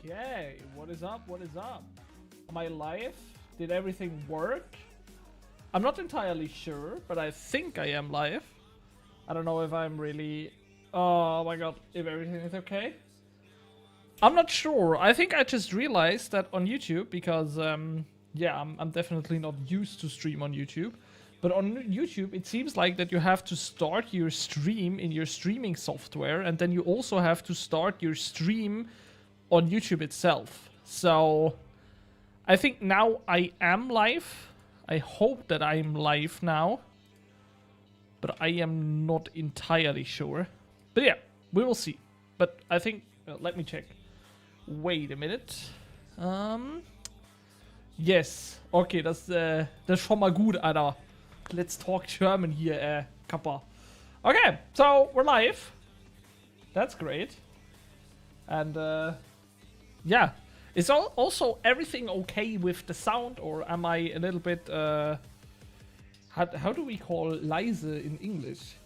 Okay, what is up? What is up? Am I live? Did everything work? I'm not entirely sure, but I think I am live. I don't know if I'm really... Oh my god, if everything is okay. I'm not sure. I think I just realized that on YouTube, because, yeah, I'm definitely not used to stream on YouTube. But on YouTube, it seems like that you have to start your stream in your streaming software, and then you also have to start your stream on YouTube itself. So I think now I am live. I hope that I'm live now, but I am not entirely sure. But yeah, we will see. But I think, let me check. Wait a minute. Yes. Okay, das ist schon mal gut, Alter. Let's talk German here, Kappa. Okay, so we're live. That's great. And yeah, is also everything okay with the sound, or am I a little bit how do we call leise in English?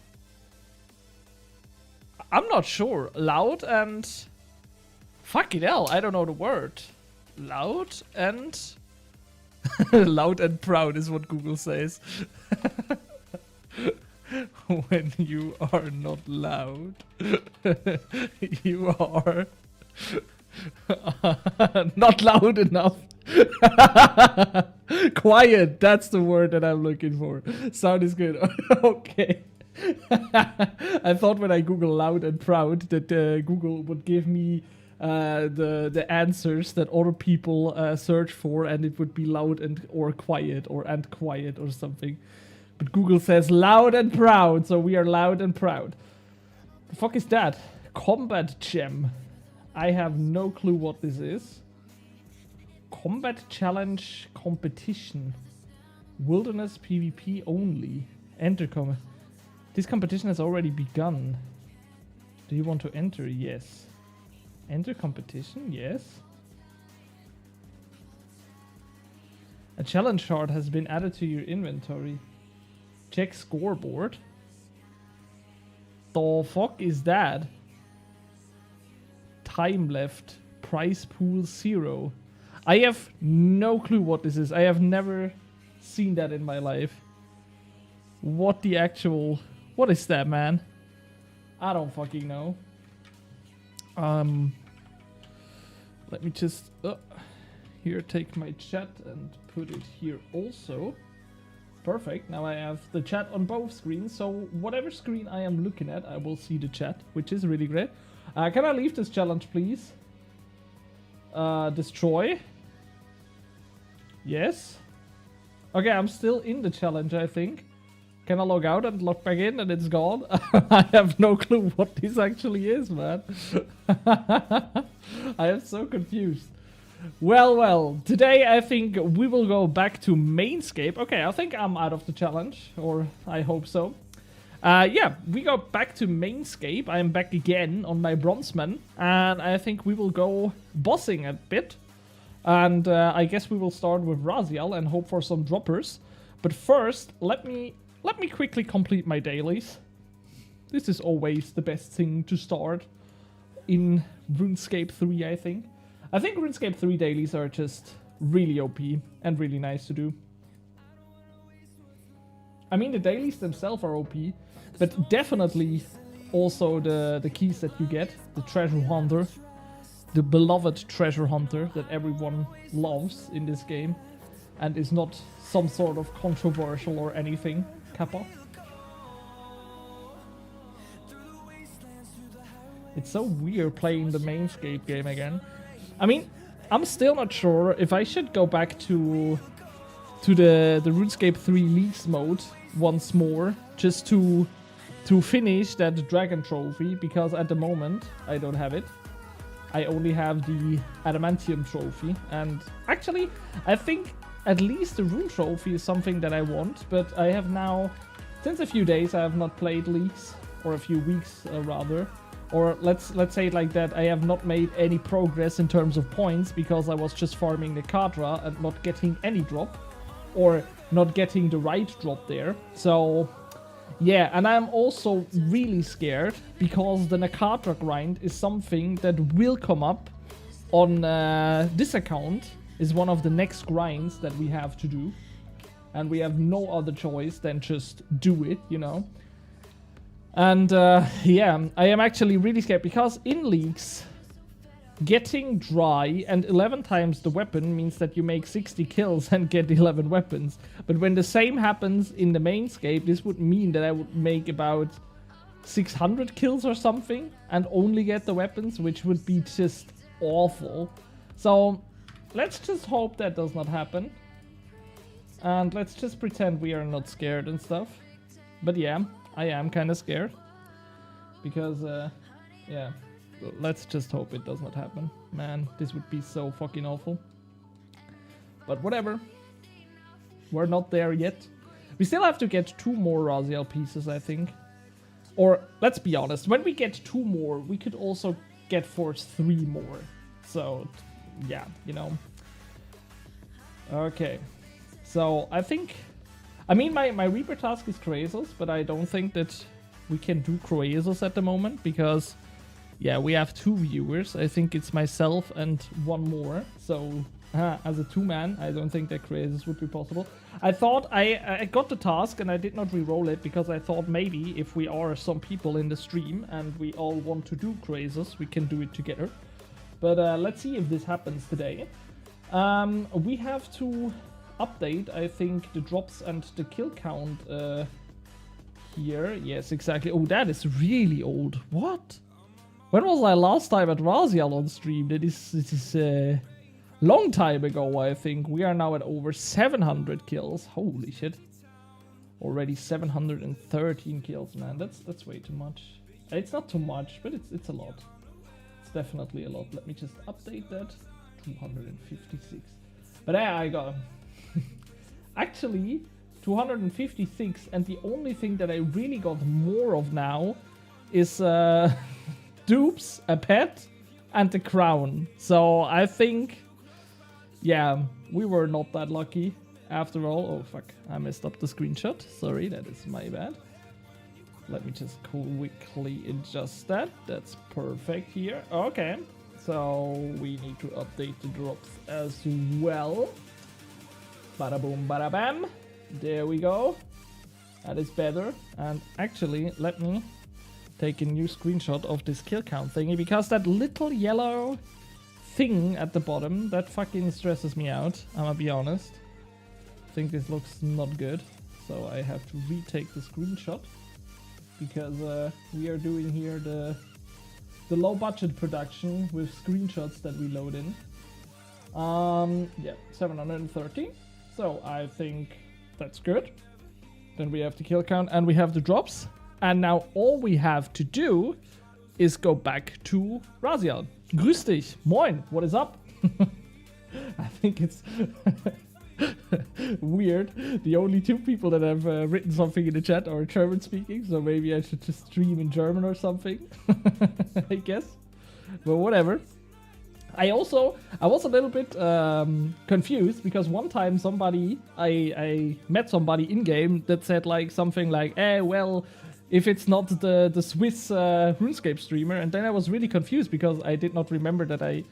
I'm not sure. Loud and fucking hell, I don't know the word. Loud and loud and proud is what Google says. When you are not loud, you are not loud enough. Quiet, that's the word that I'm looking for. Sound is good. Okay. I thought when I Google loud and proud that Google would give me the answers that other people search for, and it would be loud and or quiet or something. But Google says loud and proud, so we are loud and proud. The fuck is that? Combat gem. I have no clue what this is. Combat challenge competition. Wilderness PvP only. Enter combat. This competition has already begun. Do you want to enter? Yes. Enter competition? Yes. A challenge shard has been added to your inventory. Check scoreboard. The fuck is that? Time left. Prize pool 0. I have no clue what this is. I have never seen that in my life. What the actual... What is that, man? I don't fucking know. Let me just... here, take my chat and put it here also. Perfect. Now I have the chat on both screens, so whatever screen I am looking at, I will see the chat, which is really great. Can I leave this challenge, please? Destroy. Yes. Okay, I'm still in the challenge, I think. Can I log out and log back in and it's gone? I have no clue what this actually is, man. I am so confused. Well, today I think we will go back to Mainscape. Okay, I think I'm out of the challenge, or I hope so. Yeah, we go back to Mainscape. I'm back again on my Bronzeman, and I think we will go bossing a bit. And I guess we will start with Rasial and hope for some droppers. But first, let me quickly complete my dailies. This is always the best thing to start in RuneScape 3, I think. I think RuneScape 3 dailies are just really OP and really nice to do. I mean, the dailies themselves are OP, but definitely also the keys that you get. The treasure hunter. The beloved treasure hunter that everyone loves in this game. And is not some sort of controversial or anything. Kappa. It's so weird playing the Mainscape game again. I mean, I'm still not sure if I should go back to the RuneScape 3 Leagues mode once more, just to finish that dragon trophy, because at the moment I don't have it. I only have the adamantium trophy, and actually I think at least the rune trophy is something that I want, but I have now, since a few days I have not played Leagues, or a few weeks rather. Or let's say it like that, I have not made any progress in terms of points because I was just farming the Kadra and not getting any drop. Or not getting the right drop there. So yeah, and I'm also really scared because the Nakatra grind is something that will come up on this account is one of the next grinds that we have to do. And we have no other choice than just do it, you know. And yeah, I am actually really scared because in leagues, getting dry and 11 times the weapon means that you make 60 kills and get 11 weapons. But when the same happens in the mainscape, this would mean that I would make about 600 kills or something and only get the weapons, which would be just awful. So let's just hope that does not happen. And let's just pretend we are not scared and stuff. But yeah, I am kind of scared. Because, yeah, let's just hope it does not happen. Man, this would be so fucking awful. But whatever. We're not there yet. We still have to get 2 more Rasial pieces, I think. Or, let's be honest, when we get 2 more, we could also get force 3 more. So, yeah, you know. Okay. So, I think... I mean, my Reaper task is Croesus, but I don't think that we can do Croesus at the moment, because... Yeah, we have 2 viewers. I think it's myself and 1 more. So, as a 2-man, I don't think that Croesus would be possible. I thought I got the task and I did not re-roll it because I thought maybe if we are some people in the stream and we all want to do Croesus, we can do it together. But let's see if this happens today. We have to update, I think, the drops and the kill count here. Yes, exactly. Oh, that is really old. What? When was I last time at Rasial on stream? It is a long time ago, I think. We are now at over 700 kills. Holy shit. Already 713 kills, man. That's way too much. It's not too much, but it's a lot. It's definitely a lot. Let me just update that. 256. But yeah, I got... Actually, 256, and the only thing that I really got more of now is... dupes, a pet, and the crown. So I think, yeah, we were not that lucky after all. Oh fuck, I messed up the screenshot. Sorry, that is my bad. Let me just quickly adjust that. That's perfect here. Okay, so we need to update the drops as well. Bada boom, bada bam. There we go. That is better. And actually, let me take a new screenshot of this kill count thingy, because that little yellow thing at the bottom, that fucking stresses me out, I'm gonna be honest. I think this looks not good, so I have to retake the screenshot, because we are doing here the low budget production with screenshots that we load in. Yeah, 730, so I think that's good. Then we have the kill count and we have the drops. And now all we have to do is go back to Rasial. Grüß dich. Moin. What is up? I think it's weird. The only 2 people that have written something in the chat are German speaking. So maybe I should just stream in German or something. I guess. But whatever. I was a little bit confused because one time I met somebody in game that said like something like, well, if it's not the Swiss Runescape streamer, and then I was really confused because I did not remember that I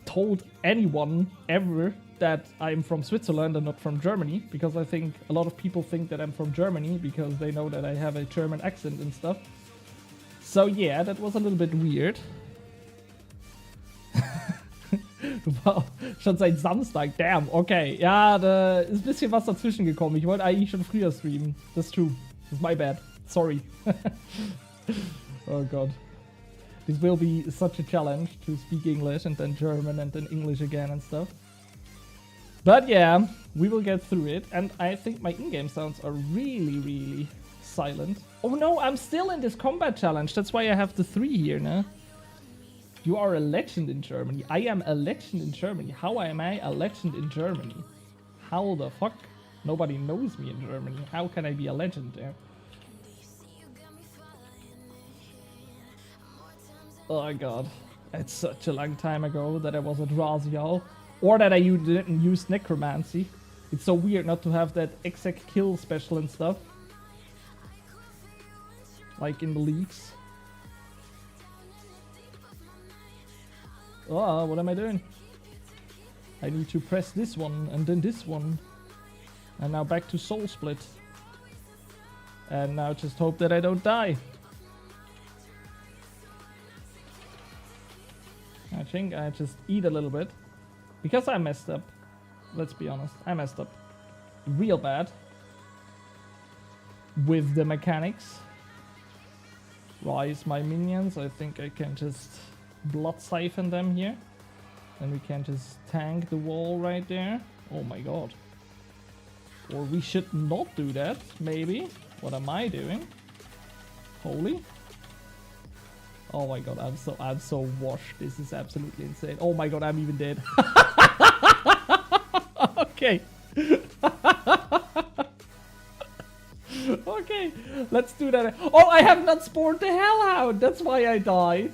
told anyone ever that I'm from Switzerland and not from Germany, because I think a lot of people think that I'm from Germany because they know that I have a German accent and stuff. So yeah, that was a little bit weird. Wow, schon seit Samstag, damn, okay. Ja, da ist ein bisschen was dazwischen gekommen. Ich wollte eigentlich schon früher streamen. That's true. That's my bad. Sorry. Oh god. This will be such a challenge to speak English and then German and then English again and stuff. But yeah, we will get through it. And I think my in-game sounds are really, really silent. Oh no, I'm still in this combat challenge. That's why I have the 3 here now. You are a legend in Germany. I am a legend in Germany. How am I a legend in Germany? How the fuck? Nobody knows me in Germany. How can I be a legend there? Oh god. It's such a long time ago that I was at Rasial. Or that I didn't use necromancy. It's so weird not to have that exact kill special and stuff. Like in the leagues. Oh, what am I doing? I need to press this one and then this one. And now back to Soul Split. And now just hope that I don't die. I think I just eat a little bit. Because I messed up. Let's be honest. I messed up real bad with the mechanics. Rise my minions. I think I can just blood siphon them here. And we can just tank the wall right there. Oh my god. Or we should not do that, maybe. What am I doing? Holy. Oh my god, I'm so washed. This is absolutely insane. Oh my god, I'm even dead. Okay. Okay, let's do that. Oh, I have not spawned the Hellhound. That's why I died.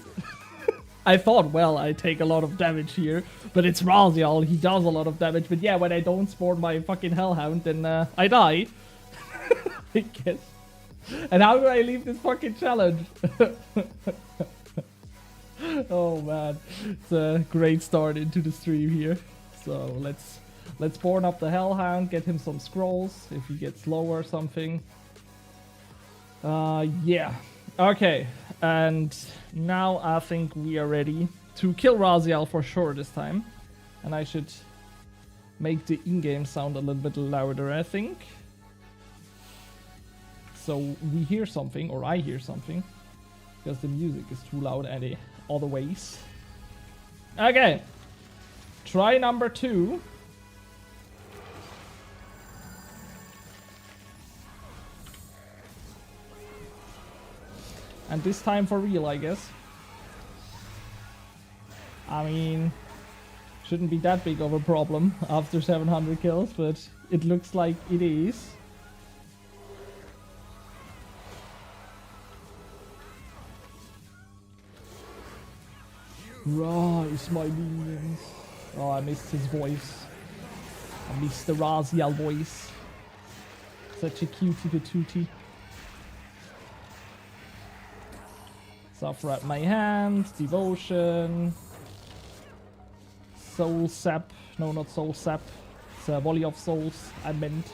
I thought, well, I take a lot of damage here, but it's Rasial. He does a lot of damage. But yeah, when I don't spawn my fucking Hellhound, then I die. I guess. And how do I leave this fucking challenge? Oh man, it's a great start into the stream here. So let's spawn up the Hellhound, get him some scrolls if he gets low or something. Yeah. Okay, and now I think we are ready to kill Rasial for sure this time. And I should make the in-game sound a little bit louder, I think. So we hear something, or I hear something, because the music is too loud any other ways. Okay, try number 2. And this time for real, I guess. I mean, shouldn't be that big of a problem after 700 kills, but it looks like it is. Rise, my minions. Oh, I missed his voice. I missed the Rasial voice. Such a cutie patootie. Suffer at my hand, Devotion, Soul Sap, no not Soul Sap, it's a Volley of Souls, I meant.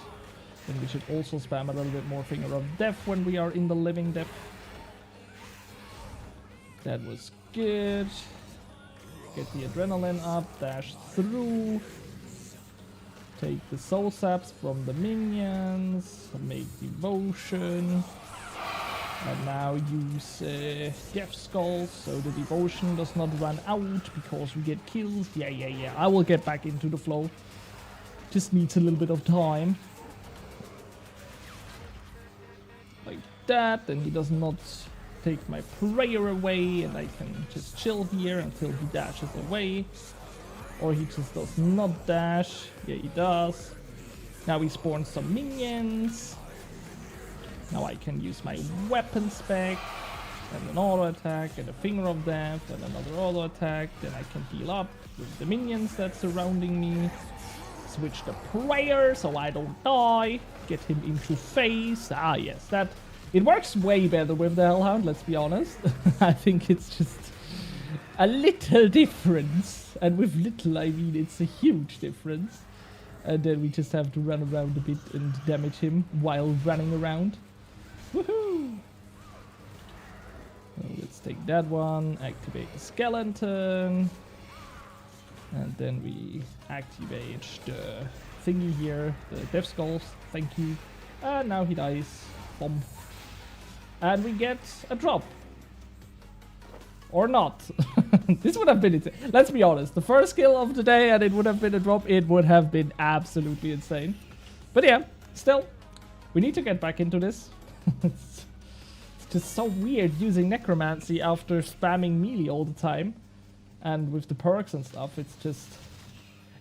Then we should also spam a little bit more Finger of Death when we are in the living depth. That was good. Get the adrenaline up, dash through. Take the Soul Saps from the minions, make Devotion. And now use Death Skulls, so the Devotion does not run out because we get kills. Yeah. I will get back into the flow. Just needs a little bit of time. Like that, then he does not take my prayer away, and I can just chill here until he dashes away. Or he just does not dash. Yeah, he does. Now we spawn some minions. Now I can use my weapon spec, and an auto attack, and a Finger of Death, and another auto attack. Then I can heal up with the minions that's surrounding me. Switch the prayer so I don't die. Get him into phase. Ah yes, that it works way better with the Hellhound, let's be honest. I think it's just a little difference. And with little I mean it's a huge difference. And then we just have to run around a bit and damage him while running around. Woohoo! Let's take that one, activate the skeleton. And then we activate the thingy here, the Death Skulls, thank you. And now he dies. Bomb. And we get a drop. Or not. This would have been insane. Let's be honest, the first kill of the day and it would have been a drop, it would have been absolutely insane. But yeah, still, we need to get back into this. It's just so weird using Necromancy after spamming melee all the time. And with the perks and stuff, it's just...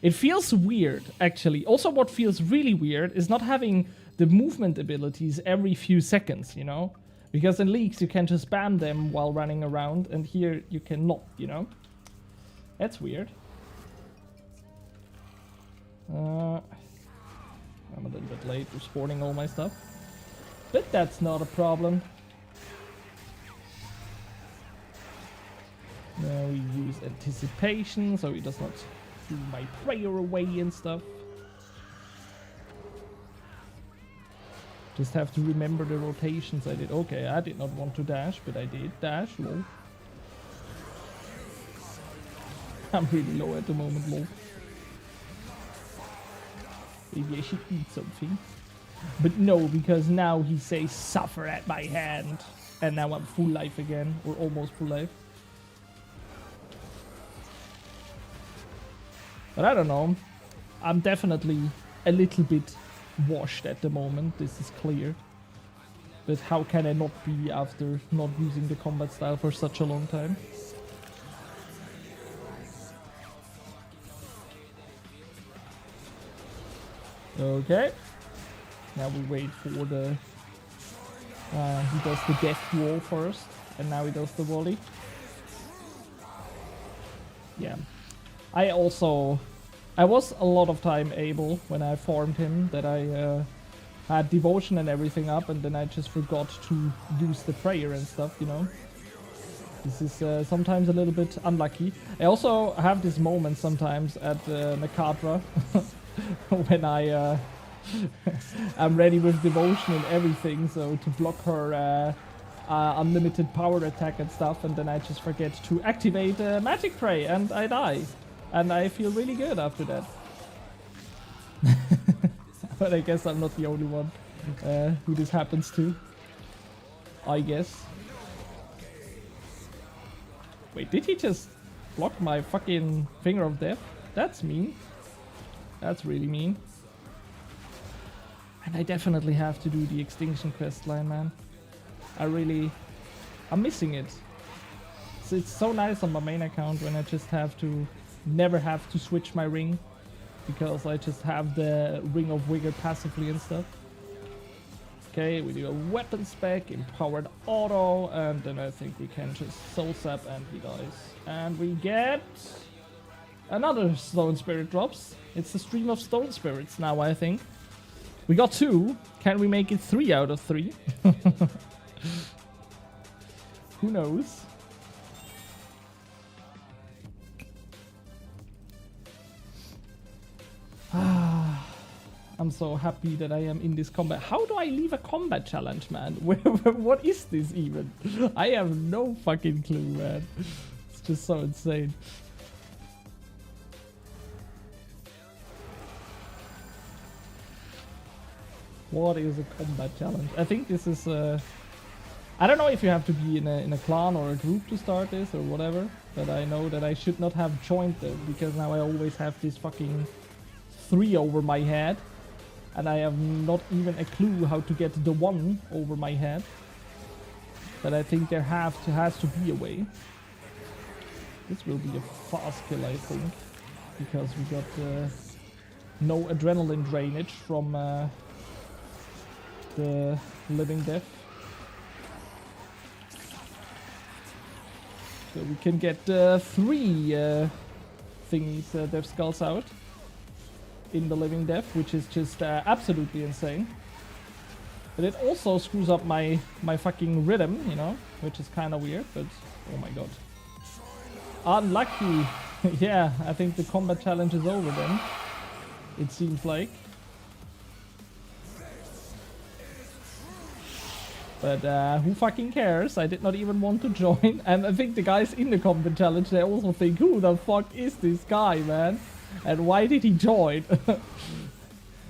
It feels weird, actually. Also, what feels really weird is not having the movement abilities every few seconds, you know? Because in Leagues, you can just spam them while running around, and here you cannot, you know? That's weird. I'm a little bit late for spawning all my stuff. But that's not a problem. Now we use anticipation so he does not do my prayer away and stuff. Just have to remember the rotations I did. Okay, I did not want to dash, but I did dash, lol. I'm really low at the moment, lol. Maybe I should eat something. But no, because now he says suffer at my hand. And now I'm full life again, or almost full life. But I don't know. I'm definitely a little bit washed at the moment, this is clear. But how can I not be after not using the combat style for such a long time? Okay. Now we wait for the... he does the death wall first, and now he does the volley. Yeah. I was a lot of time able, when I farmed him, that I had devotion and everything up, and then I just forgot to use the prayer and stuff, you know. This is sometimes a little bit unlucky. I also have this moment sometimes at Nakatra, when I I'm ready with devotion and everything, so to block her unlimited power attack and stuff, and then I just forget to activate Magic Prey and I die. And I feel really good after that. But I guess I'm not the only one who this happens to. I guess. Wait, did he just block my fucking Finger of Death? That's mean. That's really mean. And I definitely have to do the Extinction quest line, man. I'm missing it. So it's so nice on my main account when I just have to never have to switch my ring, because I just have the Ring of Vigor passively and stuff. Okay, we do a weapon spec, empowered auto, and then I think we can just soul sap and he dies. And we get another Stone Spirit drops. It's the Stream of Stone Spirits now, I think. We got 2. Can we make it 3 out of 3? Who knows? I'm so happy that I am in this combat. How do I leave a combat challenge, man? What is this even? I have no fucking clue, man. It's just so insane. What is a combat challenge? I think this is I don't know if you have to be in a clan or a group to start this or whatever, but I know that I should not have joined them, because now I always have this fucking 3 over my head, and I have not even a clue how to get the 1 over my head. But I think there has to be a way. This will be a fast kill, I think, because we got no adrenaline drainage from the Living Death. So we can get 3 thingies, Death Skulls out in the Living Death, which is just absolutely insane. But it also screws up my fucking rhythm, you know, which is kind of weird, but oh my god. Unlucky. Yeah, I think the combat challenge is over then, it seems like. But who fucking cares? I did not even want to join. And I think the guys in the combat challenge, they also think, who the fuck is this guy, man? And why did he join?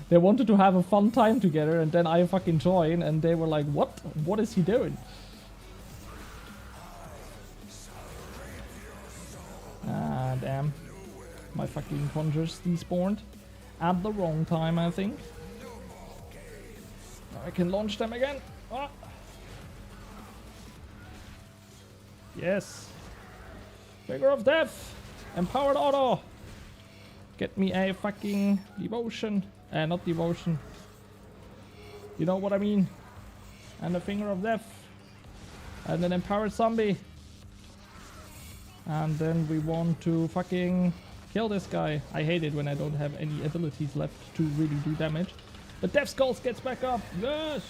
They wanted to have a fun time together, and then I fucking join, and they were like, what? What is he doing? Ah, damn. My fucking conjures despawned at the wrong time, I think. Now I can launch them again. Ah. Yes. Finger of Death. Empowered auto. Get me a fucking devotion. Not devotion. You know what I mean. And a Finger of Death. And an empowered zombie. And then we want to fucking kill this guy. I hate it when I don't have any abilities left to really do damage. But Death Skulls gets back up. Yes.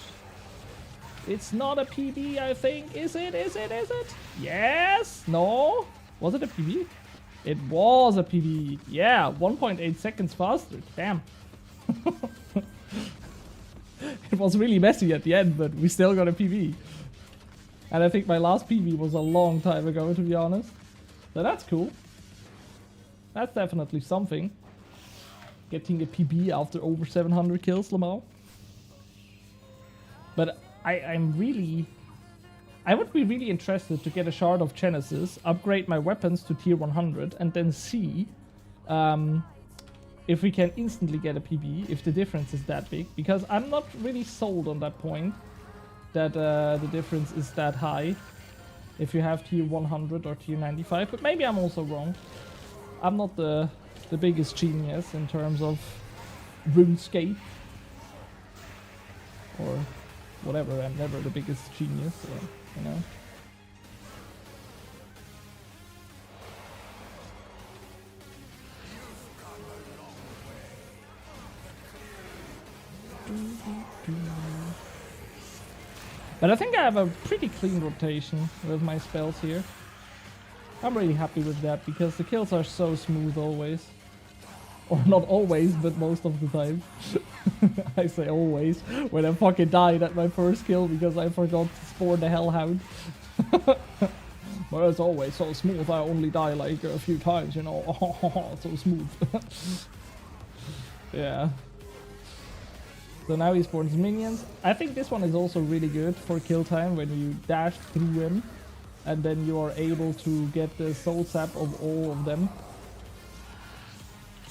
It's not a PB, I think. Is it? Is it? Is it? Yes? No? Was it a PB? It was a PB. Yeah, 1.8 seconds faster. Damn. It was really messy at the end, but we still got a PB. And I think my last PB was a long time ago, to be honest. So that's cool. That's definitely something. Getting a PB after over 700 kills, Lamau. But I would be really interested to get a Shard of Genesis, upgrade my weapons to tier 100, and then see if we can instantly get a PB, if the difference is that big. Because I'm not really sold on that point, that the difference is that high, if you have tier 100 or tier 95. But maybe I'm also wrong. I'm not the biggest genius in terms of RuneScape. Or whatever, I'm never the biggest genius, so, you know. But I think I have a pretty clean rotation with my spells here. I'm really happy with that because the kills are so smooth always. Or not always, but most of the time. I say always, when I fucking died at my first kill because I forgot to spawn the Hellhound. But it's always so smooth, I only die like a few times, you know. So smooth. Yeah. So now he spawns minions. I think this one is also really good for kill time when you dash through him. And then you are able to get the soul sap of all of them.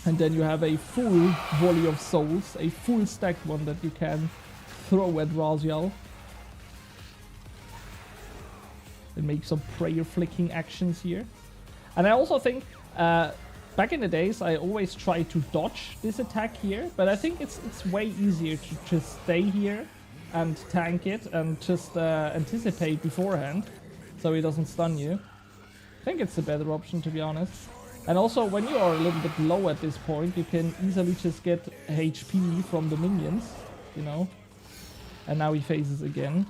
And then you have a full volley of souls, a full stacked one that you can throw at Rasial. And make some prayer flicking actions here. And I also think, back in the days, I always tried to dodge this attack here. But I think it's way easier to just stay here and tank it and just anticipate beforehand. So he doesn't stun you. I think it's a better option, to be honest. And also, when you are a little bit low at this point, you can easily just get HP from the minions, you know. And now he phases again.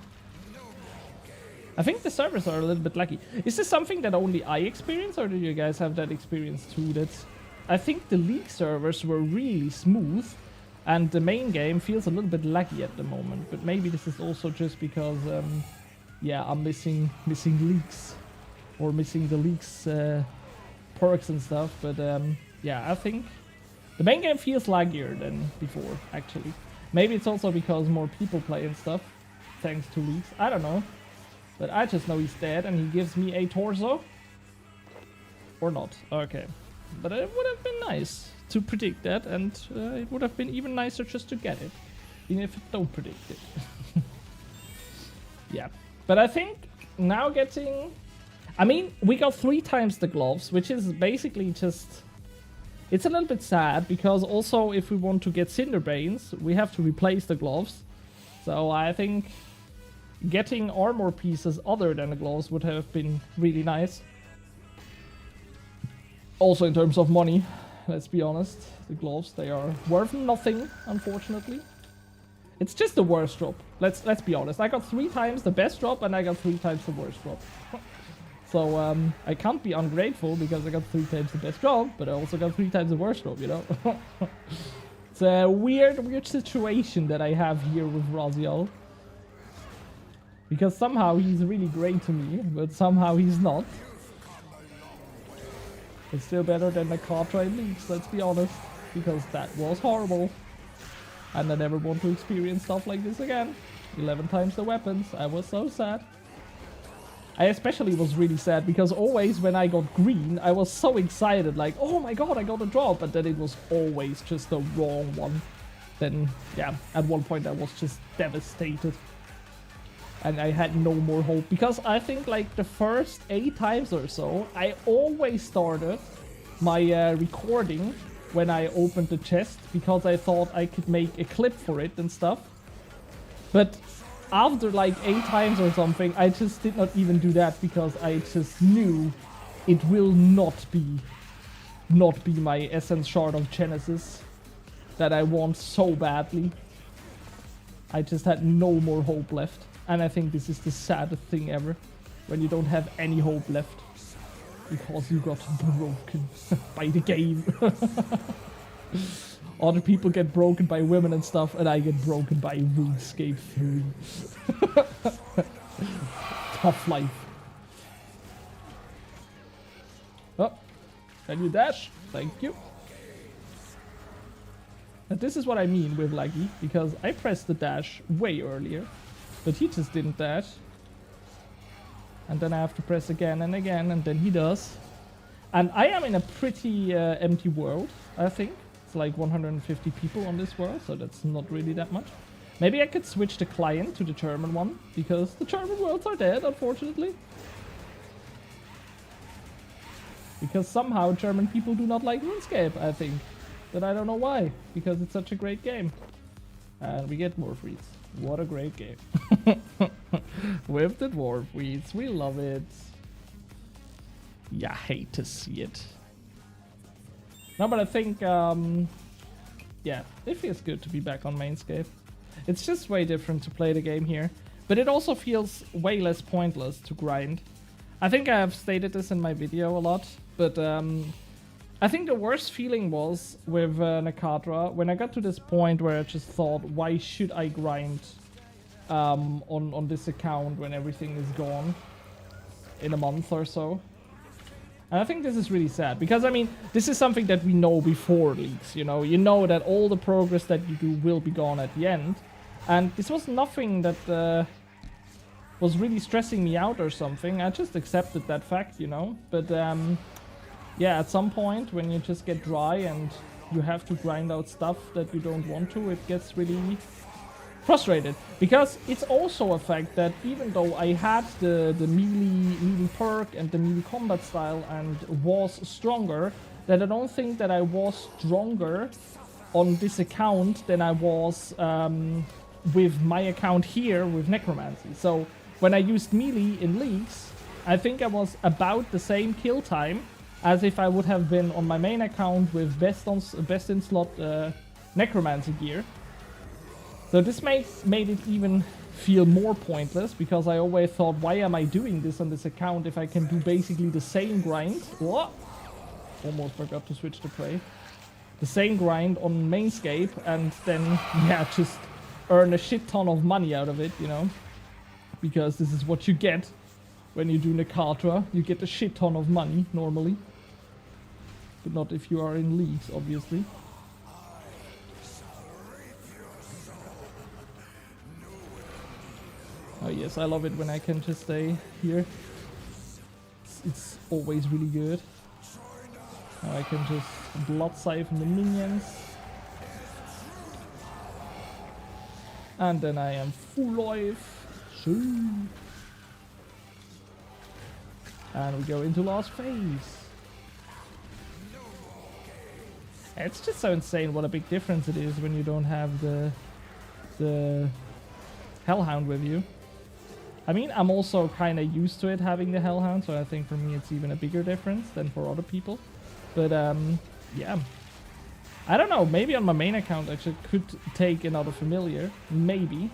I think the servers are a little bit laggy. Is this something that only I experience, or do you guys have that experience too? I think the League servers were really smooth, and the main game feels a little bit laggy at the moment. But maybe this is also just because, yeah, I'm missing leaks, or missing the leaks. Perks and stuff, but yeah, I think the main game feels laggier than before, actually. Maybe it's also because more people play and stuff, thanks to leaks. I don't know, but I just know he's dead and he gives me a torso. Or not, okay. But it would have been nice to predict that, and it would have been even nicer just to get it, even if I don't predict it. Yeah, but I think now getting... I mean, we got 3 times the gloves, which is basically just... It's a little bit sad, because also if we want to get Cinderbanes, we have to replace the gloves. So I think getting armor pieces other than the gloves would have been really nice. Also in terms of money, let's be honest. The gloves, they are worth nothing, unfortunately. It's just the worst drop. Let's be honest. I got 3 times the best drop, and I got 3 times the worst drop. So I can't be ungrateful because I got 3 times the best drop, but I also got 3 times the worst drop, you know? It's a weird situation that I have here with Rasial. Because somehow he's really great to me, but somehow he's not. It's still better than the Cartwright leaks, let's be honest. Because that was horrible. And I never want to experience stuff like this again. 11 times the weapons, I was so sad. I especially was really sad because always when I got green, I was so excited, like, oh my god, I got a drop, but then it was always just the wrong one. Then, yeah, at one point I was just devastated. And I had no more hope, because I think like the first 8 times or so, I always started my recording when I opened the chest, because I thought I could make a clip for it and stuff. But after like 8 times or something, I just did not even do that, because I just knew it will not be my Essence Shard of Genesis that I want so badly. I just had no more hope left. And I think this is the saddest thing ever, when you don't have any hope left. Because you got broken by the game. Other people get broken by women and stuff, and I get broken by Runescape 3. Tough life. Oh, can you dash? Thank you. And this is what I mean with laggy, because I pressed the dash way earlier, but he just didn't dash. And then I have to press again and again, and then he does. And I am in a pretty empty world, I think. It's like 150 people on this world, so that's not really that much. Maybe I could switch the client to the German one, because the German worlds are dead, unfortunately. Because somehow German people do not like RuneScape, I think. But I don't know why, because it's such a great game. And we get Dwarf Reeds. What a great game. With the Dwarf Reeds, we love it. Yeah, hate to see it. No, but I think, yeah, it feels good to be back on Mainscape. It's just way different to play the game here. But it also feels way less pointless to grind. I think I have stated this in my video a lot, but I think the worst feeling was with Nakatra, when I got to this point where I just thought, why should I grind on this account when everything is gone in a month or so? And I think this is really sad, because I mean, this is something that we know before leaks, you know that all the progress that you do will be gone at the end. And this was nothing that was really stressing me out or something. I just accepted that fact, But yeah, at some point when you just get dry and you have to grind out stuff that you don't want to, it gets really frustrated. Because it's also a fact that even though I had the melee perk and the melee combat style and was stronger, that I don't think that I was stronger on this account than I was with my account here with Necromancy. So when I used melee in leagues, I think I was about the same kill time as if I would have been on my main account with best in slot Necromancy gear. So this made it even feel more pointless, because I always thought, why am I doing this on this account if I can do basically the same grind? What? Almost forgot to switch to prey. The same grind on Mainscape and then, yeah, just earn a shit ton of money out of it, Because this is what you get when you do Nakatra. You get a shit ton of money, normally. But not if you are in leagues, obviously. Oh yes, I love it when I can just stay here. It's always really good. Now I can just blood siphon the minions. And then I am full life. And we go into last phase. It's just so insane what a big difference it is when you don't have the Hellhound with you. I mean, I'm also kind of used to it having the Hellhound, so I think for me it's even a bigger difference than for other people. But yeah. I don't know, maybe on my main account I could take another familiar. Maybe.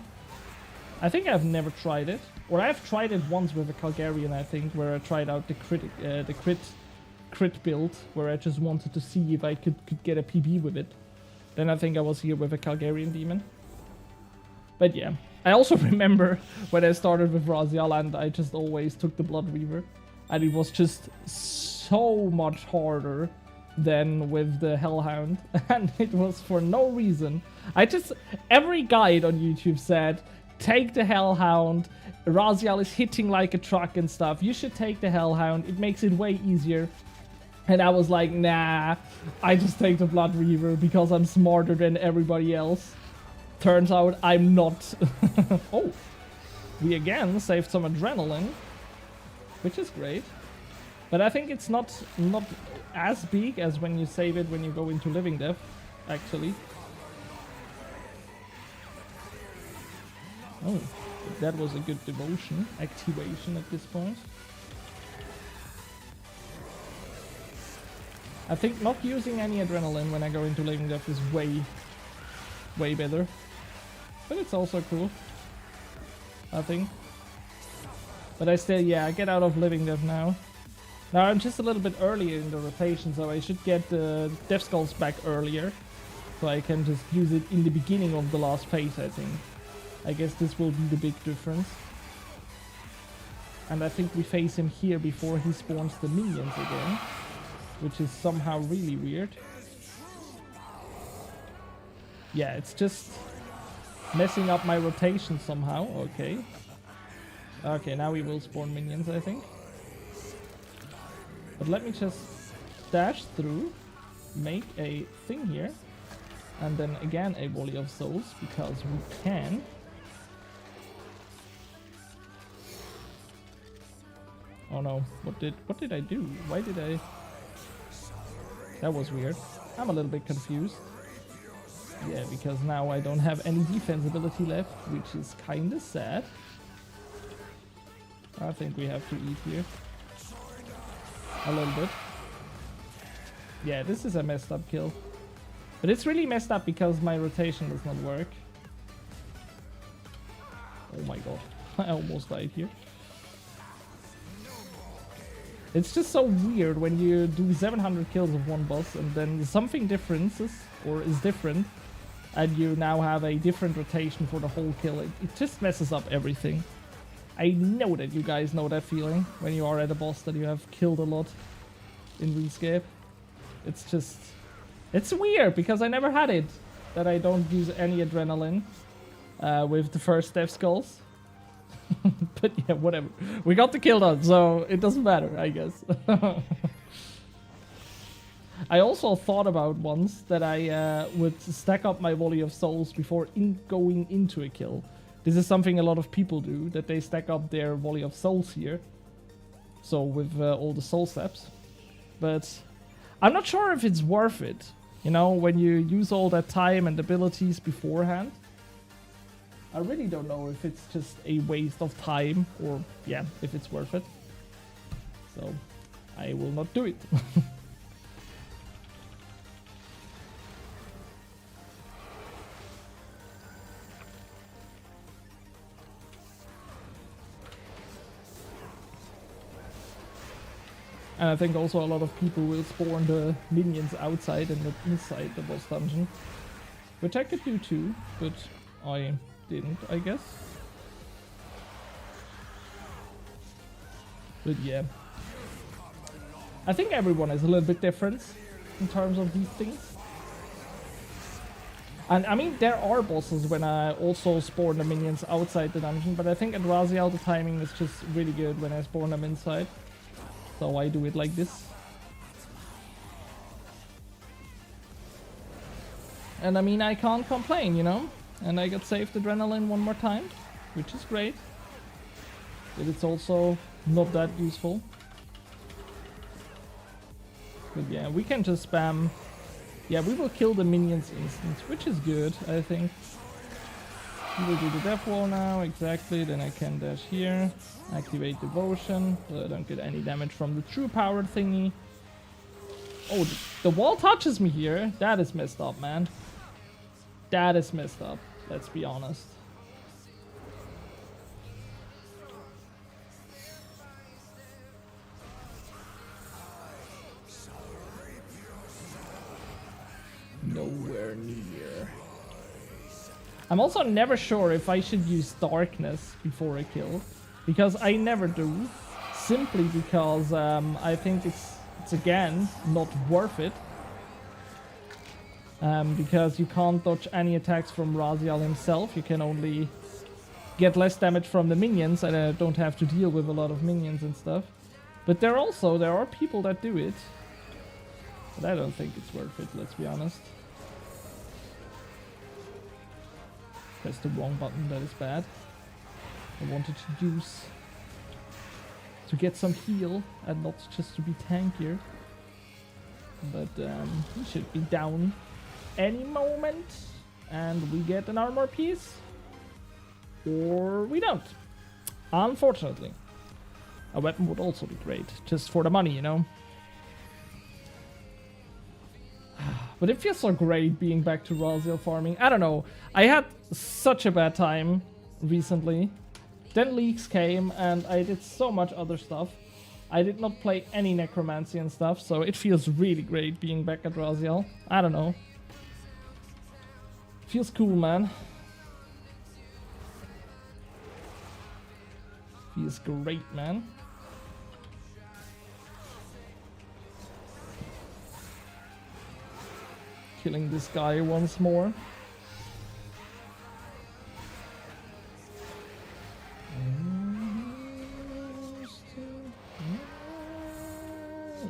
I think I've never tried it. Or I've tried it once with a Calgarian, I think, where I tried out the crit build, where I just wanted to see if I could get a PB with it. Then I think I was here with a Calgarian demon. But yeah. I also remember when I started with Rasial and I just always took the Blood Reaver. And it was just so much harder than with the Hellhound. And it was for no reason. Every guide on YouTube said, take the Hellhound. Rasial is hitting like a truck and stuff. You should take the Hellhound. It makes it way easier. And I was like, nah, I just take the Blood Reaver because I'm smarter than everybody else. Turns out I'm not. Oh, we again saved some adrenaline, which is great. But I think it's not as big as when you save it when you go into Living Death, actually. Oh, that was a good devotion activation at this point. I think not using any adrenaline when I go into Living Death is way better. But it's also cool, I think. But I still, yeah, I get out of Living Death now. Now I'm just a little bit earlier in the rotation, so I should get the Death Skulls back earlier. So I can just use it in the beginning of the last phase, I think. I guess this will be the big difference. And I think we face him here before he spawns the minions again. Which is somehow really weird. Yeah, it's just messing up my rotation somehow. Okay. Okay, now we will spawn minions, I think. But let me just dash through, make a thing here, and then again a volley of souls, because we can. Oh no, what did I do? Why did I... That was weird. I'm a little bit confused. Yeah, because now I don't have any defense ability left, which is kinda sad. I think we have to eat here. A little bit. Yeah, this is a messed up kill. But it's really messed up because my rotation does not work. Oh my god. I almost died here. It's just so weird when you do 700 kills of one boss and then something is different and you now have a different rotation for the whole kill. It just messes up everything. I know that you guys know that feeling when you are at a boss that you have killed a lot in Runecape. It's just... It's weird because I never had it. That I don't use any adrenaline with the first Death Skulls. But yeah, whatever. We got the kill done, so it doesn't matter, I guess. I also thought about once that I would stack up my volley of souls before going into a kill. This is something a lot of people do, that they stack up their volley of souls here. So with all the soul steps. But I'm not sure if it's worth it. You know, when you use all that time and abilities beforehand. I really don't know if it's just a waste of time or, yeah, if it's worth it. So, I will not do it. And I think also a lot of people will spawn the minions outside and not inside the boss dungeon. Which I could do too, but I didn't, I guess. But yeah. I think everyone is a little bit different in terms of these things. And I mean, there are bosses when I also spawn the minions outside the dungeon, but I think at Rasial the timing is just really good when I spawn them inside. So I do it like this. And I mean, I can't complain, you know? And I got saved adrenaline one more time, which is great. But it's also not that useful. But yeah, we can just spam. Yeah, we will kill the minions instant, which is good, I think. We will do the death wall now, exactly. Then I can dash here, activate devotion, so I don't get any damage from the true power thingy. Oh, the wall touches me here. That is messed up, man. That is messed up, let's be honest. Nowhere near. I'm also never sure if I should use darkness before a kill, because I never do, simply because I think it's again not worth it, because you can't dodge any attacks from Rasial himself. You can only get less damage from the minions, and I don't have to deal with a lot of minions and stuff. But there are people that do it, but I don't think it's worth it, let's be honest. Press the wrong button, that is bad. I wanted to use to get some heal and not just to be tankier. But he should be down any moment and we get an armor piece. Or we don't. Unfortunately. A weapon would also be great, just for the money, you know. But it feels so great being back to Rasial farming. I don't know. I had such a bad time recently. Then leaks came and I did so much other stuff. I did not play any necromancy and stuff, so it feels really great being back at Rasial. I don't know. Feels cool, man. Feels great, man. Killing this guy once more.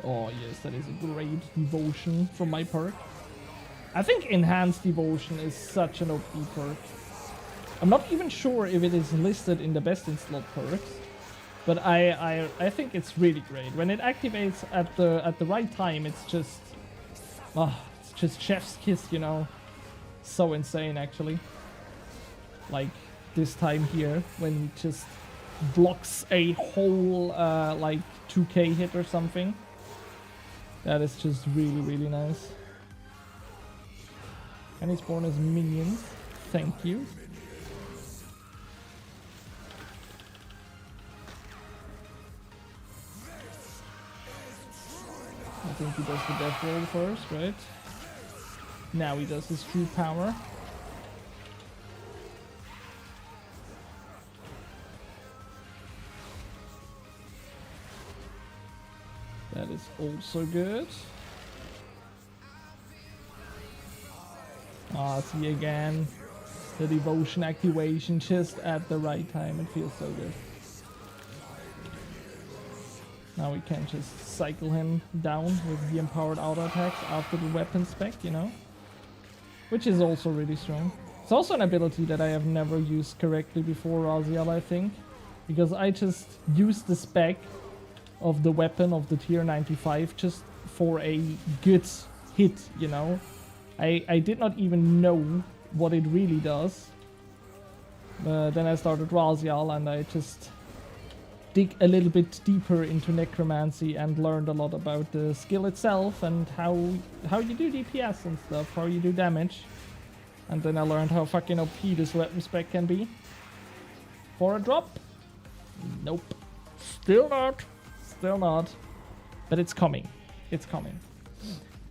Oh yes, that is a great devotion from my perk. I think enhanced devotion is such an OP perk. I'm not even sure if it is listed in the best in slot perks, but I think it's really great. When it activates at the right time, it's just chef's kiss, you know. So insane, actually. Like this time here, when it just blocks a whole like 2k hit or something. That is just really, really nice. Can he spawn as minions? Thank you. I think he does the death roll first, right? Now he does his true power. That is also good. Ah, see again. The devotion activation just at the right time. It feels so good. Now we can just cycle him down with the empowered auto attacks after the weapon spec, you know? Which is also really strong. It's also an ability that I have never used correctly before Rasial, I think. Because I just used the spec of the weapon of the tier 95 just for a good hit, you know? I did not even know what it really does. Then I started Rasial and I just dig a little bit deeper into necromancy and learned a lot about the skill itself and how you do DPS and stuff, how you do damage. And then I learned how fucking OP this weapon spec can be. For a drop? Nope. Still not. Still not. But it's coming. It's coming.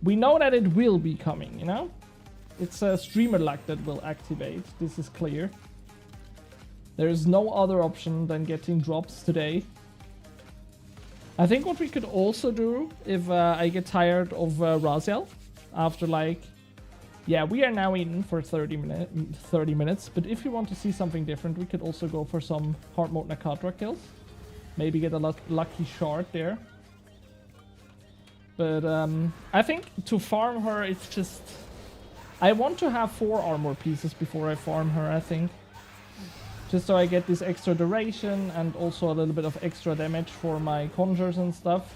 We know that it will be coming, you know? It's a streamer luck that will activate. This is clear. There is no other option than getting drops today. I think what we could also do if I get tired of Rasial after like... Yeah, we are now in for 30 minutes, but if you want to see something different, we could also go for some hard mode Nakatra kills. Maybe get a lucky shard there. But I think to farm her, it's just... I want to have 4 armor pieces before I farm her, I think. Just so I get this extra duration and also a little bit of extra damage for my conjures and stuff.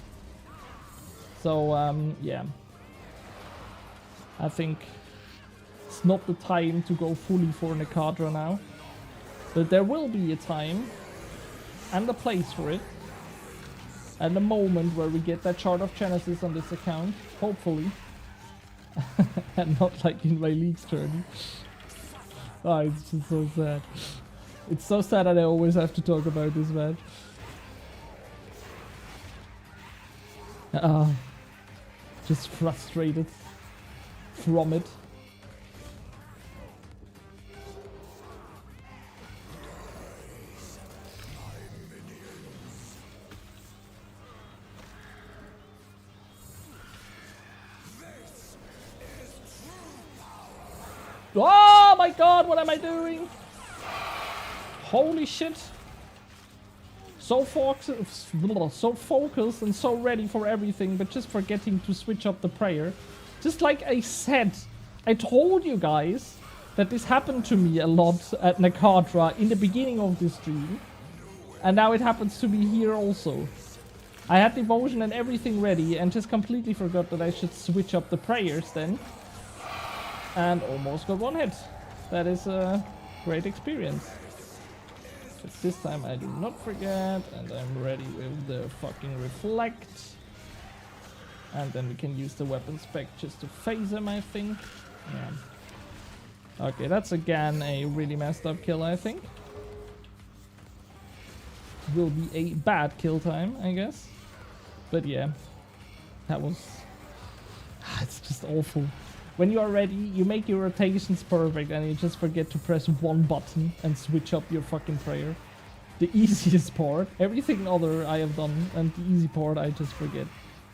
So, yeah. I think it's not the time to go fully for Nakatra now. But there will be a time and a place for it. And a moment where we get that Chart of Genesis on this account, hopefully. And not like in my league's turn. Oh, it's just so sad. It's so sad that I always have to talk about this, man. Just frustrated from it. Oh my god, what am I doing? Holy shit. So focused and so ready for everything, but just forgetting to switch up the prayer. Just like I said, I told you guys that this happened to me a lot at Nakatra in the beginning of this stream. And now it happens to me here also. I had devotion and everything ready and just completely forgot that I should switch up the prayers then. And almost got one hit. That is a great experience. But this time I do not forget, and I'm ready with the fucking reflect. And then we can use the weapon spec just to phase him, I think. Yeah. Okay, that's again a really messed up kill, I think. Will be a bad kill time, I guess. But yeah, that was... It's just awful. When you are ready, you make your rotations perfect and you just forget to press one button and switch up your fucking prayer. The easiest part. Everything other I have done, and the easy part I just forget.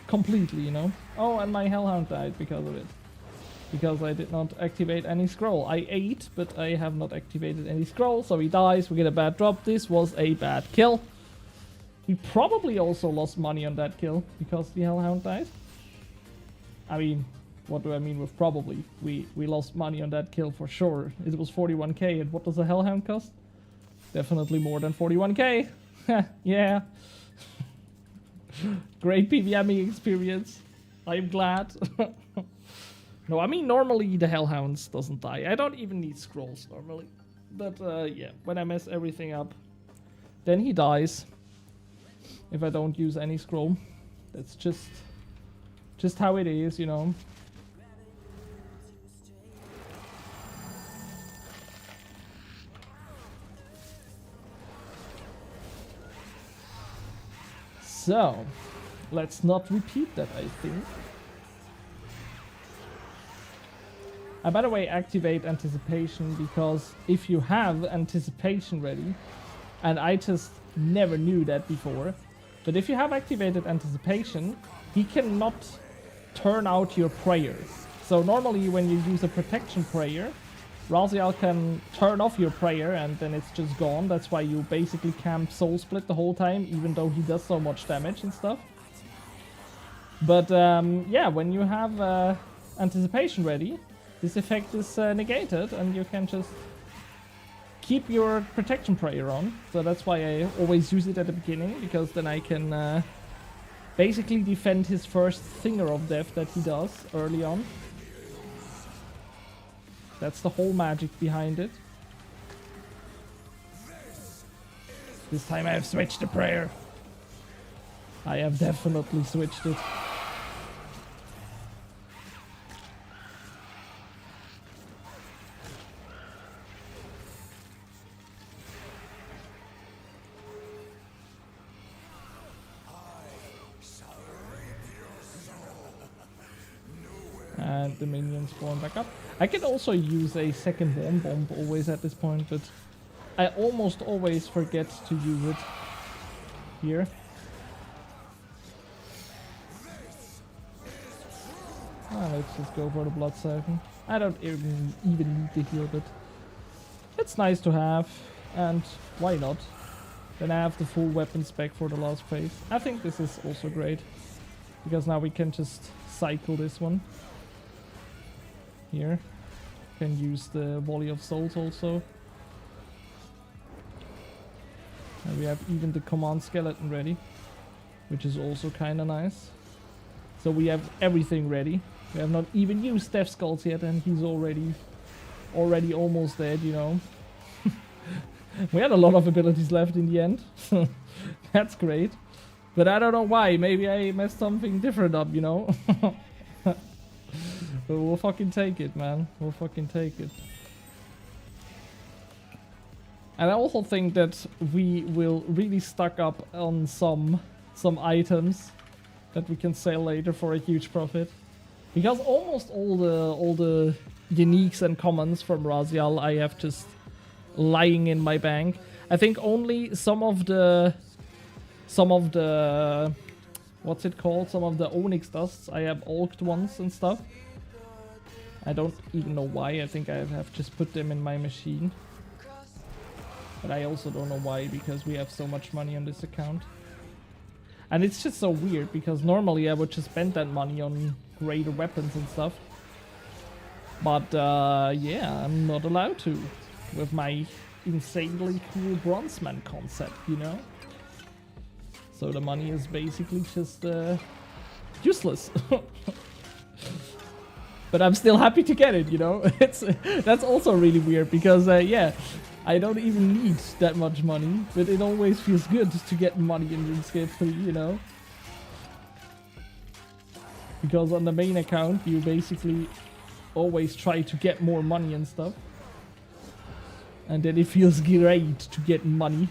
Completely, you know? Oh, and my Hellhound died because of it. Because I did not activate any scroll. I ate, but I have not activated any scroll, so he dies, we get a bad drop. This was a bad kill. We probably also lost money on that kill, because the Hellhound died. I mean, what do I mean with probably? We lost money on that kill for sure. It was 41k, and what does a Hellhound cost? Definitely more than 41k. Yeah. Great PvMing experience. I'm glad. No, I mean, normally the Hellhounds doesn't die. I don't even need scrolls normally. But yeah, when I mess everything up, then he dies. If I don't use any scroll. That's just how it is, you know. So, let's not repeat that, I think. I, by the way, activate anticipation, because if you have anticipation ready, and I just never knew that before, but if you have activated anticipation, he cannot turn out your prayers. So normally when you use a protection prayer, Rasial can turn off your prayer and then it's just gone. That's why you basically camp Soul Split the whole time, even though he does so much damage and stuff. But yeah, when you have anticipation ready, this effect is negated and you can just keep your protection prayer on. So that's why I always use it at the beginning, because then I can basically defend his first Finger of Death that he does early on. That's the whole magic behind it. This time I have switched the prayer. I have definitely switched it. And the minions spawn back up. I can also use a second Warm Bomb always at this point, but I almost always forget to use it here. Let's just go for the Blood Siphon. I don't even need to heal, but it's nice to have, and why not? Then I have the full weapon spec for the last phase. I think this is also great, because now we can just cycle this one. Here. Can use the Volley of Souls also. And we have even the Command Skeleton ready, which is also kinda nice. So we have everything ready. We have not even used Death Skulls yet and he's already almost dead, you know. We had a lot of abilities left in the end. That's great. But I don't know why. Maybe I messed something different up, you know. But we'll fucking take it, man. We'll fucking take it. And I also think that we will really stock up on some items that we can sell later for a huge profit. Because almost all the uniques and commons from Rasial I have just lying in my bank. I think only some of the what's it called? Some of the Onyx dusts I have alked once and stuff. I don't even know why. I think I have just put them in my machine. But I also don't know why, because we have so much money on this account. And it's just so weird, because normally I would just spend that money on greater weapons and stuff. But yeah, I'm not allowed to. With my insanely cool Bronzeman concept, you know? So the money is basically just useless. But I'm still happy to get it, you know? That's also really weird, because yeah, I don't even need that much money, but it always feels good to get money in Runecape 3, you know? Because on the main account, you basically always try to get more money and stuff. And then it feels great to get money.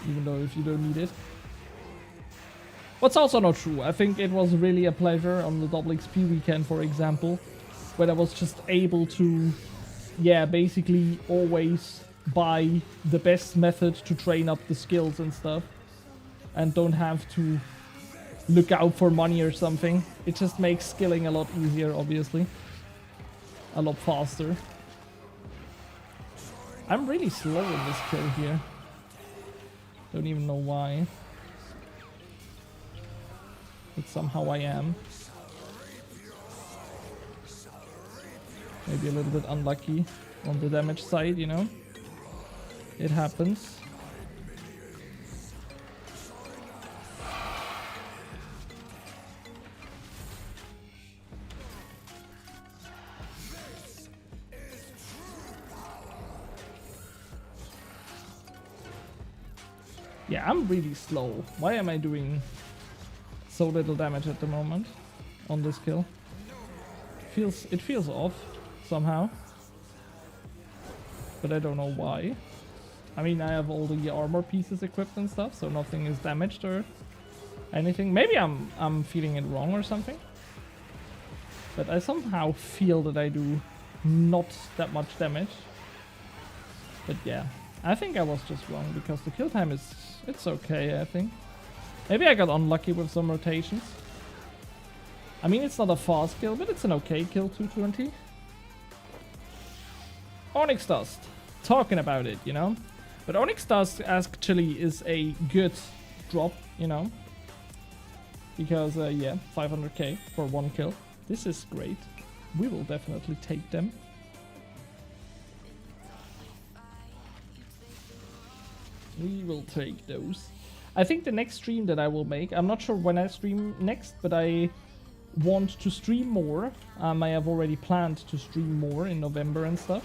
Even though if you don't need it. What's also not true. I think it was really a pleasure on the double XP weekend, for example, where I was just able to, yeah, basically always buy the best method to train up the skills and stuff, and don't have to look out for money or something. It just makes skilling a lot easier, obviously. A lot faster. I'm really slow in this kill here. Don't even know why. But somehow I am. Maybe a little bit unlucky on the damage side, you know? It happens. Yeah, I'm really slow. Why am I doing so little damage at the moment on this kill? It feels off somehow, but I don't know why. I mean, I have all the armor pieces equipped and stuff, so nothing is damaged or anything. Maybe I'm feeling it wrong or something, but I somehow feel that I do not that much damage. But yeah, I think I was just wrong because the kill time it's okay, I think. Maybe I got unlucky with some rotations. I mean, it's not a fast kill, but it's an okay kill, 220. Onyx Dust. Talking about it, you know? But Onyx Dust actually is a good drop, you know? Because, yeah, 500k for one kill. This is great. We will definitely take them. We will take those. I think the next stream that I will make, I'm not sure when I stream next, but I want to stream more. I have already planned to stream more in November and stuff.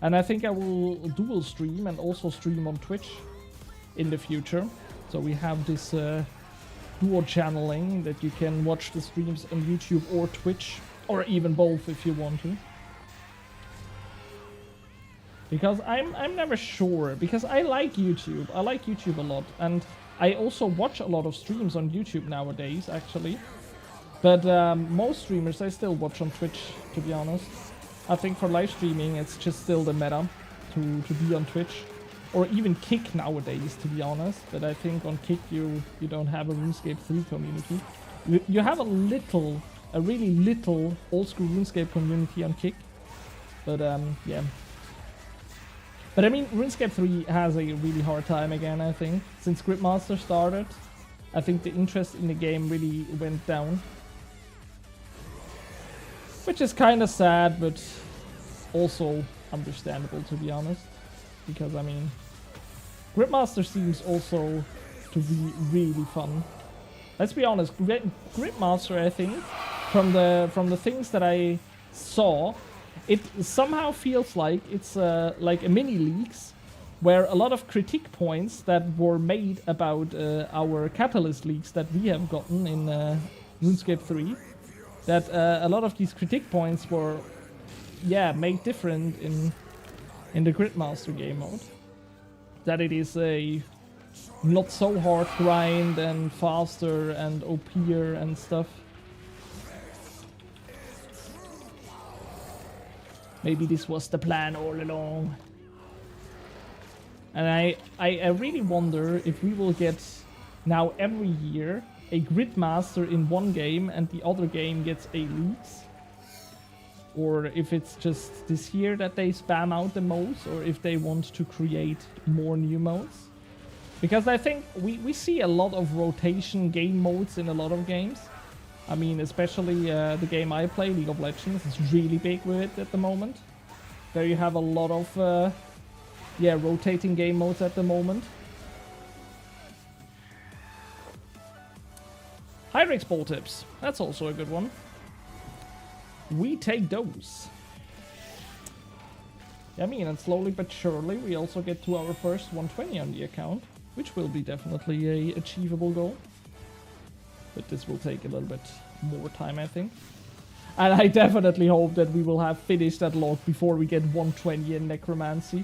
And I think I will dual stream and also stream on Twitch in the future. So we have this dual channeling that you can watch the streams on YouTube or Twitch, or even both if you want to. Because I'm never sure, because I like YouTube. I like YouTube a lot, and I also watch a lot of streams on YouTube nowadays, actually. But most streamers I still watch on Twitch, to be honest. I think for live streaming it's just still the meta to be on Twitch. Or even Kick nowadays, to be honest. But I think on Kick you don't have a RuneScape 3 community. You have a really little old school RuneScape community on Kick. But yeah. But I mean, RuneScape 3 has a really hard time again, I think. Since Gridmaster started, I think the interest in the game really went down. Which is kind of sad, but also understandable, to be honest. Because, I mean, Gridmaster seems also to be really fun. Let's be honest, Gridmaster, I think, from the things that I saw, it somehow feels like it's like a mini leaks, where a lot of critique points that were made about our catalyst leaks that we have gotten in RuneScape 3, that a lot of these critique points were, yeah, made different in the Gridmaster game mode. That it is a not so hard grind and faster and OP'er and stuff. Maybe this was the plan all along. And I really wonder if we will get now every year a Gridmaster in one game and the other game gets a leaks. Or if it's just this year that they spam out the modes, or if they want to create more new modes. Because I think we see a lot of rotation game modes in a lot of games. I mean, especially the game I play, League of Legends, is really big with it at the moment. There you have a lot of, yeah, rotating game modes at the moment. Hydrix ball tips, that's also a good one. We take those. I mean, and slowly but surely we also get to our first 120 on the account, which will be definitely a achievable goal. But this will take a little bit more time, I think. And I definitely hope that we will have finished that log before we get 120 in Necromancy.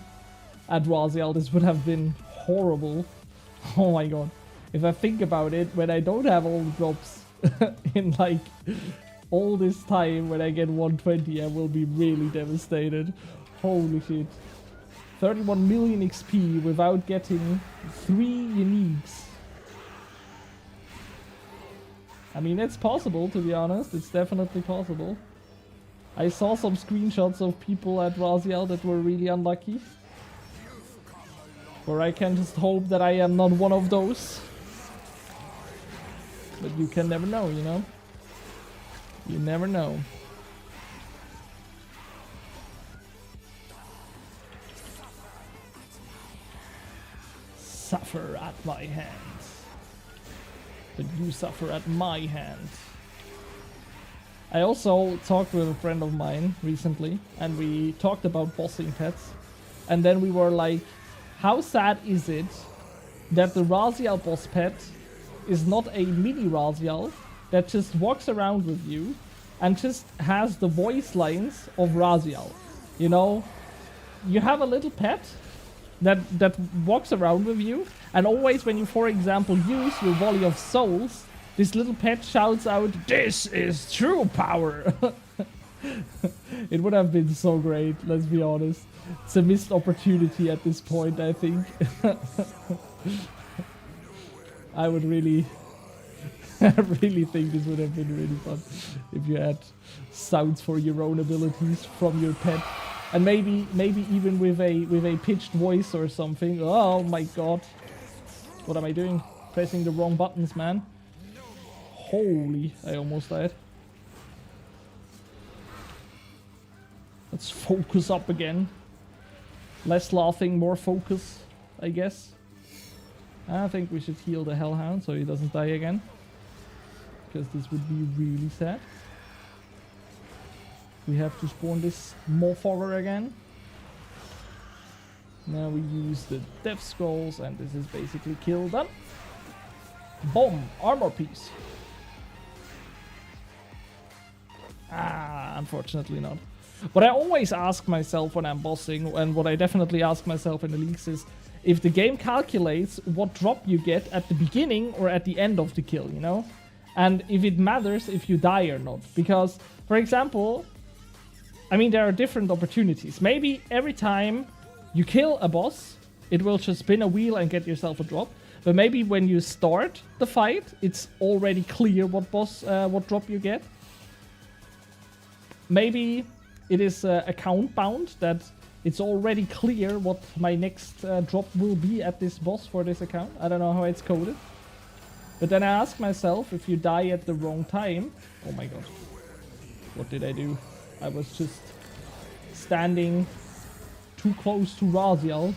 At Rasial, this would have been horrible. Oh my god. if I think about it, when I don't have all the drops in like all this time, when I get 120, I will be really devastated. Holy shit. 31 million XP without getting 3 uniques. I mean, it's possible, to be honest. It's definitely possible. I saw some screenshots of people at Rasial that were really unlucky. Or I can just hope that I am not one of those. But you can never know, you know? You never know. Suffer at my hands. But you suffer at my hand. I also talked with a friend of mine recently, and we talked about bossing pets. And then we were like, how sad is it that the Rasial boss pet is not a mini Rasial that just walks around with you and just has the voice lines of Rasial? You know, you have a little pet that walks around with you, and always when you, for example, use your volley of souls, this little pet shouts out, "This is true power!" It would have been so great, let's be honest. It's a missed opportunity at this point, I think. I would really, I really think this would have been really fun if you had sounds for your own abilities from your pet. And maybe even with a pitched voice or something. Oh my god. What am I doing? Pressing the wrong buttons, man. Holy, I almost died. Let's focus up again. Less laughing, more focus, I guess. I think we should heal the Hellhound so he doesn't die again. Because this would be really sad. We have to spawn this Morphogger again. Now we use the Death Skulls, and this is basically kill done. Boom! Armor piece. Ah, unfortunately not. What I always ask myself when I'm bossing, and what I definitely ask myself in the leagues, is if the game calculates what drop you get at the beginning or at the end of the kill, you know? And if it matters if you die or not. Because, for example, I mean, there are different opportunities. Maybe every time you kill a boss, it will just spin a wheel and get yourself a drop. But maybe when you start the fight, it's already clear what what drop you get. Maybe it is account bound, that it's already clear what my next drop will be at this boss for this account. I don't know how it's coded. But then I ask myself, if you die at the wrong time... Oh my god. What did I do? I was just standing too close to Rasial.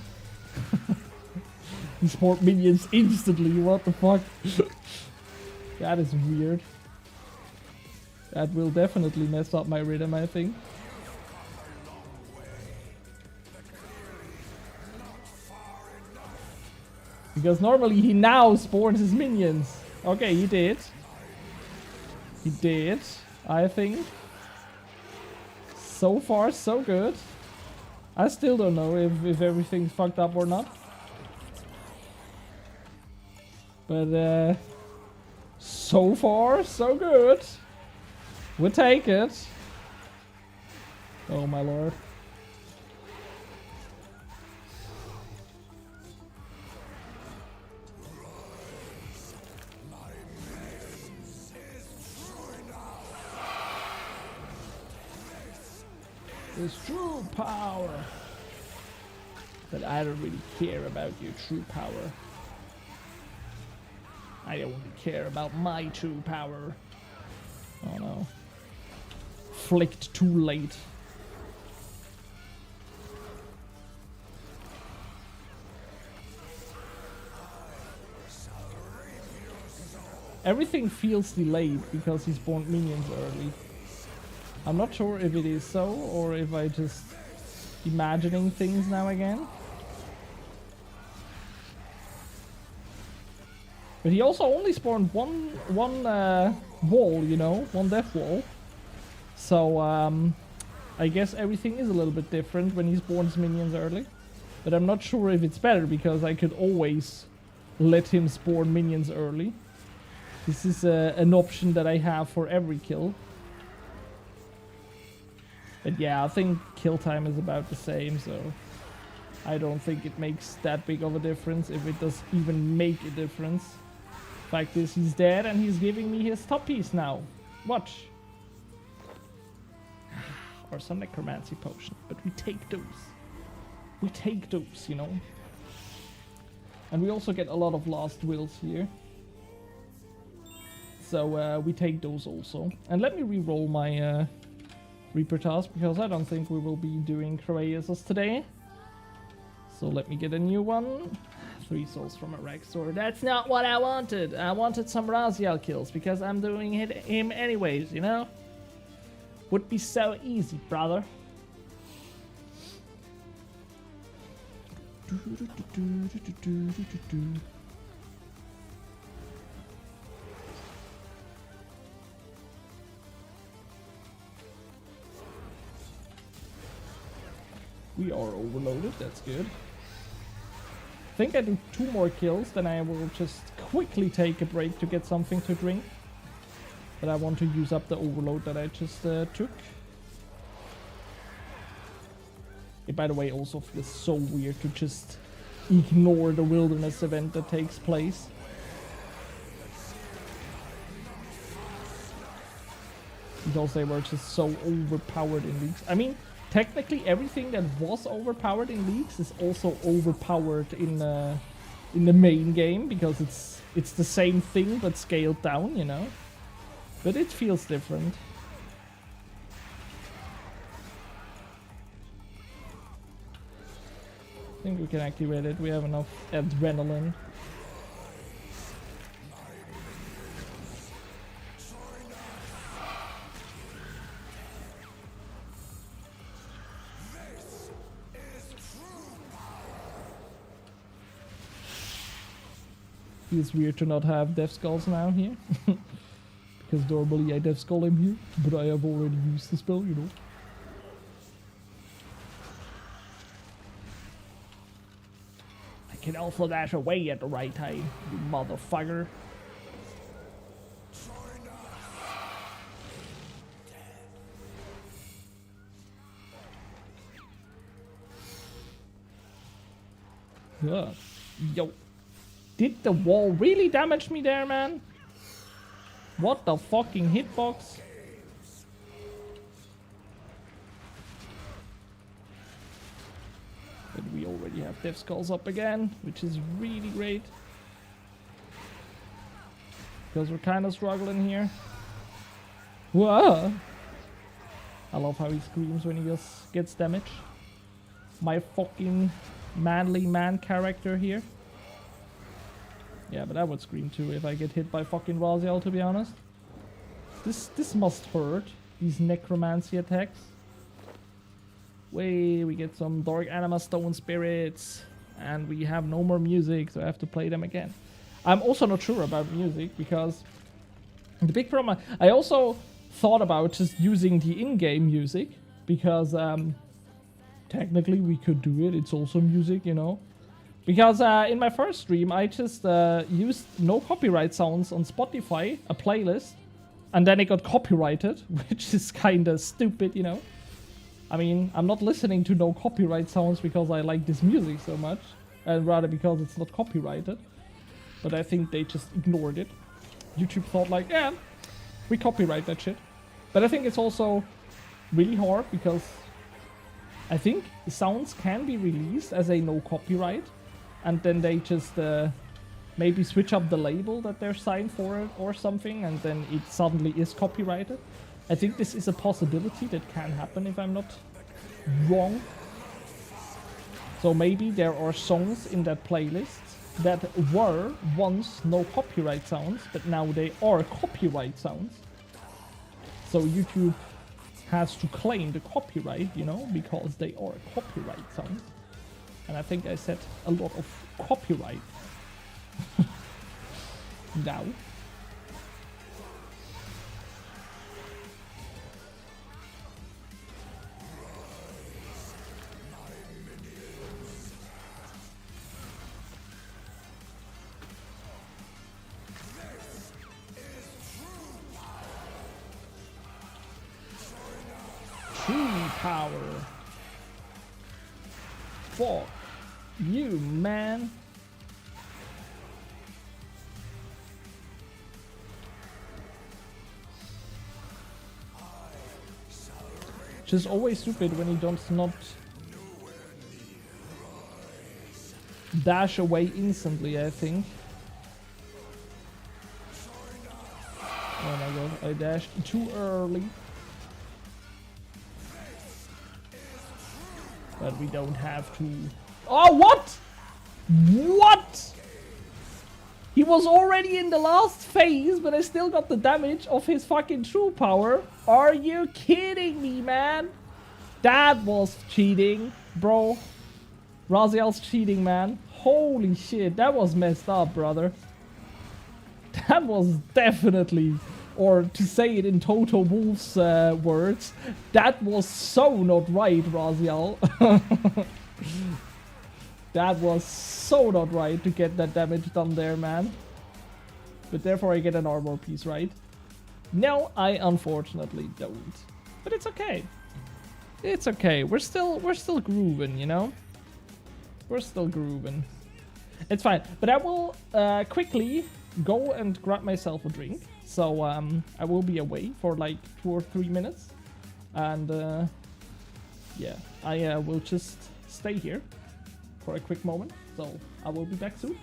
He spawned minions instantly, what the fuck? That is weird. That will definitely mess up my rhythm, I think. Because normally he now spawns his minions. Okay, he did. He did, I think. So far, so good. I still don't know if everything's fucked up or not. But, so far, so good. We'll take it. Oh my lord. It's true power. But I don't really care about your true power. I only care about my true power. Oh no. Flicked too late. Everything feels delayed because he spawned minions early. I'm not sure if it is so, or if I just imagining things now again. But he also only spawned one wall, you know, one death wall. So I guess everything is a little bit different when he spawns minions early. But I'm not sure if it's better, because I could always let him spawn minions early. This is an option that I have for every kill. But yeah, I think kill time is about the same, so I don't think it makes that big of a difference, if it does even make a difference. Fact is, he's dead and he's giving me his top piece now. Watch. Or some necromancy potion, but we take those. We take those, you know. And we also get a lot of lost wills here. So we take those also. And let me re-roll my Reaper task, because I don't think we will be doing Croesus today. So let me get a new one. 3 souls from a Rexor. That's not what I wanted. I wanted some Rasial kills, because I'm doing him anyways, you know? Would be so easy, brother. We are overloaded, that's good. I think I do 2 more kills, then I will just quickly take a break to get something to drink. But I want to use up the overload that I just took. It, by the way, also feels so weird to just ignore the wilderness event that takes place. Because they were just so overpowered in leagues. I mean, technically everything that was overpowered in leagues is also overpowered in the main game, because it's the same thing but scaled down, you know. But it feels different. I think we can activate it. We have enough adrenaline. Feels weird to not have Death Skulls now here. Because normally I Death Skull him here, but I have already used the spell, you know. I can also dash away at the right time, you motherfucker. Yeah. Yo. Did the wall really damage me there, man? What the fucking hitbox? But we already have Death Skulls up again, which is really great. Because we're kind of struggling here. Whoa! I love how he screams when he gets damage. My fucking manly man character here. Yeah, but I would scream too if I get hit by fucking Rasial, to be honest. This must hurt, these necromancy attacks. We get some Dark Anima Stone Spirits, and we have no more music, so I have to play them again. I'm also not sure about music, because the big problem... I also thought about just using the in-game music, because technically we could do it, it's also music, you know. Because in my first stream, I just used no copyright sounds on Spotify, a playlist, and then it got copyrighted, which is kind of stupid, you know. I mean, I'm not listening to no copyright sounds because I like this music so much, and rather because it's not copyrighted. But I think they just ignored it. YouTube thought like, yeah, we copyright that shit. But I think it's also really hard, because I think the sounds can be released as a no copyright, and then they just maybe switch up the label that they're signed for it or something, and then it suddenly is copyrighted. I think this is a possibility that can happen, if I'm not wrong. So maybe there are songs in that playlist that were once no copyright sounds, but now they are copyright sounds. So YouTube has to claim the copyright, you know, because they are copyright sounds. And I think I said a lot of copyright now. power. Fuck you, man. Just always stupid when he does not dash away instantly, I think. Oh my god, I dashed too early. But we don't have to. Oh, what? What? He was already in the last phase, but I still got the damage of his fucking true power. Are you kidding me, man? That was cheating, bro. Rasial's cheating, man. Holy shit, that was messed up, brother. That was definitely, or to say it in Toto Wolf's words, that was so not right, Rasial. That was so not right to get that damage done there, man. But therefore I get an armor piece, right? No, I unfortunately don't. But it's okay. It's okay. We're still grooving, you know? We're still grooving. It's fine. But I will quickly go and grab myself a drink. So I will be away for like 2 or 3 minutes. And yeah, I will just stay here for a quick moment. So I will be back soon.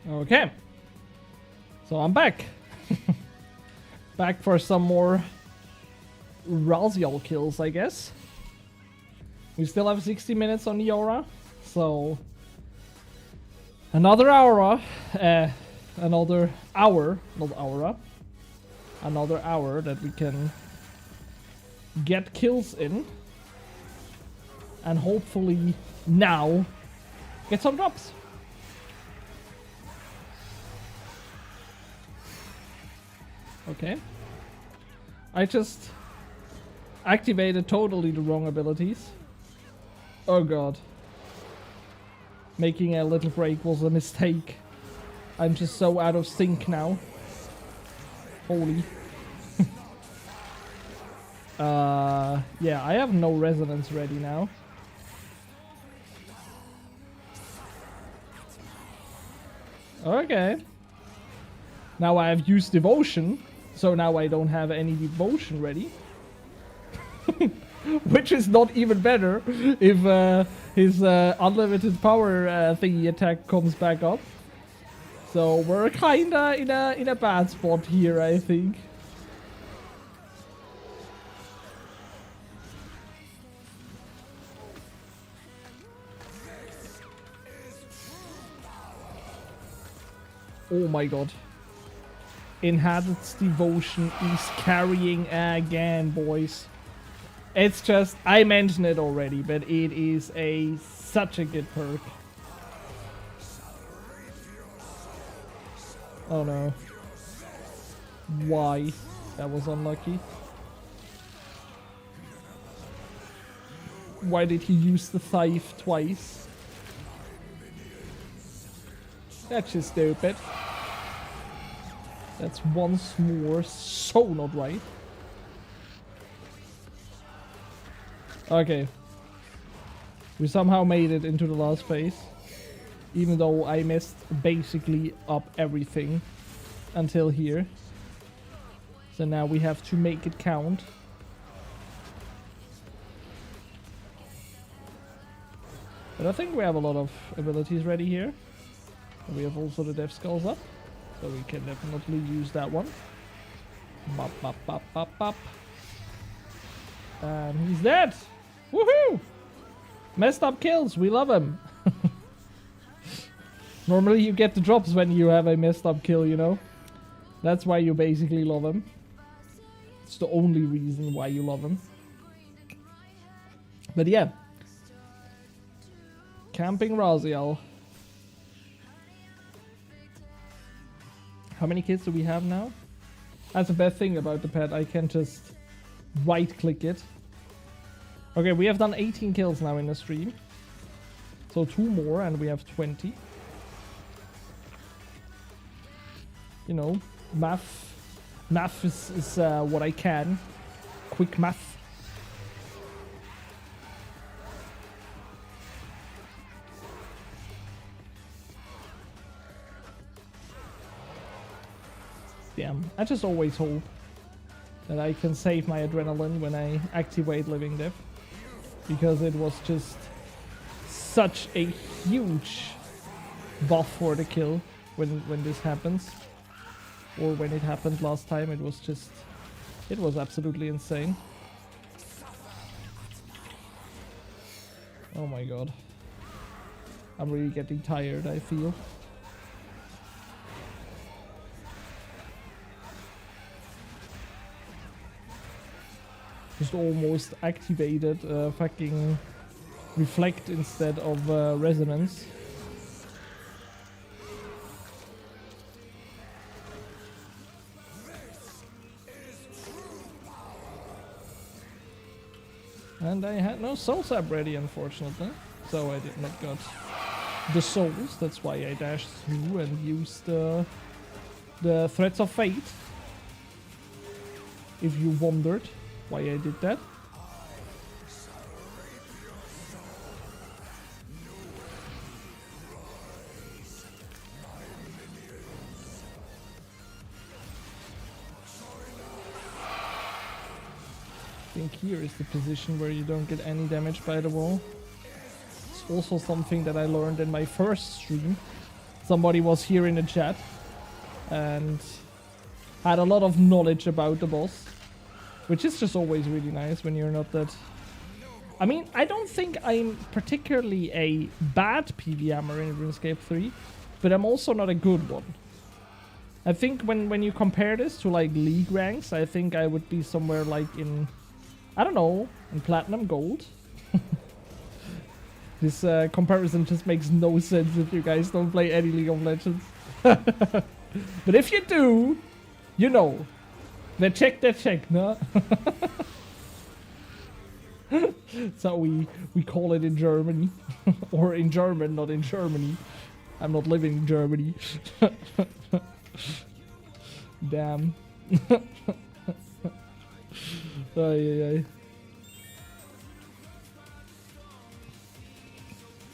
Okay, so I'm back. Back for some more Rasial kills, I guess. We still have 60 minutes on the aura, so another aura, another hour, not aura, another hour that we can get kills in. and hopefully now get some drops. Okay. I just activated totally the wrong abilities. Oh god. Making a little break was a mistake. I'm just so out of sync now. Holy. Yeah, I have no resonance ready now. Okay. Now I have used devotion, so now I don't have any devotion ready. Which is not even better if his unlimited power thingy attack comes back up. So we're kinda in a bad spot here, I think. Oh my god. Enhanced devotion is carrying again, boys. It's just, I mentioned it already, but it is such a good perk. Oh no. Why? That was unlucky. Why did he use the scythe twice? That's just stupid. That's once more so not right. Okay. We somehow made it into the last phase. Even though I messed basically up everything until here. So now we have to make it count. But I think we have a lot of abilities ready here. We have also the Death Skulls up. So we can definitely use that one. Bop, bop, bop, bop, bop. And he's dead! Woohoo! Messed up kills, we love him. Normally you get the drops when you have a messed up kill, you know? That's why you basically love him. It's the only reason why you love him. But yeah. Camping Rasial. How many kills do we have now? That's the best thing about the pet. I can just right click it. Okay, we have done 18 kills now in the stream. So 2 more and we have 20. You know, math. Math is what I can. Quick math. Damn, I just always hope that I can save my adrenaline when I activate Living Death. Because it was just such a huge buff for the kill when this happens. Or when it happened last time, it was absolutely insane. Oh my god. I'm really getting tired, I feel. Just almost activated fucking reflect instead of resonance. And I had no soul sap ready, unfortunately, so I did not got the souls. That's why I dashed through and used the threats of fate. If you wondered why I did that. I think here is the position where you don't get any damage by the wall. It's also something that I learned in my first stream. Somebody was here in the chat and had a lot of knowledge about the boss. Which is just always really nice when you're not that... I mean, I don't think I'm particularly a bad PvMer in RuneScape 3, but I'm also not a good one. I think when you compare this to like league ranks, I think I would be somewhere like in, I don't know, in Platinum Gold. This comparison just makes no sense if you guys don't play any League of Legends. But if you do, you know. That check, no? So we call it in Germany. Or in German, not in Germany. I'm not living in Germany. Damn. Ay.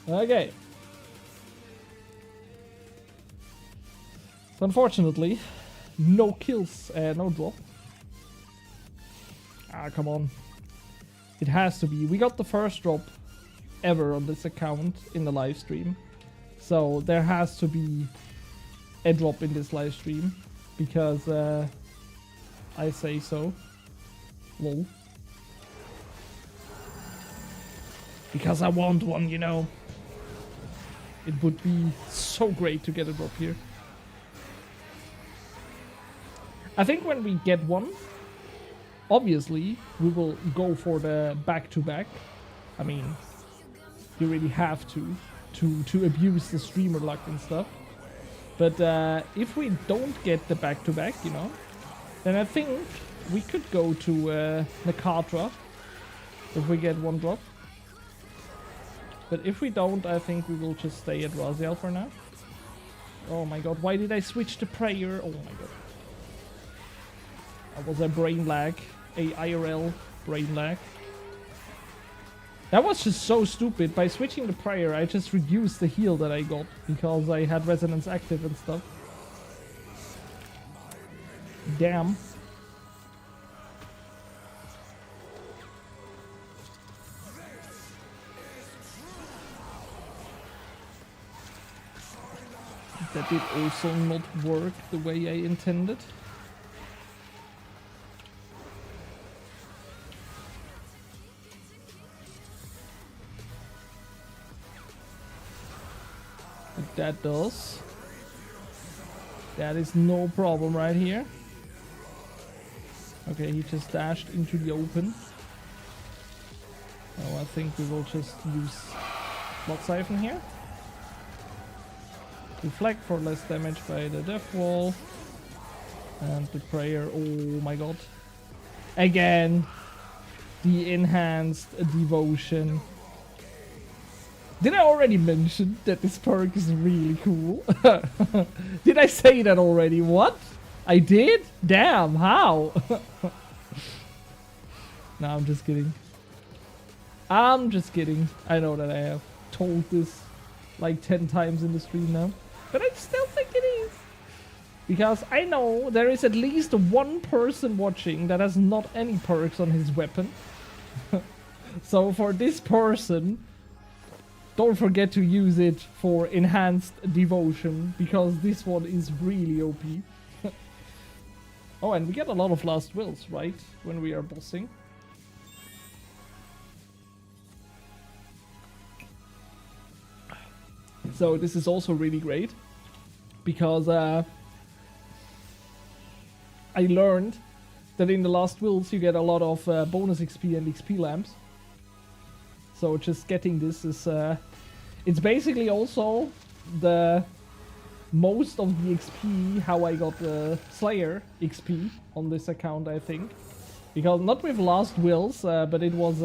Okay. So unfortunately, no kills, no drop. Ah, come on. It has to be. We got the first drop ever on this account in the live stream. So there has to be a drop in this live stream. Because I say so. Lol. Because I want one, you know. It would be so great to get a drop here. I think when we get one, obviously we will go for the back-to-back. I mean, you really have to abuse the streamer luck and stuff. But if we don't get the back-to-back, you know, then I think we could go to Nakatra if we get one drop. But if we don't, I think we will just stay at Rasial for now. Oh my god, why did I switch to prayer? Oh my god. That was a brain lag. A IRL brain lag. That was just so stupid. By switching to prayer, I just reduced the heal that I got. Because I had resonance active and stuff. Damn. That did also not work the way I intended. But that does. That is no problem right here. Okay, he just dashed into the open. Oh, I think we will just use Blood Siphon here. Deflect for less damage by the death wall. And the prayer, oh my god. Again, the enhanced devotion. Did I already mention that this perk is really cool? Did I say that already? What? I did? Damn, how? No, I'm just kidding. I'm just kidding. I know that I have told this like 10 times in the stream now. But I still think it is. Because I know there is at least one person watching that has not any perks on his weapon. So for this person, don't forget to use it for enhanced devotion. Because this one is really OP. Oh, and we get a lot of last wills, right? When we are bossing. So this is also really great. Because I learned that in the last wills you get a lot of bonus XP and XP lamps. So just getting this is... it's basically also the most of the XP how I got the Slayer XP on this account, I think. Because not with last wills, but it was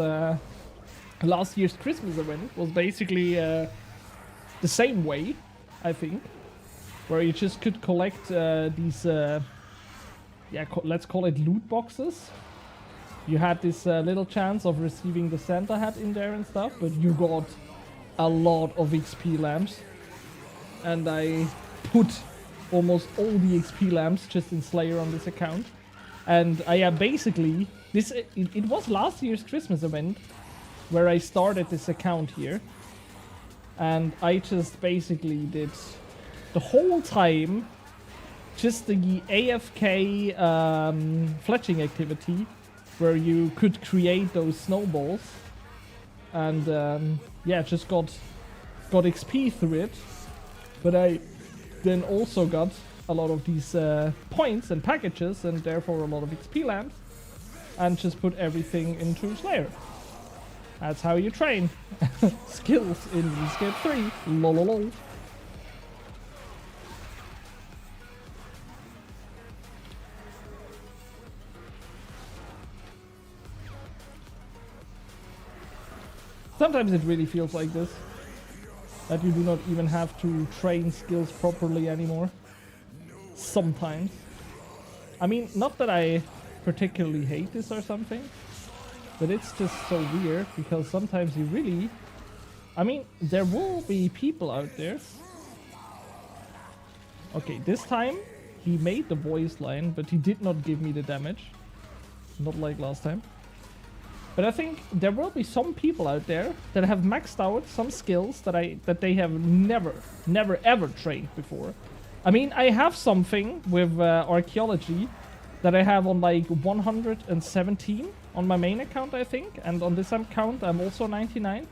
last year's Christmas event. Was basically the same way, I think. Where you just could collect these, yeah, let's call it loot boxes. You had this little chance of receiving the Santa hat in there and stuff, but you got a lot of XP lamps. And I put almost all the XP lamps just in Slayer on this account. And I basically, it was last year's Christmas event where I started this account here. And I just basically did the whole time just the AFK fletching activity where you could create those snowballs and yeah, just got XP through it. But I then also got a lot of these points and packages and therefore a lot of XP lamps and just put everything into Slayer. That's how you train. Skills in Runecape 3. Lololol. Sometimes it really feels like this. That you do not even have to train skills properly anymore. Sometimes. I mean, not that I particularly hate this or something, but it's just so weird because sometimes you really... I mean, there will be people out there. Okay, this time he made the voice line, but he did not give me the damage. Not like last time. But I think there will be some people out there that have maxed out some skills that they have never ever trained before. I mean, I have something with archaeology that I have on like 117 on my main account, I think, and on this account I'm also 99,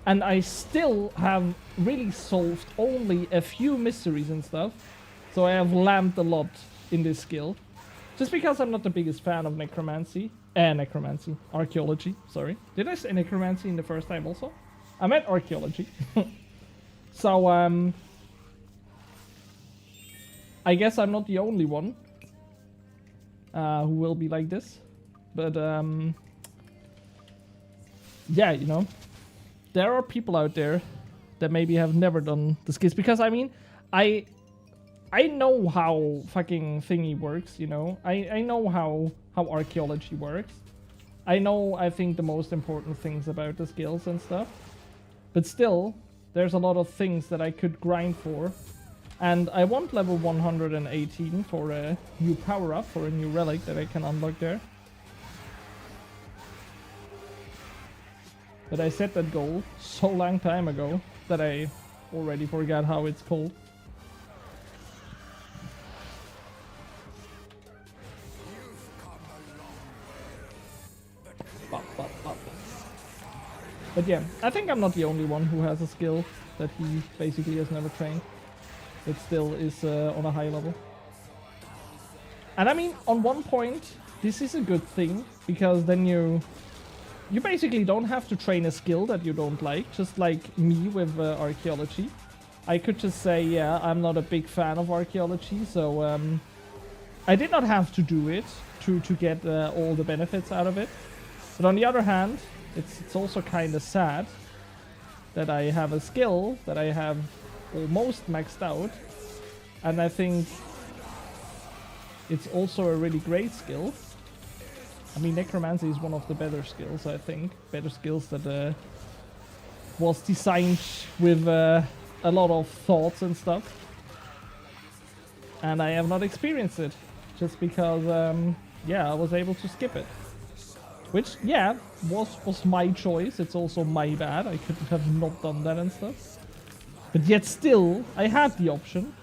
and I still have really solved only a few mysteries and stuff, so I have lamped a lot in this skill, just because I'm not the biggest fan of necromancy. Archaeology, sorry. Did I say necromancy in the first time also? I meant archaeology. So, I guess I'm not the only one who will be like this. But, yeah, you know. There are people out there that maybe have never done the skills. Because, I mean, I know how fucking thingy works, you know. I know how archaeology works. I know, I think, the most important things about the skills and stuff. But still, there's a lot of things that I could grind for. And I want level 118 for a new power-up, for a new relic that I can unlock there. But I set that goal so long time ago that I already forgot how it's called. But yeah, I think I'm not the only one who has a skill that he basically has never trained. It still is on a high level. And I mean, on one point, this is a good thing, because then you basically don't have to train a skill that you don't like, just like me with archaeology. I could just say, yeah, I'm not a big fan of archaeology, so I did not have to do it to get all the benefits out of it. But on the other hand, it's also kind of sad that I have a skill that I have almost maxed out, and I think it's also a really great skill. I mean, necromancy is one of the better skills, I think. Better skills that was designed with a lot of thoughts and stuff. And I have not experienced it, just because, yeah, I was able to skip it. Which, yeah, was my choice. It's also my bad. I could have not done that and stuff. But yet still, I had the option.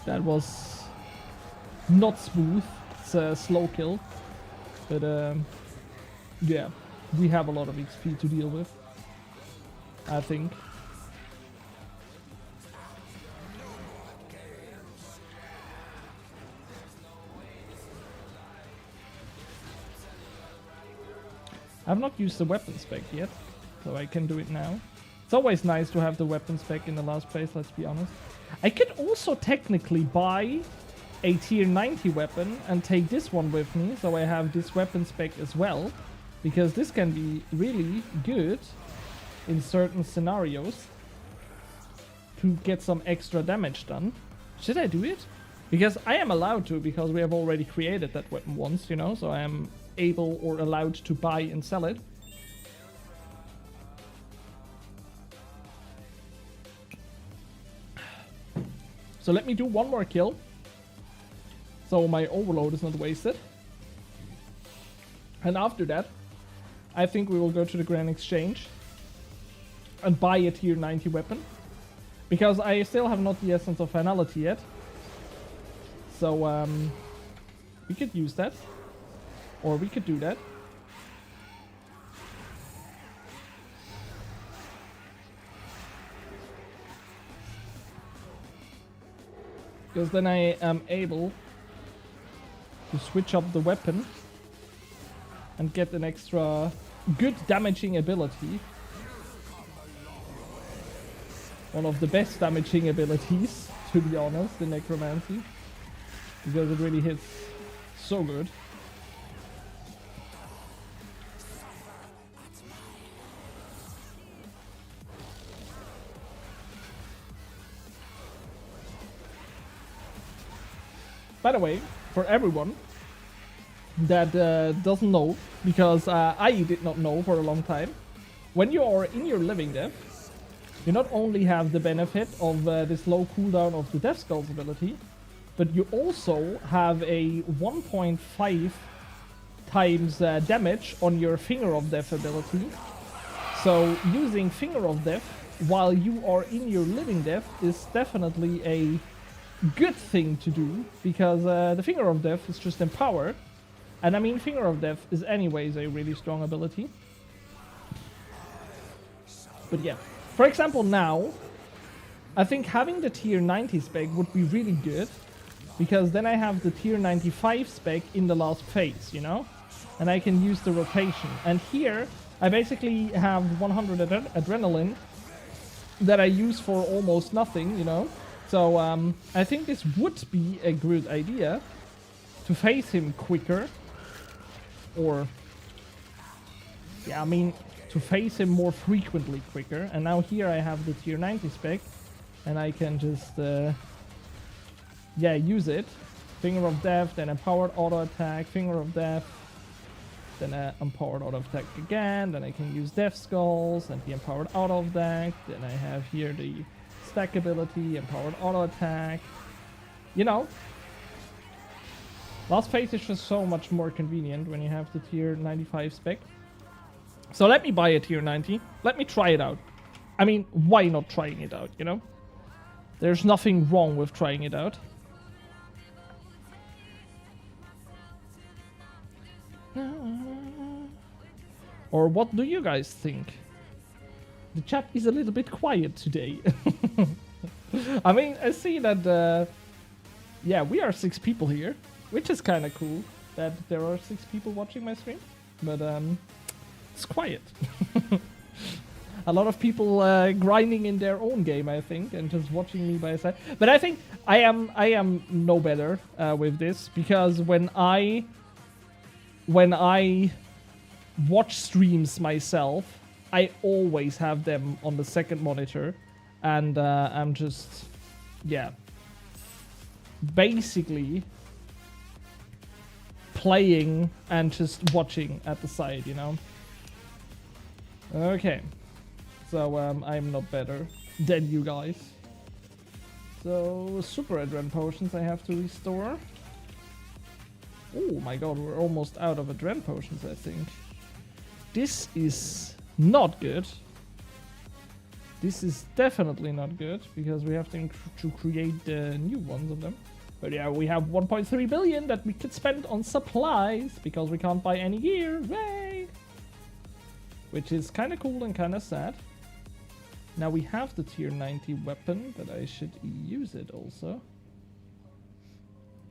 That was not smooth. It's a slow kill. But, yeah, we have a lot of XP to deal with, I think. I've not used the weapon spec yet, so I can do it now. It's always nice to have the weapon spec in the last place, let's be honest. I could also technically buy a tier 90 weapon and take this one with me, so I have this weapon spec as well, because this can be really good in certain scenarios to get some extra damage done. Should I do it? Because I am allowed to, because we have already created that weapon once, you know, so I am able or allowed to buy and sell it. So let me do one more kill, so my overload is not wasted. And after that, I think we will go to the Grand Exchange and buy a tier 90 weapon, because I still have not the Essence of Finality yet. So we could use that. Or we could do that. Because then I am able to switch up the weapon and get an extra good damaging ability. One of the best damaging abilities, to be honest, in Necromancy. Because it really hits so good. By the way, for everyone that doesn't know, because I did not know for a long time, when you are in your living death, you not only have the benefit of this low cooldown of the Death Skulls ability, but you also have a 1.5 times damage on your Finger of Death ability. So using Finger of Death while you are in your living death is definitely a good thing to do, because the Finger of Death is just empowered. And I mean, Finger of Death is anyways a really strong ability. But yeah. For example, now, I think having the tier 90 spec would be really good, because then I have the tier 95 spec in the last phase, you know? And I can use the rotation. And here, I basically have 100 adrenaline that I use for almost nothing, you know? So, I think this would be a good idea to face him quicker. Or, yeah, I mean, to face him more frequently quicker. And now here I have the tier 90 spec, and I can just yeah, use it. Finger of Death, then empowered auto attack, Finger of Death, then empowered auto attack again, then I can use Death Skulls and the empowered auto attack, then I have here the stack ability, empowered auto attack. You know, last phase is just so much more convenient when you have the tier 95 spec. So let me buy a tier 90. Let me try it out. I mean, why not trying it out, you know? There's nothing wrong with trying it out. Or what do you guys think? The chat is a little bit quiet today. I mean, I see that, yeah, we are 6 people here, which is kind of cool that there are 6 people watching my stream. But, it's quiet. A lot of people grinding in their own game, I think, and just watching me by side. But I think I am no better with this, because when I watch streams myself, I always have them on the second monitor, and I'm just, yeah, basically playing and just watching at the side, you know. Okay, so I'm not better than you guys. So super adrenaline potions I have to restore. Oh my god, we're almost out of adrenaline potions, I think. This is not good. This is definitely not good, because we have to create new ones of them. But yeah, we have 1.3 billion that we could spend on supplies, because we can't buy any gear. Yay! Which is kind of cool and kind of sad. Now we have the tier 90 weapon, but I should use it also.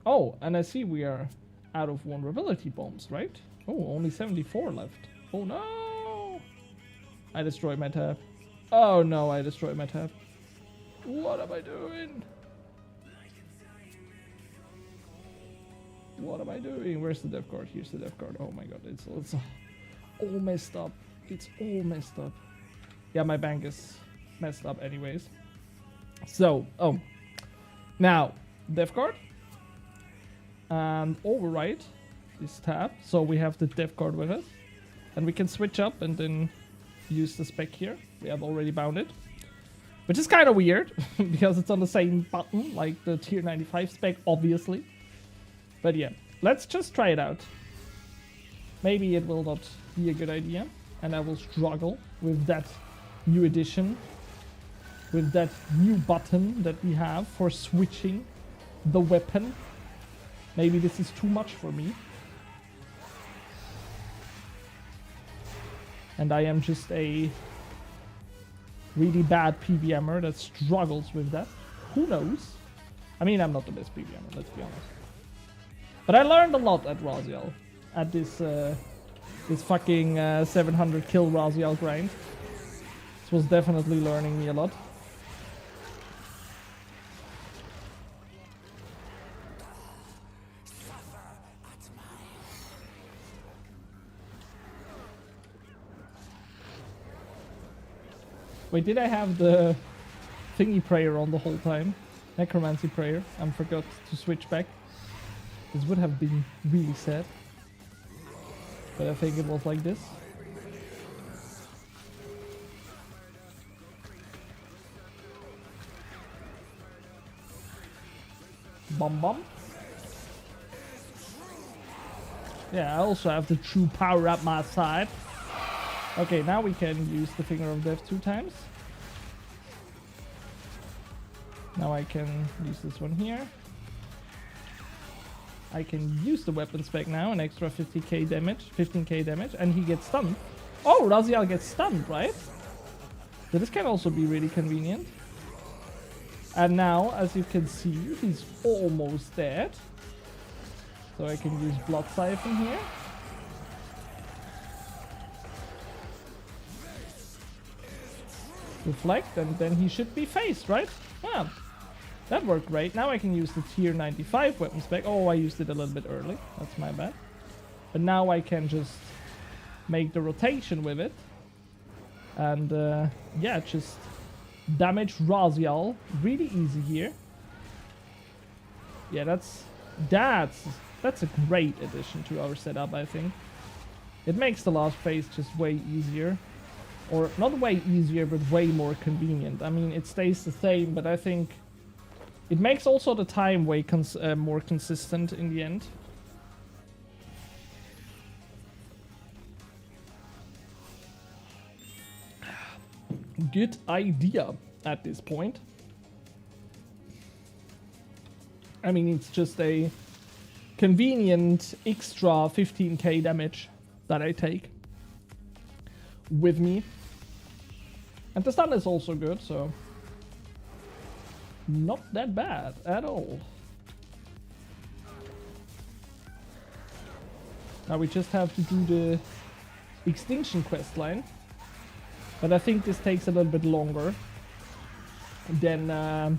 Oh, and I see we are out of vulnerability bombs, right? Oh, only 74 left. Oh no! I destroyed my tab. Oh no, I destroyed my tab. What am I doing? What am I doing? Where's the dev card? Here's the dev card. Oh my god, it's all messed up. It's all messed up. Yeah, my bank is messed up anyways. So, oh. Now, dev card. And overwrite this tab. So we have the dev card with us. And we can switch up and then use the spec here. We have already bound it. Which is kind of weird, because it's on the same button, like the tier 95 spec, obviously. But yeah, let's just try it out. Maybe it will not be a good idea, and I will struggle with that new addition, with that new button that we have for switching the weapon. Maybe this is too much for me. And I am just a really bad PVMer that struggles with that. Who knows? I mean, I'm not the best PVMer, let's be honest. But I learned a lot at Rasial. At this this fucking 700 kill Rasial grind. This was definitely learning me a lot. Wait, did I have the thingy prayer on the whole time? Necromancy prayer. I forgot to switch back. This would have been really sad. But I think it was like this. Bum bum. Yeah, I also have the true power at my side. Okay, now we can use the Finger of Death 2 times. Now I can use this one here. I can use the weapon spec now, an extra 50k damage, 15k damage, and he gets stunned. Oh, Rasial gets stunned, right? So this can also be really convenient. And now, as you can see, he's almost dead. So I can use Blood Siphon here. Reflect, and then he should be phased, right? Yeah, that worked great. Now I can use the tier 95 weapon spec. Oh, I used it a little bit early. That's my bad. But now I can just make the rotation with it. And yeah, just damage Rasial. Really easy here. Yeah, that's a great addition to our setup, I think. It makes the last phase just way easier. Or not way easier, but way more convenient. I mean, it stays the same, but I think it makes also the time way more consistent in the end. Good idea at this point. I mean, it's just a convenient extra 15k damage that I take with me. And the stun is also good, so not that bad at all. Now we just have to do the extinction quest line. But I think this takes a little bit longer than than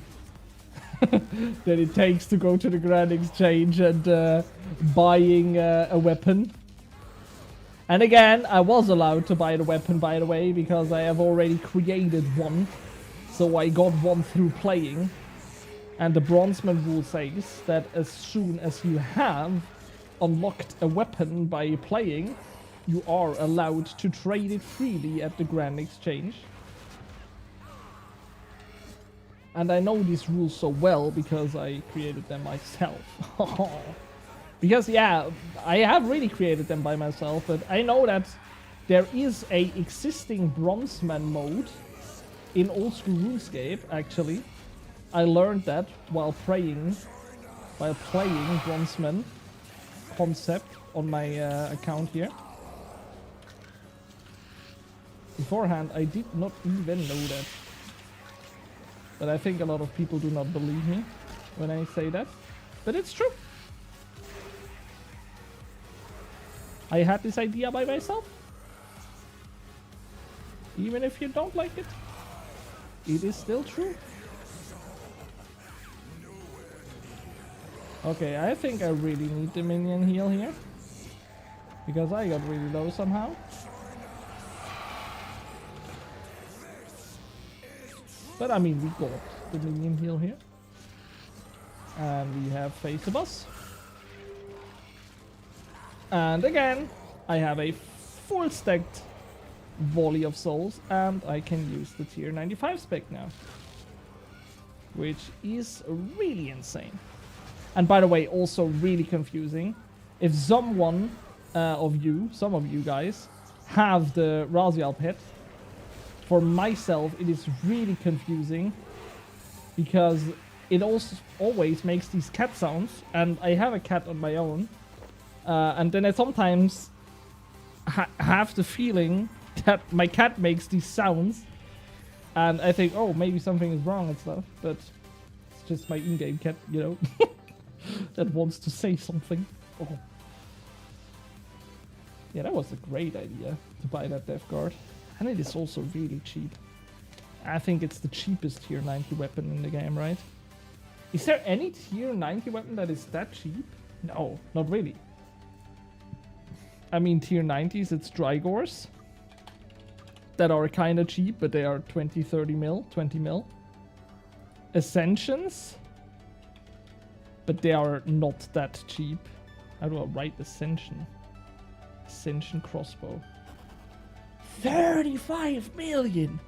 it takes to go to the Grand Exchange and buying a weapon. And again, I was allowed to buy the weapon, by the way, because I have already created one. So I got one through playing. And the Bronzeman rule says that as soon as you have unlocked a weapon by playing, you are allowed to trade it freely at the Grand Exchange. And I know these rules so well because I created them myself. Because, yeah, I have really created them by myself, but I know that there is a existing Bronzeman mode in old school RuneScape, actually. I learned that while playing Bronzeman concept on my account here. Beforehand, I did not even know that. But I think a lot of people do not believe me when I say that. But it's true. I had this idea by myself. Even if you don't like it, it is still true. Okay, I think I really need the minion heal here. Because I got really low somehow. But I mean, we got the minion heal here. And we have face the boss. And again, I have a full stacked volley of souls, and I can use the tier 95 spec now. Which is really insane. And by the way, also really confusing. If some of you guys, have the Rasial pet, for myself it is really confusing. Because it also always makes these cat sounds, and I have a cat on my own. And then I sometimes have the feeling that my cat makes these sounds. And I think, oh, maybe something is wrong and stuff. But just my in-game cat, you know, that wants to say something. Oh. Yeah, that was a great idea to buy that death guard. And it is also really cheap. I think it's the cheapest tier 90 weapon in the game, right? Is there any tier 90 weapon that is that cheap? No, not really. I mean, tier 90s, it's Drygores that are kind of cheap, but they are 20, 30 mil, 20 mil. Ascensions, but they are not that cheap. How do I write Ascension? Ascension crossbow. 35 million!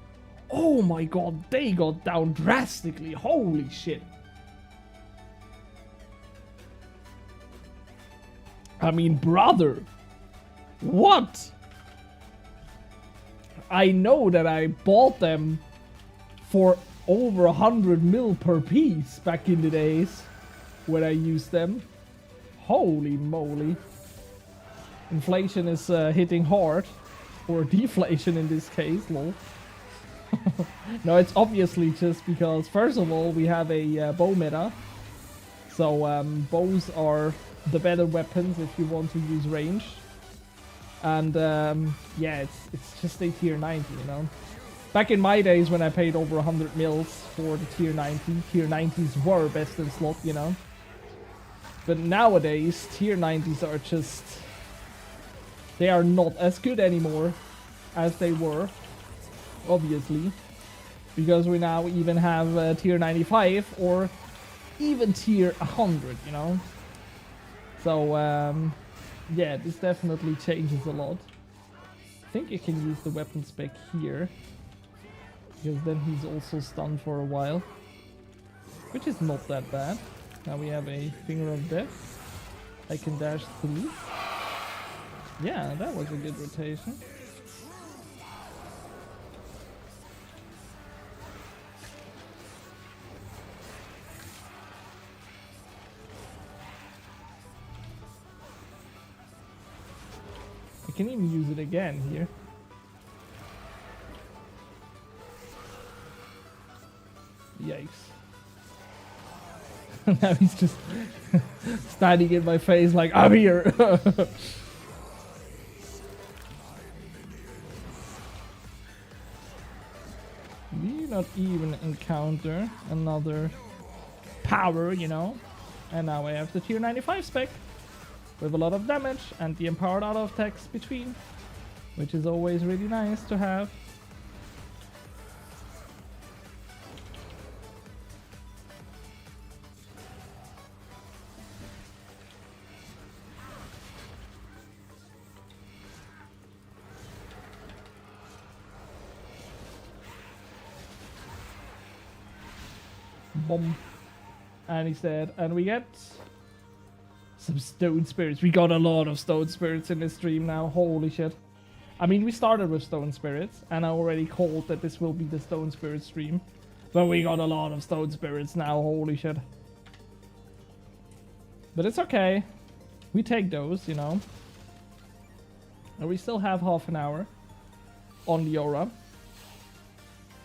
Oh my god, they got down drastically. Holy shit. I mean, brother. What? I know that I bought them for over 100 mil per piece back in the days when I used them. Holy moly. Inflation is hitting hard. Or deflation in this case, lol. No, it's obviously just because, first of all, we have a bow meta. So bows are the better weapons if you want to use range. And yeah, it's just a tier 90, you know. Back in my days when I paid over 100 mils for the tier 90, tier 90s were best in slot, you know. But nowadays, tier 90s are just... they are not as good anymore as they were, obviously. Because we now even have tier 95 or even tier 100, you know. So, yeah, this definitely changes a lot. I think you can use the weapon spec here. Because then he's also stunned for a while. Which is not that bad. Now we have a Finger of Death. I can dash through. Yeah, that was a good rotation. I can even use it again here. Yikes. Now he's just standing in my face like, I'm here! We not even encounter another power, you know. And now I have the tier 95 spec with a lot of damage and the empowered auto attacks between, which is always really nice to have. Boom. And he's dead. And we get some stone spirits. We got a lot of stone spirits in this stream now. Holy shit. I mean, we started with stone spirits, and I already called that this will be the stone spirit stream. But we got a lot of stone spirits now. Holy shit. But it's okay. We take those, you know. And we still have half an hour on the aura.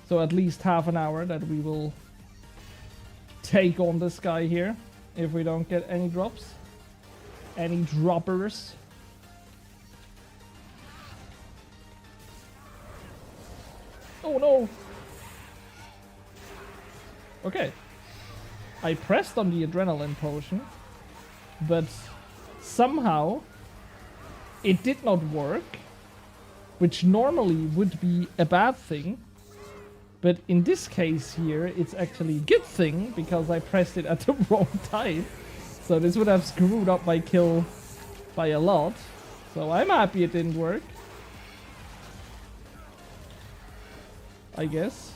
So at least half an hour that we will take on this guy here if we don't get any drops, any droppers. Oh no. Okay, I pressed on the adrenaline potion, but somehow it did not work, which normally would be a bad thing. But in this case here, it's actually a good thing, because I pressed it at the wrong time. So this would have screwed up my kill by a lot. So I'm happy it didn't work, I guess.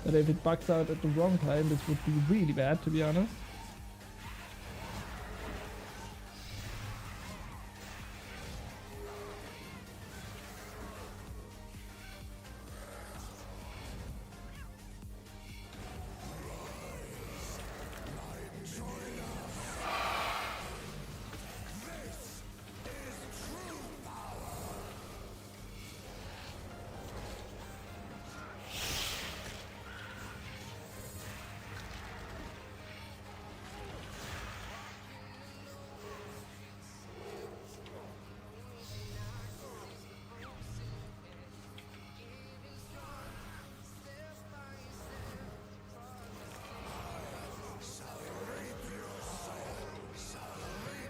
But if it bugs out at the wrong time, this would be really bad, to be honest.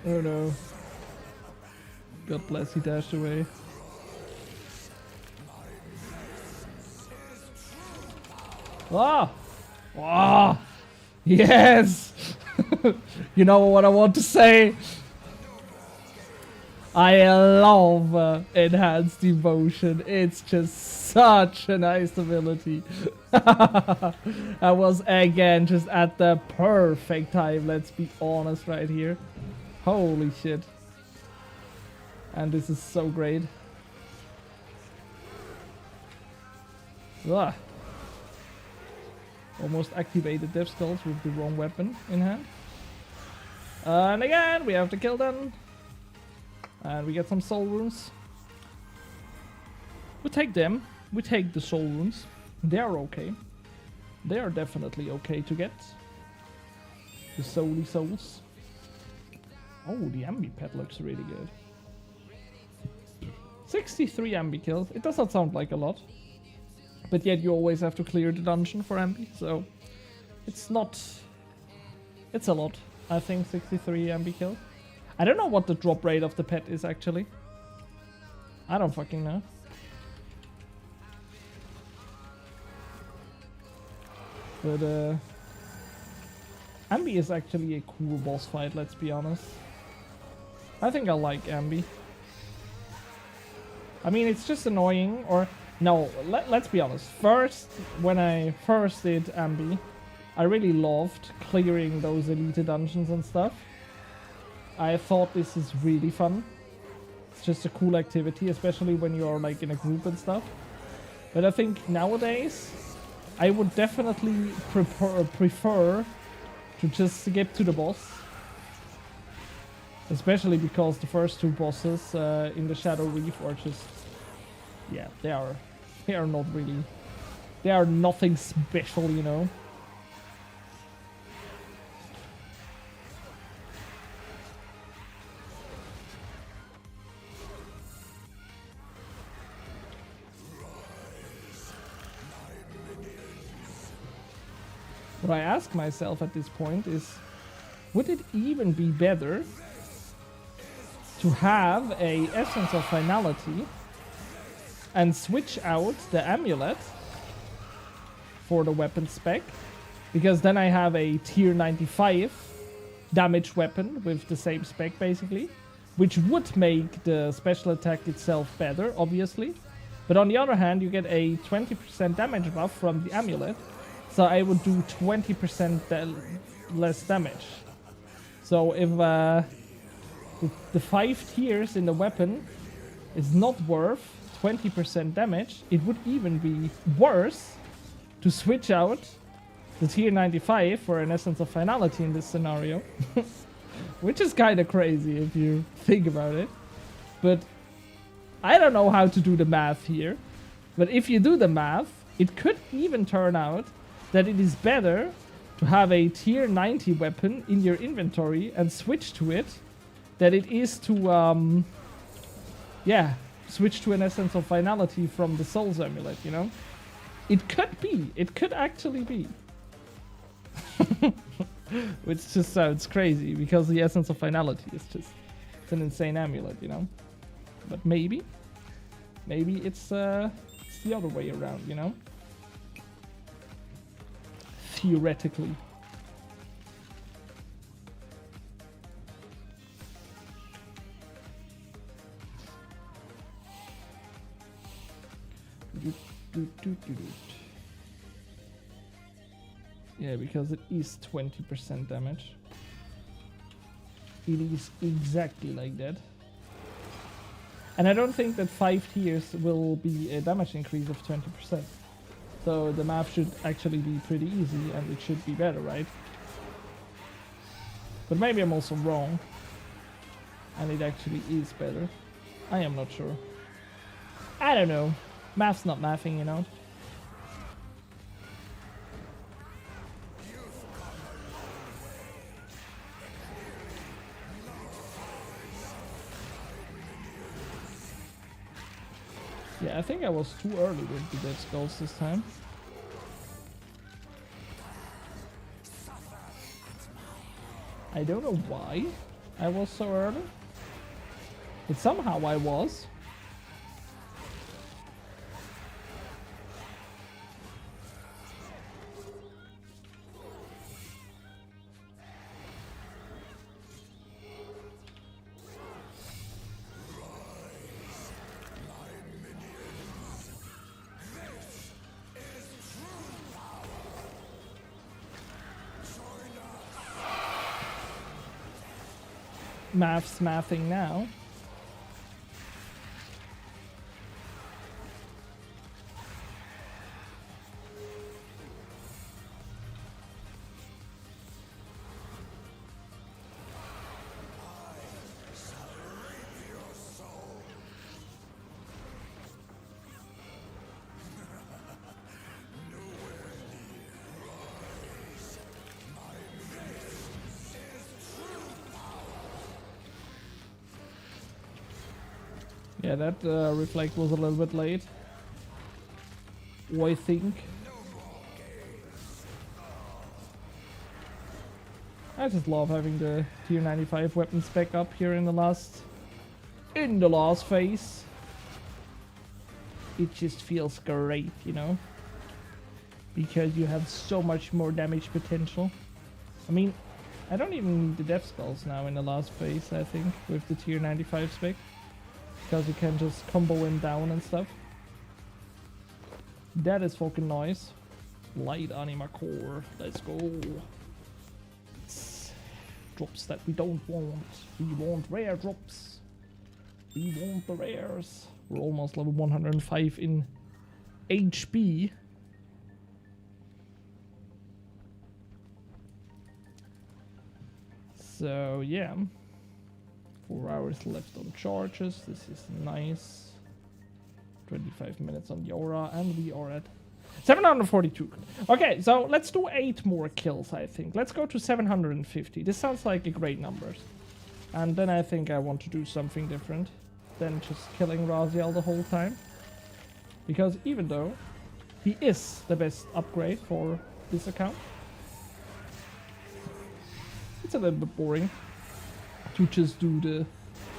Oh no. God bless, he dashed away. Ah! Ah! Yes! You know what I want to say? I love Enhanced Devotion. It's just such a nice ability. I was again just at the perfect time, let's be honest right here. Holy shit. And this is so great. Ugh. Almost activated Death Skulls with the wrong weapon in hand. And again, we have to kill them. And we get some soul runes. We take them. We take the soul runes. They are okay. They are definitely okay to get. The soully souls. Oh, the ambi pet looks really good. 63 ambi kills. It does not sound like a lot. But yet you always have to clear the dungeon for ambi. So it's not... It's a lot. I think 63 ambi kills. I don't know what the drop rate of the pet is actually. I don't fucking know. But Ambi is actually a cool boss fight, let's be honest. I think I like Ambi. I mean, it's just annoying, or... No, let's be honest. First, when I first did Ambi, I really loved clearing those elite dungeons and stuff. I thought this is really fun. It's just a cool activity, especially when you're like in a group and stuff. But I think nowadays, I would definitely prefer to just get to the boss. Especially because the first two bosses in the Shadow Reef are just... Yeah, they are not really... They are nothing special, you know. What I ask myself at this point is, would it even be better to have a Essence of Finality and switch out the amulet for the weapon spec? Because then I have a tier 95 damage weapon with the same spec basically, which would make the special attack itself better, obviously. But on the other hand, you get a 20% damage buff from the amulet. So I would do 20% less damage. So if the 5 tiers in the weapon is not worth 20% damage, it would even be worse to switch out the tier 95 for an Essence of Finality in this scenario. Which is kind of crazy if you think about it. But I don't know how to do the math here. But if you do the math, it could even turn out that it is better to have a tier 90 weapon in your inventory and switch to it than it is to, yeah, switch to an Essence of Finality from the Soul's Amulet, you know? It could be. It could actually be. Which just sounds crazy, because the Essence of Finality is just... It's an insane amulet, you know? But maybe it's the other way around, you know? Theoretically. Yeah, because it is 20% damage. It is exactly like that. And I don't think that 5 tiers will be a damage increase of 20%. So the math should actually be pretty easy, and it should be better, right? But maybe I'm also wrong. And it actually is better. I am not sure. I don't know. Math's not mathing, you know? Yeah, I think I was too early with the Dead Skulls this time. I don't know why. I was so early. But somehow I was. Math's mathing now. Yeah, that reflect was a little bit late. I think. I just love having the tier 95 weapons back up here in the last phase. It just feels great, you know? Because you have so much more damage potential. I mean, I don't even need the death skulls now in the last phase, I think, with the tier 95 spec. Because you can just combo him down and stuff. That is fucking nice. Light anima core. Let's go. Drops that we don't want. We want rare drops. We want the rares. We're almost level 105 in HP. So yeah. 4 hours left on charges. This is nice. 25 minutes on the aura, and we are at 742. Okay, so let's do 8 more kills, I think. Let's go to 750. This sounds like a great number. And then I think I want to do something different than just killing Rasial the whole time. Because even though he is the best upgrade for this account, it's a little bit boring to just do the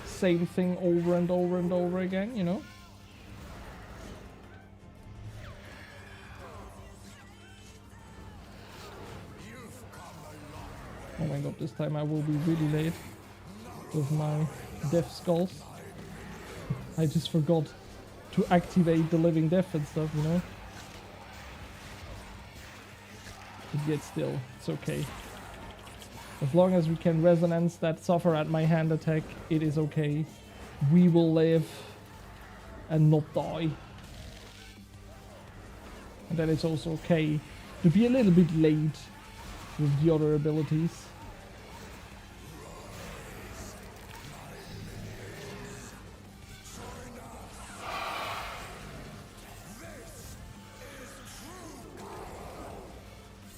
same thing over and over and over again, you know? Oh my god, this time I will be really late with my death skulls. I just forgot to activate the living death and stuff, you know? But yet still, it's okay. As long as we can resonance that suffer at my hand attack, it is okay. We will live and not die. And then it's also okay to be a little bit late with the other abilities.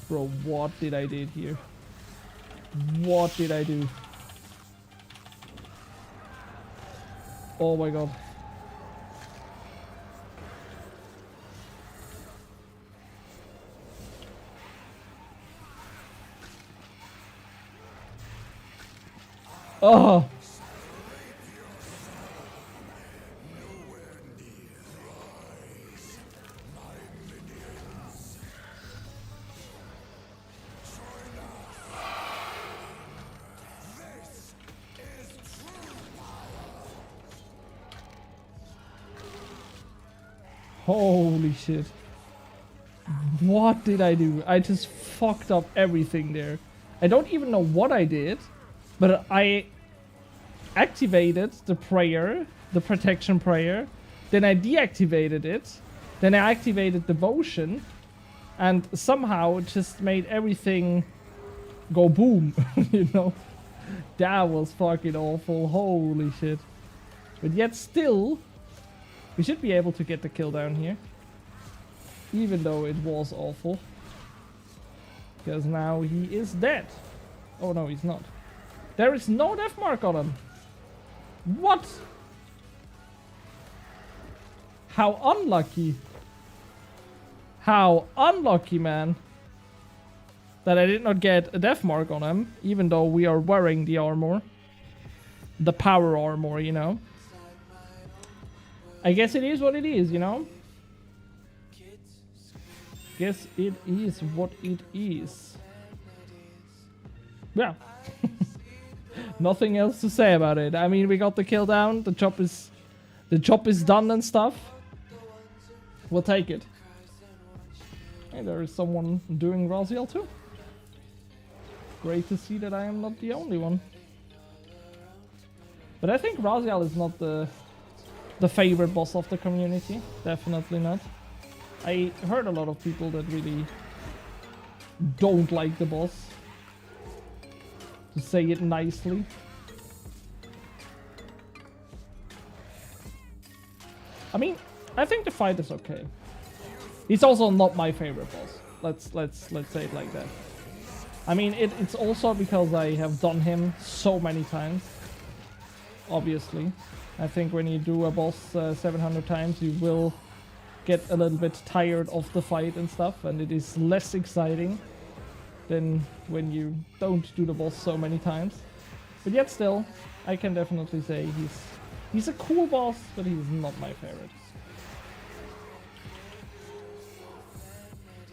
Bro, what did I did here? What did I do? Oh my god. Oh! Holy shit. What did I do? I just fucked up everything there. I don't even know what I did, but I activated the prayer, the protection prayer, then I deactivated it, then I activated devotion, and somehow it just made everything go boom, you know? That was fucking awful, holy shit. But yet still, we should be able to get the kill down here. Even though it was awful. Because now he is dead. Oh no, he's not. There is no death mark on him. What? How unlucky. How unlucky, man. That I did not get a death mark on him. Even though we are wearing the armor. the power armor, you know. I guess it is what it is, you know. Guess it is what it is. Yeah. Nothing else to say about it. I mean, we got the kill down. The job is done and stuff. We'll take it. Hey, there is someone doing Rasial too. Great to see that I am not the only one. But I think Rasial is not the favorite boss of the community. Definitely not. I heard a lot of people that really don't like the boss. To say it nicely. I mean, I think the fight is okay. He's also not my favorite boss. Let's say it like that. I mean, it's also because I have done him so many times. Obviously. I think when you do a boss 700 times, you will get a little bit tired of the fight and stuff, and it is less exciting than when you don't do the boss so many times. But yet still, I can definitely say he's a cool boss, but he's not my favorite.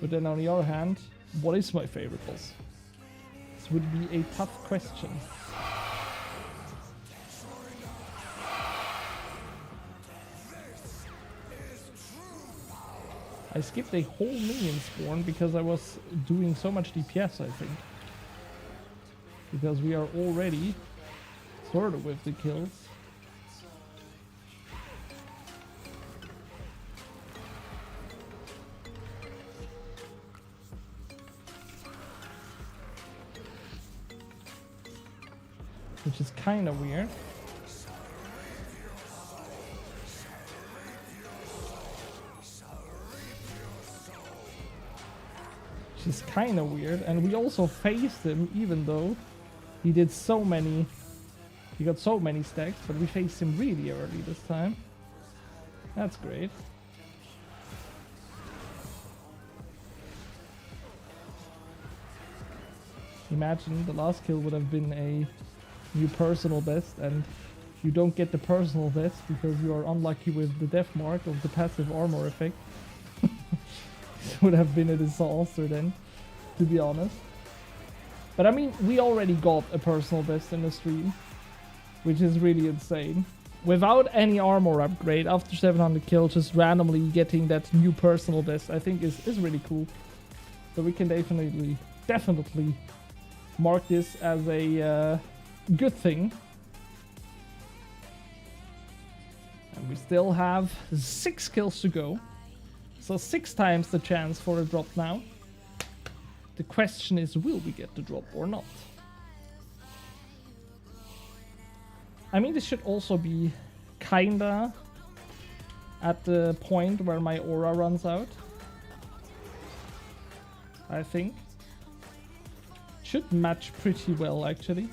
But then on the other hand, what is my favorite boss? This would be a tough question. I skipped a whole minion spawn because I was doing so much DPS, I think. Because we are already sort of with the kills. Which is kind of weird. Which is kind of weird, and we also faced him even though he did so many, he got so many stacks, but we faced him really early this time. That's great. Imagine the last kill would have been a new personal best, and you don't get the personal best because you are unlucky with the death mark of the passive armor effect. It would have been a disaster then, to be honest. But I mean, we already got a personal best in the stream, which is really insane. Without any armor upgrade, after 700 kills, just randomly getting that new personal best, I think is really cool. So we can definitely mark this as a good thing. And we still have 6 kills to go. So 6 times the chance for a drop now. The question is, will we get the drop or not? I mean, this should also be kinda at the point where my aura runs out. I think. Should match pretty well, actually.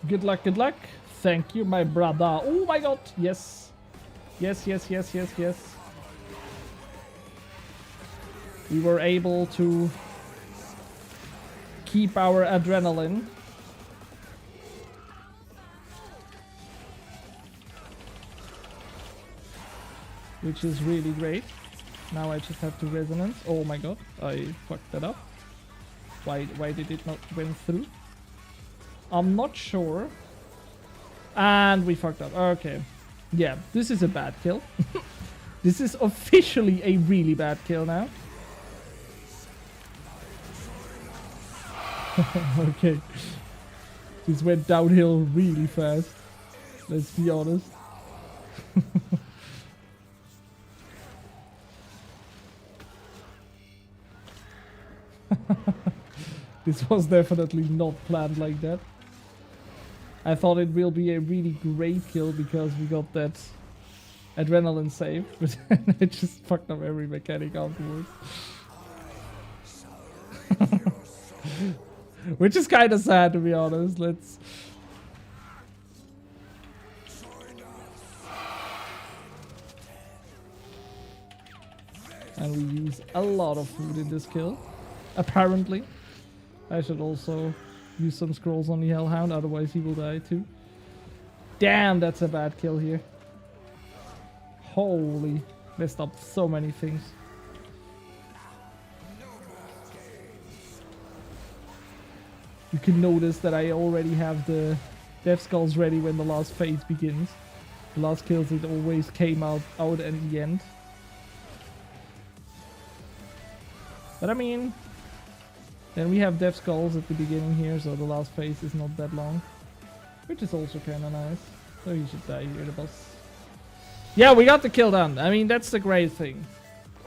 Good luck, good luck. Thank you, my brother. Oh my god, yes. Yes, yes, yes, yes, yes. We were able to keep our adrenaline. Which is really great. Now I just have to resonance. Oh my god, I fucked that up. Why did it not went through? I'm not sure. And we fucked up. Okay. Yeah, this is a bad kill. This is officially a really bad kill now. Okay. This went downhill really fast. Let's be honest. This was definitely not planned like that. I thought it will be a really great kill because we got that adrenaline save, but it just fucked up every mechanic afterwards. Which is kind of sad, to be honest. And we use a lot of food in this kill. Apparently. I should also use some scrolls on the Hellhound, otherwise he will die too. Damn, that's a bad kill here. Holy, messed up so many things. You can notice that I already have the Death Skulls ready when the last phase begins. The last kills, it always came out in the end. But I mean, then we have Death Skulls at the beginning here, so the last phase is not that long. Which is also kinda nice. So he should die here, the boss. Yeah, we got the kill done. I mean, that's the great thing.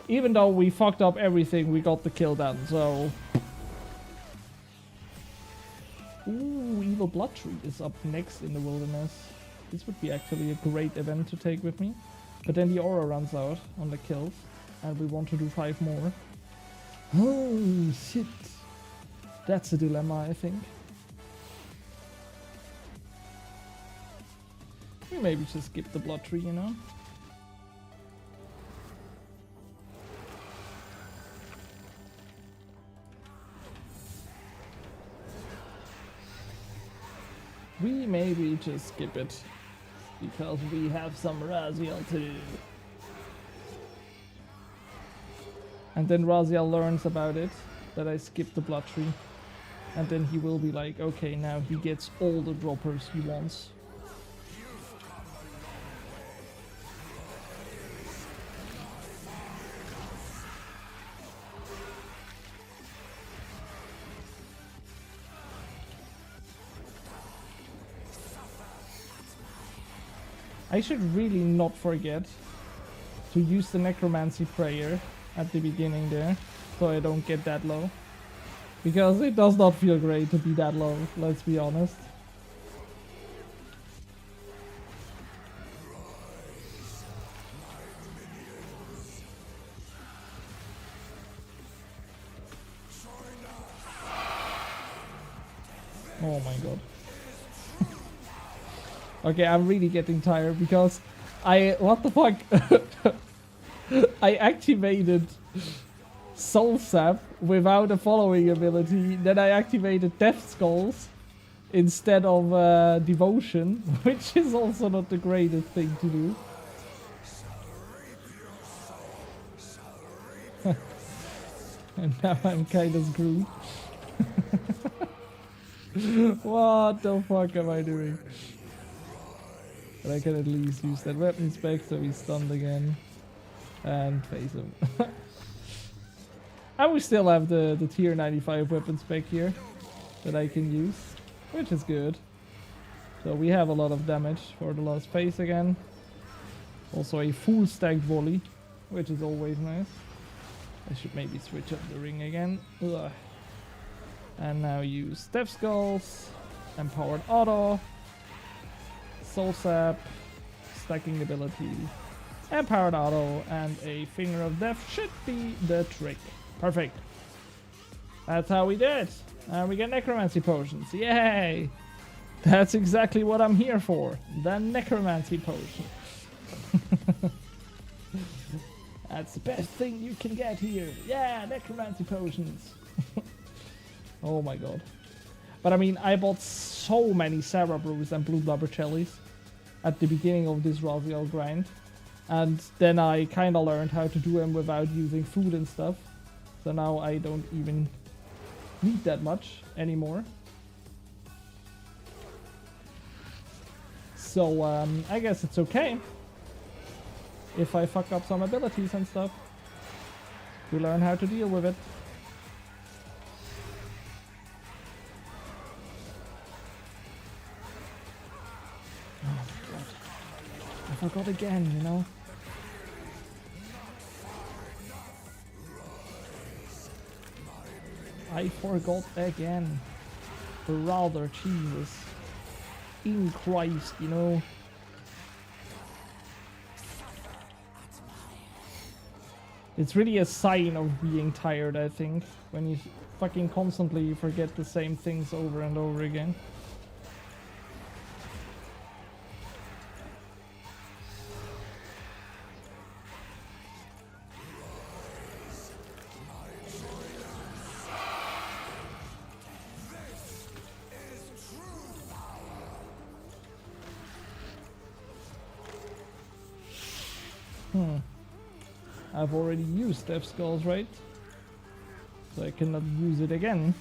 Even though we fucked up everything, we got the kill done, so... Ooh, Evil Blood Tree is up next in the wilderness. This would be actually a great event to take with me. But then the aura runs out on the kills, and we want to do 5 more. Oh, shit. That's a dilemma, I think. We maybe just skip the Blood Tree, you know? We maybe just skip it. Because we have some Rasial to do. And then Rasial learns about it, that I skipped the Blood Tree. And then he will be like, okay, now he gets all the droppers he wants. I should really not forget to use the Necromancy Prayer at the beginning there, so I don't get that low. Because it does not feel great to be that low, let's be honest. Oh my god. Okay, I'm really getting tired because what the fuck? I activated Soul Sap without a following ability, then I activated Death Skulls instead of Devotion, which is also not the greatest thing to do. And now I'm kinda screwed. What the fuck am I doing? But I can at least use that weapon spec so he's stunned again. And face him. And we still have the tier 95 weapon spec here that I can use, which is good. So we have a lot of damage for the last phase again. Also a full stacked volley, which is always nice. I should maybe switch up the ring again. Ugh. And now use Death Skulls, Empowered Auto, Soul Sap, Stacking Ability, Empowered Auto, and a Finger of Death should be the trick. Perfect. That's how we did. And we get Necromancy Potions. Yay! That's exactly what I'm here for. The Necromancy Potion. That's the best thing you can get here. Yeah, Necromancy Potions. Oh my god. But I mean, I bought so many Sarah Brews and Blue Blubber Jellies at the beginning of this Rasial grind. And then I kinda learned how to do them without using food and stuff. So now I don't even need that much anymore. So I guess it's okay if I fuck up some abilities and stuff. We learn how to deal with it. Oh my god. I forgot again, you know? I forgot again. Brother, Jesus. In Christ, you know? It's really a sign of being tired, I think, when you fucking constantly forget the same things over and over again. I've already used Death Skulls, right? So I cannot use it again.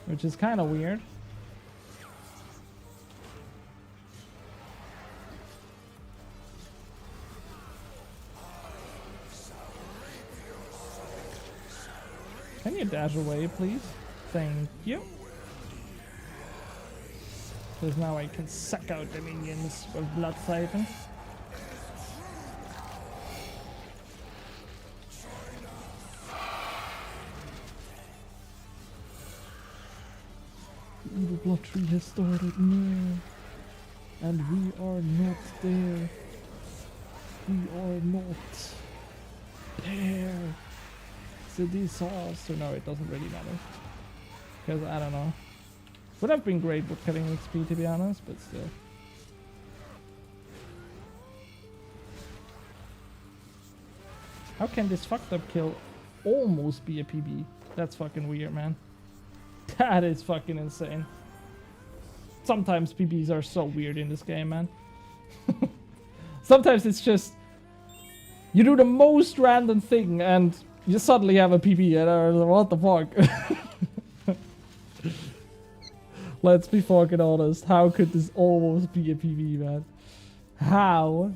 Which is kind of weird. Can you dash away, please? Thank you. Because now I can suck out the minions with Blood Siphon. The evil blood tree has started now. And we are not there. We are not there. It's a disaster. No, it doesn't really matter. Because I don't know. Would have been great with cutting XP, to be honest, but still. How can this fucked up kill almost be a PB? That's fucking weird, man. That is fucking insane. Sometimes PBs are so weird in this game, man. Sometimes it's just you do the most random thing and you suddenly have a PB and I was like, what the fuck? Let's be fucking honest. How could this almost be a PB, man? How?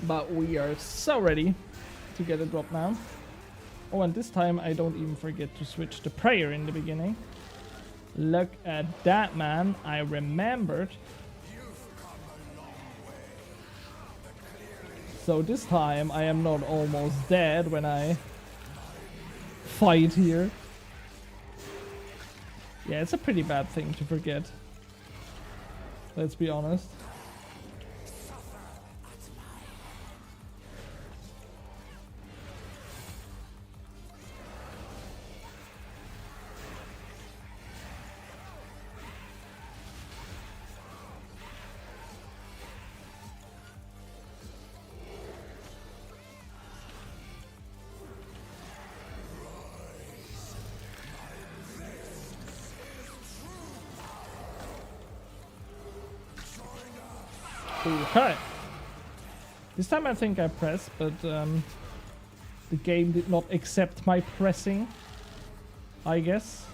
But we are so ready to get a drop now. Oh, and this time I don't even forget to switch the prayer in the beginning. Look at that, man. I remembered. So this time I am not almost dead when I fight here. Yeah, it's a pretty bad thing to forget. Let's be honest. Okay. This time I think I pressed, but the game did not accept my pressing, I guess.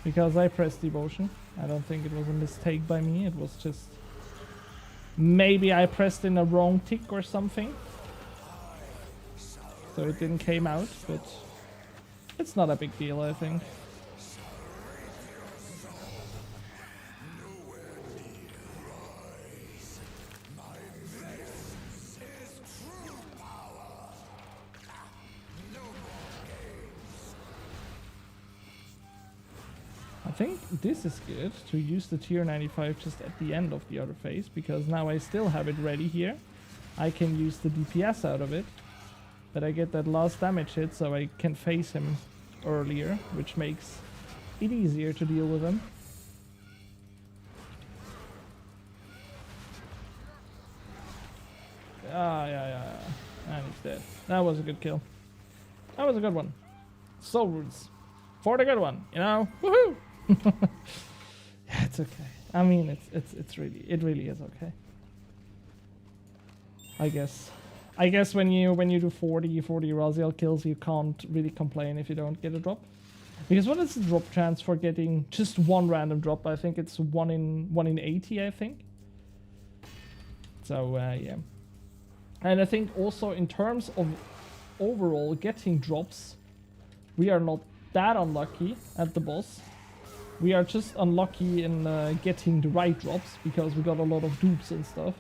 Because I pressed devotion. I don't think it was a mistake by me, it was just maybe I pressed in a wrong tick or something. So it didn't came out, but it's not a big deal, I think. I think this is good to use the tier 95 just at the end of the other phase, because now I still have it ready here. I can use the DPS out of it, but I get that last damage hit so I can face him earlier, which makes it easier to deal with him. Yeah. And he's dead. That was a good kill. That was a good one. Soul Roots. For the good one, you know? Woohoo! Yeah, it's okay. I mean, it really is okay. I guess when you do 40 Rasial kills, you can't really complain if you don't get a drop. Because what is the drop chance for getting just one random drop? I think it's 1 in 80, I think. So yeah. And I think also in terms of overall getting drops, we are not that unlucky at the boss. We are just unlucky in getting the right drops, because we got a lot of dupes and stuff,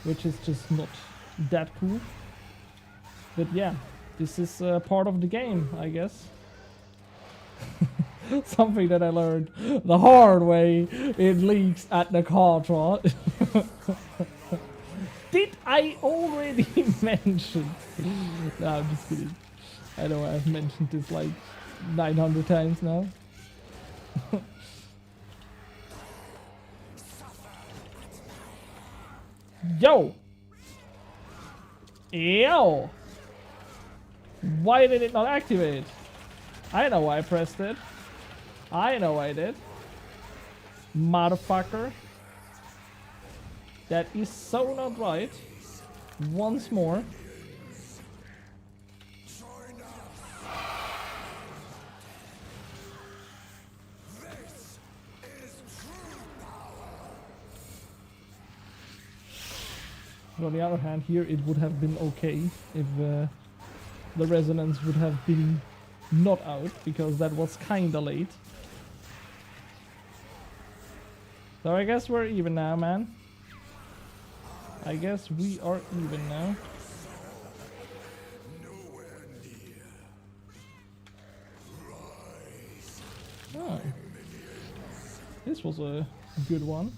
which is just not that cool. But yeah, this is part of the game, I guess. Something that I learned the hard way in leaks at the Cartrot. Did I already mention? No, I'm just kidding. I know I've mentioned this like 900 times now. Yo! Ew! Why did it not activate? I know why I pressed it. I know I did. Motherfucker. That is so not right. Once more. On the other hand, here it would have been okay if the resonance would have been not out, because that was kinda late. So I guess we're even now, man. I guess we are even now. Oh. This was a good one.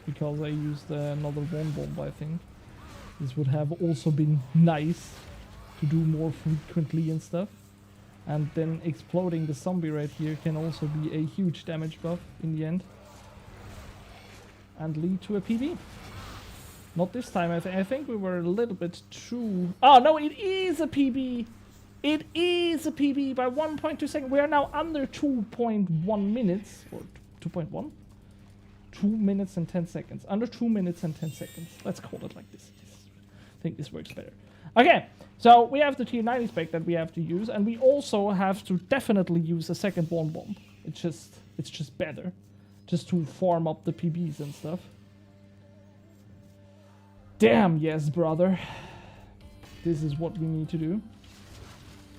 Because I used another one bomb, I think. This would have also been nice to do more frequently and stuff. And then exploding the zombie right here can also be a huge damage buff in the end. And lead to a PB. Not this time, I think we were a little bit too... Oh no, it is a PB! It is a PB by 1.2 seconds. We are now under 2.1 minutes. Or 2.1? 2 minutes and 10 seconds. Under 2 minutes and 10 seconds. Let's call it like this. I think this works better. Okay, so we have the tier 90 spec that we have to use, and we also have to definitely use a second one bomb. It's just better. Just to farm up the PBs and stuff. Damn, yes, brother. This is what we need to do.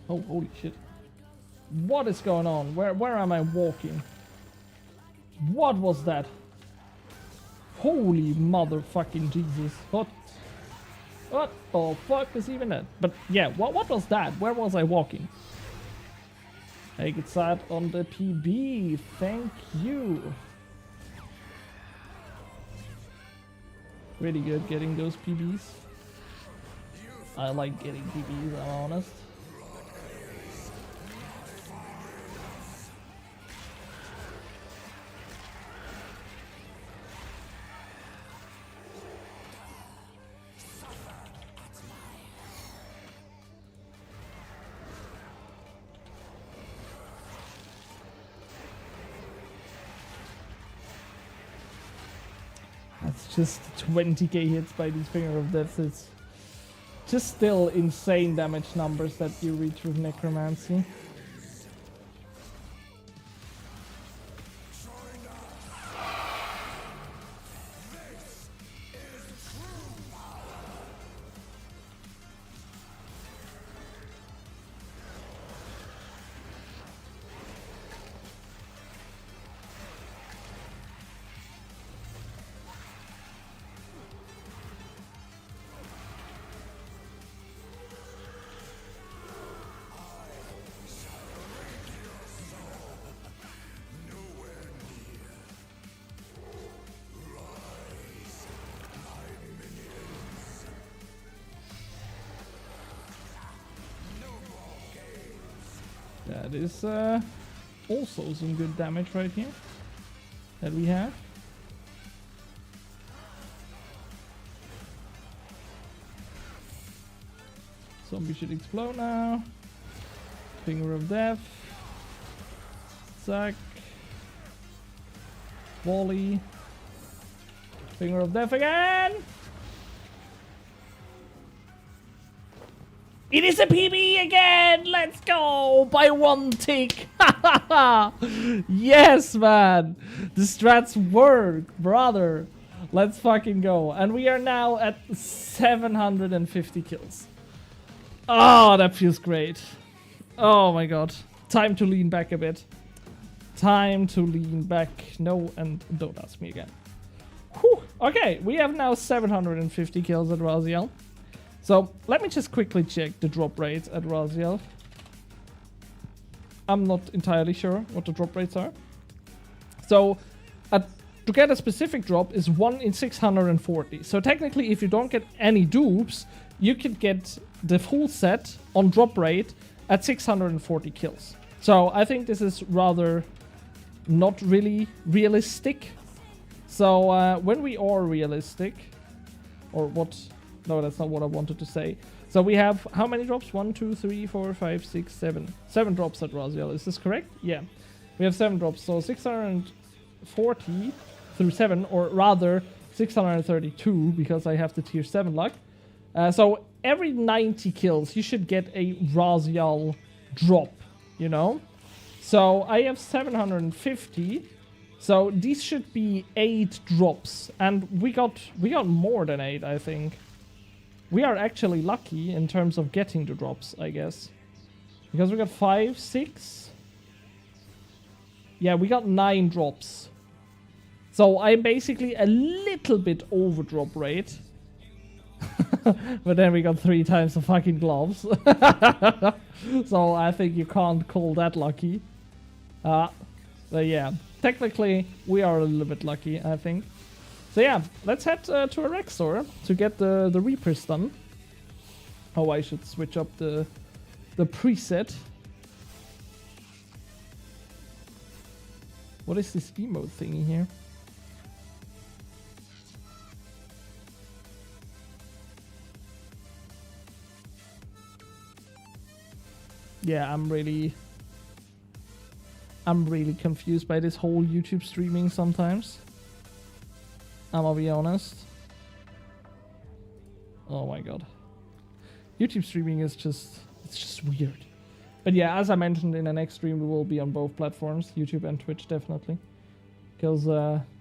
Oh, holy shit. What is going on? Where am I walking? What was that? Holy motherfucking Jesus. What the fuck is even that? But yeah, what was that? Where was I walking? I get sat on the PB. Thank you. Really good getting those PBs. I like getting PBs, I'm honest. That's just 20k hits by these Finger of Death. It's just still insane damage numbers that you reach with Necromancy. That is also some good damage right here that we have. Zombie should explode now. Finger of Death. Zack. Volley. Finger of Death again! It is a PB again! Let's go! By one tick! Yes, man! The strats work, brother! Let's fucking go. And we are now at 750 kills. Oh, that feels great. Oh my god. Time to lean back a bit. Time to lean back. No, and don't ask me again. Whew. Okay, we have now 750 kills at Rasial. So, let me just quickly check the drop rates at Rasial. I'm not entirely sure what the drop rates are. So, to get a specific drop is 1 in 640. So technically, if you don't get any dupes, you could get the full set on drop rate at 640 kills. So I think this is rather not really realistic. So when we are realistic, or what? No, that's not what I wanted to say. So we have how many drops? 1, 2, 3, 4, 5, 6, 7. 7 drops at Rasial. Is this correct? Yeah. We have 7 drops. So 640 through 7, or rather 632 because I have the tier 7 luck. So every 90 kills, you should get a Rasial drop, you know? So I have 750. So these should be 8 drops. And we got more than 8, I think. We are actually lucky in terms of getting the drops, I guess. Because we got 5, 6. Yeah, we got 9 drops. So I'm basically a little bit over drop rate. But then we got 3 times the fucking gloves. So I think you can't call that lucky. But yeah, technically we are a little bit lucky, I think. So yeah, let's head to a rec store to get the Reapers done. Oh, I should switch up the preset. What is this emote thingy here? Yeah, I'm really confused by this whole YouTube streaming sometimes. I'm gonna be honest. Oh my god. YouTube streaming is just weird. But yeah, as I mentioned, in the next stream we will be on both platforms, YouTube and Twitch, definitely. Because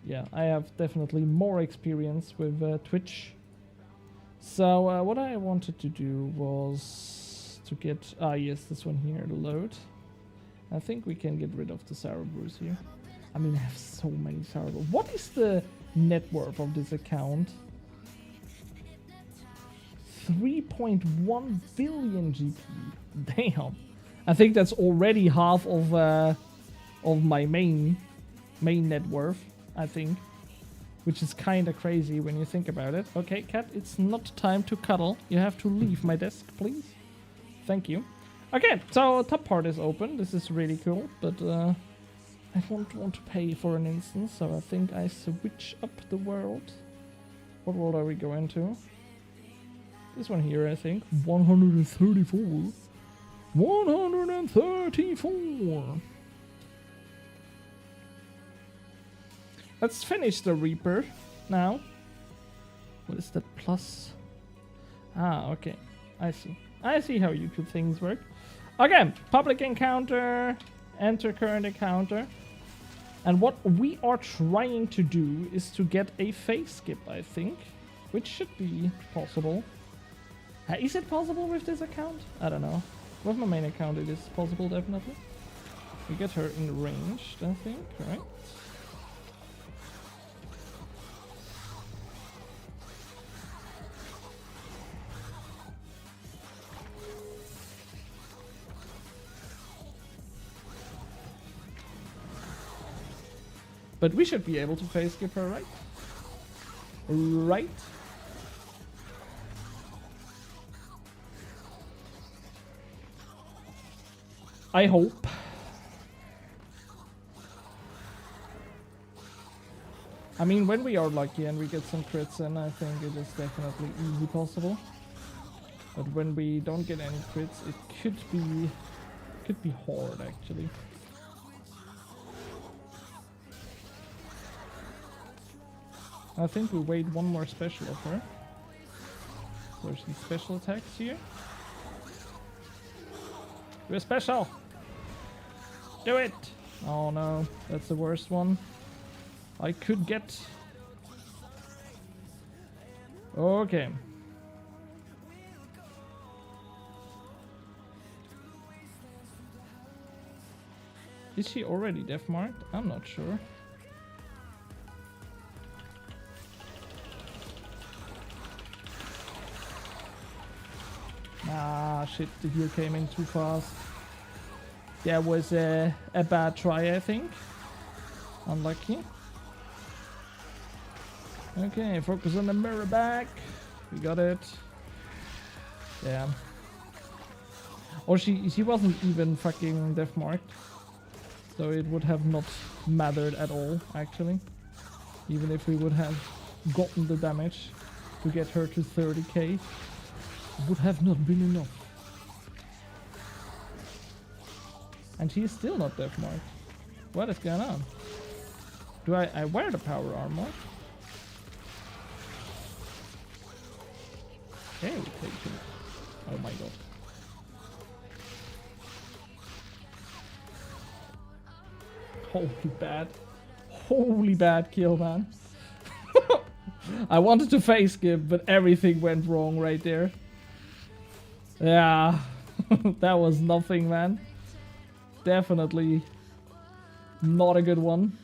yeah, I have definitely more experience with Twitch. So what I wanted to do was to get yes, this one here to load. I think we can get rid of the Sour Brews here. I mean, I have so many Sour Brews. What is the net worth of this account? 3.1 billion GP. Damn. I think that's already half of my main net worth, I think. Which is kind of crazy when you think about it. Okay, cat, it's not time to cuddle. You have to leave my desk, please. Thank you. Okay, so top part is open. This is really cool, but I don't want to pay for an instance, so I think I switch up the world. What world are we going to? This one here, I think. 134. 134. Let's finish the Reaper now. What is that plus? Ah, okay. I see. I see how YouTube things work. Okay, public encounter, enter current encounter. And what we are trying to do is to get a face skip, I think. Which should be possible. Is it possible with this account? I don't know. With my main account it is possible, definitely. We get her in range, I think, right? But we should be able to face skip her, right? Right? I hope. I mean, when we are lucky and we get some crits in, I think it is definitely easy possible. But when we don't get any crits, it could be hard, actually. I think we wait one more special of her. There's some special attacks here. Do a special! Do it! Oh no, that's the worst one I could get. Okay. Is she already death marked? I'm not sure. Ah, shit, the heal came in too fast. That was a bad try, I think. Unlucky. Okay, focus on the mirror back. We got it. Yeah. Or she wasn't even fucking death marked. So it would have not mattered at all, actually. Even if we would have gotten the damage to get her to 30k, it would have not been enough. And she is still not death marked. What is going on? Do I wear the power armor? Okay, we take it. Oh my god. Holy bad kill, man. I wanted to face skip, but everything went wrong right there. Yeah, that was nothing, man. Definitely not a good one.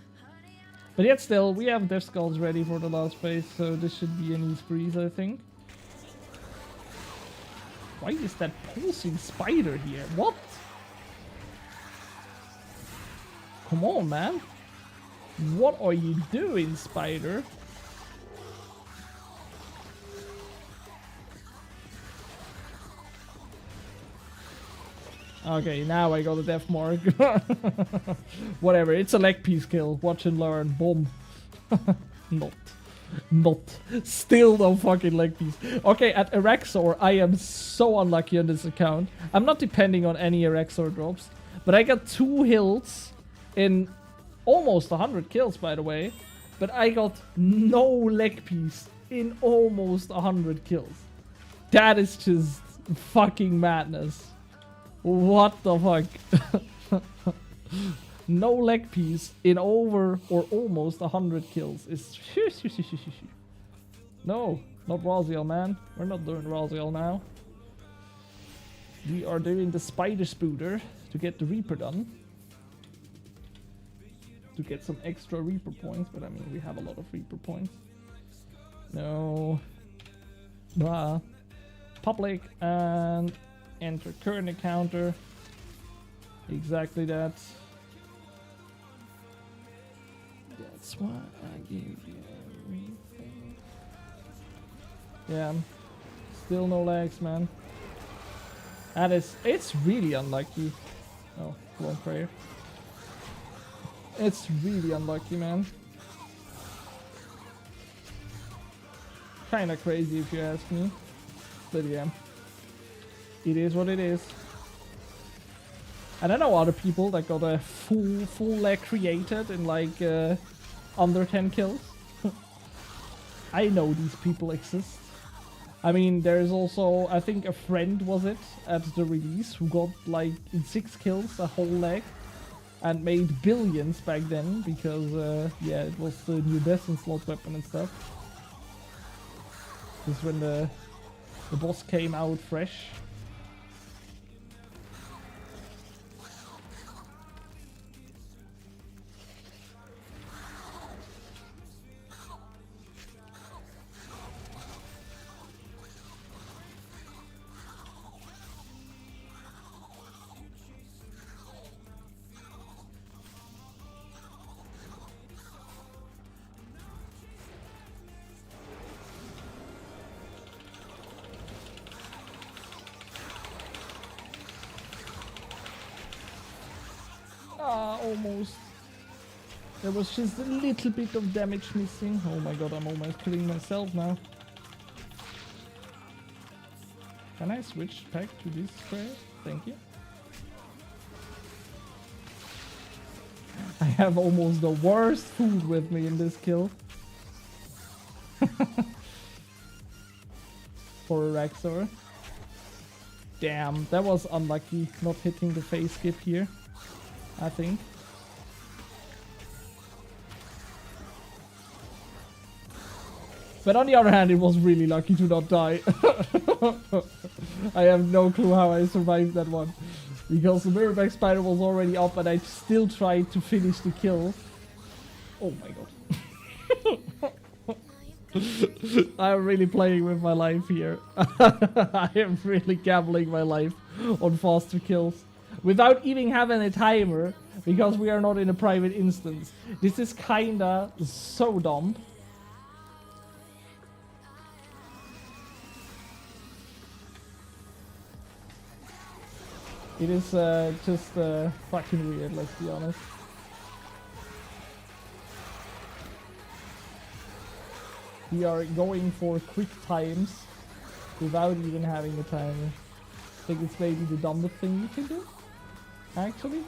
But yet still, we have Death Skulls ready for the last phase, so this should be an easy breeze, I think. Why is that pulsing spider here? What? Come on, man. What are you doing, spider? Okay, now I got a death mark. Whatever, it's a leg piece kill. Watch and learn. Boom. Not. Still no fucking leg piece. Okay, at Erexor, I am so unlucky on this account. I'm not depending on any Erexor drops. But I got 2 hills in almost 100 kills, by the way. But I got no leg piece in almost 100 kills. That is just fucking madness. What the fuck? No leg piece in over or almost 100 kills is... No, not Rasial, man. We're not doing Rasial now. We are doing the Spider Spooter to get the Reaper done. To get some extra Reaper points, but I mean, we have a lot of Reaper points. No. Blah. Public and enter current encounter. Exactly that. That's why I gave you everything. Yeah. Still no lags, man. That is... It's really unlucky. Oh, wrong prayer. It's really unlucky, man. Kinda crazy if you ask me. But yeah. It is what it is. And I know other people that got a full leg created in like under 10 kills. I know these people exist. I mean, there's also, I think a friend was it at the release who got like in 6 kills a whole leg and made billions back then because yeah, it was the new best in slot weapon and stuff. This is when the boss came out fresh. Almost. There was just a little bit of damage missing. Oh my god, I'm almost killing myself now. Can I switch back to this spray? Thank you. I have almost the worst food with me in this kill. For a Rexor. Damn, that was unlucky not hitting the face skip here, I think. But on the other hand, it was really lucky to not die. I have no clue how I survived that one. Because the Mirrorback Spider was already up and I still tried to finish the kill. Oh my god. I'm really playing with my life here. I am really gambling my life on faster kills. Without even having a timer. Because we are not in a private instance. This is kinda so dumb. It is just fucking weird, let's be honest. We are going for quick times without even having a timer. I think it's maybe the dumbest thing you can do, actually.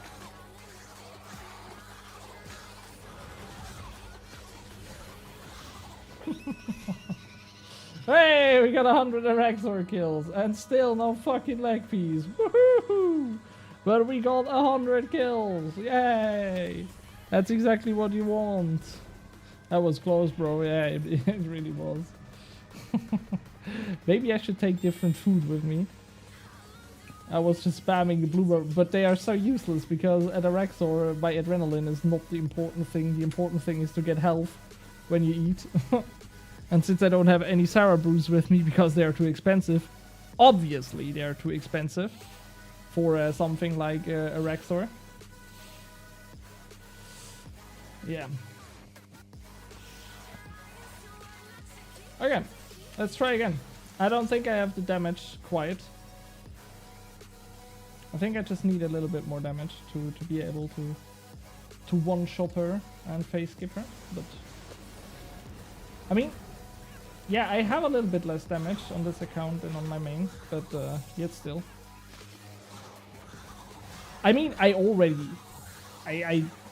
Hey, we got 100 Araxor kills and still no fucking leg piece. Woohoo! But we got 100 kills. Yay! That's exactly what you want. That was close, bro. Yeah, it really was. Maybe I should take different food with me. I was just spamming the blueberry, but they are so useless because at Araxor, my adrenaline is not the important thing. The important thing is to get health when you eat. And since I don't have any sour brews with me because they're too expensive, obviously they're too expensive for something like Araxor. Yeah. Okay, let's try again. I don't think I have the damage quite. I think I just need a little bit more damage to be able to one-shot her and face skip her. But I mean, yeah, I have a little bit less damage on this account than on my main, but yet still. I mean, I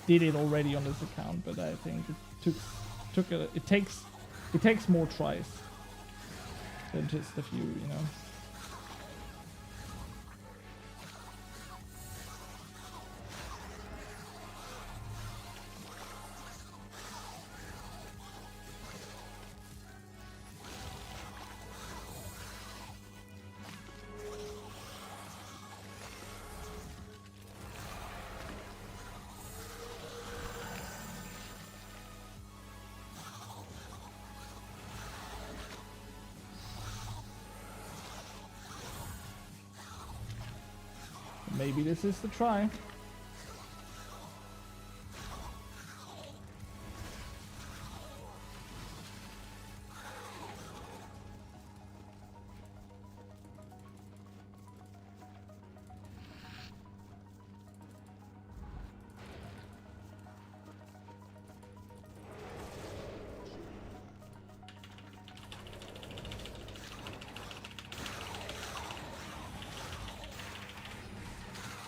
did it already on this account, but I think it takes more tries than just a few, you know. Maybe this is the try.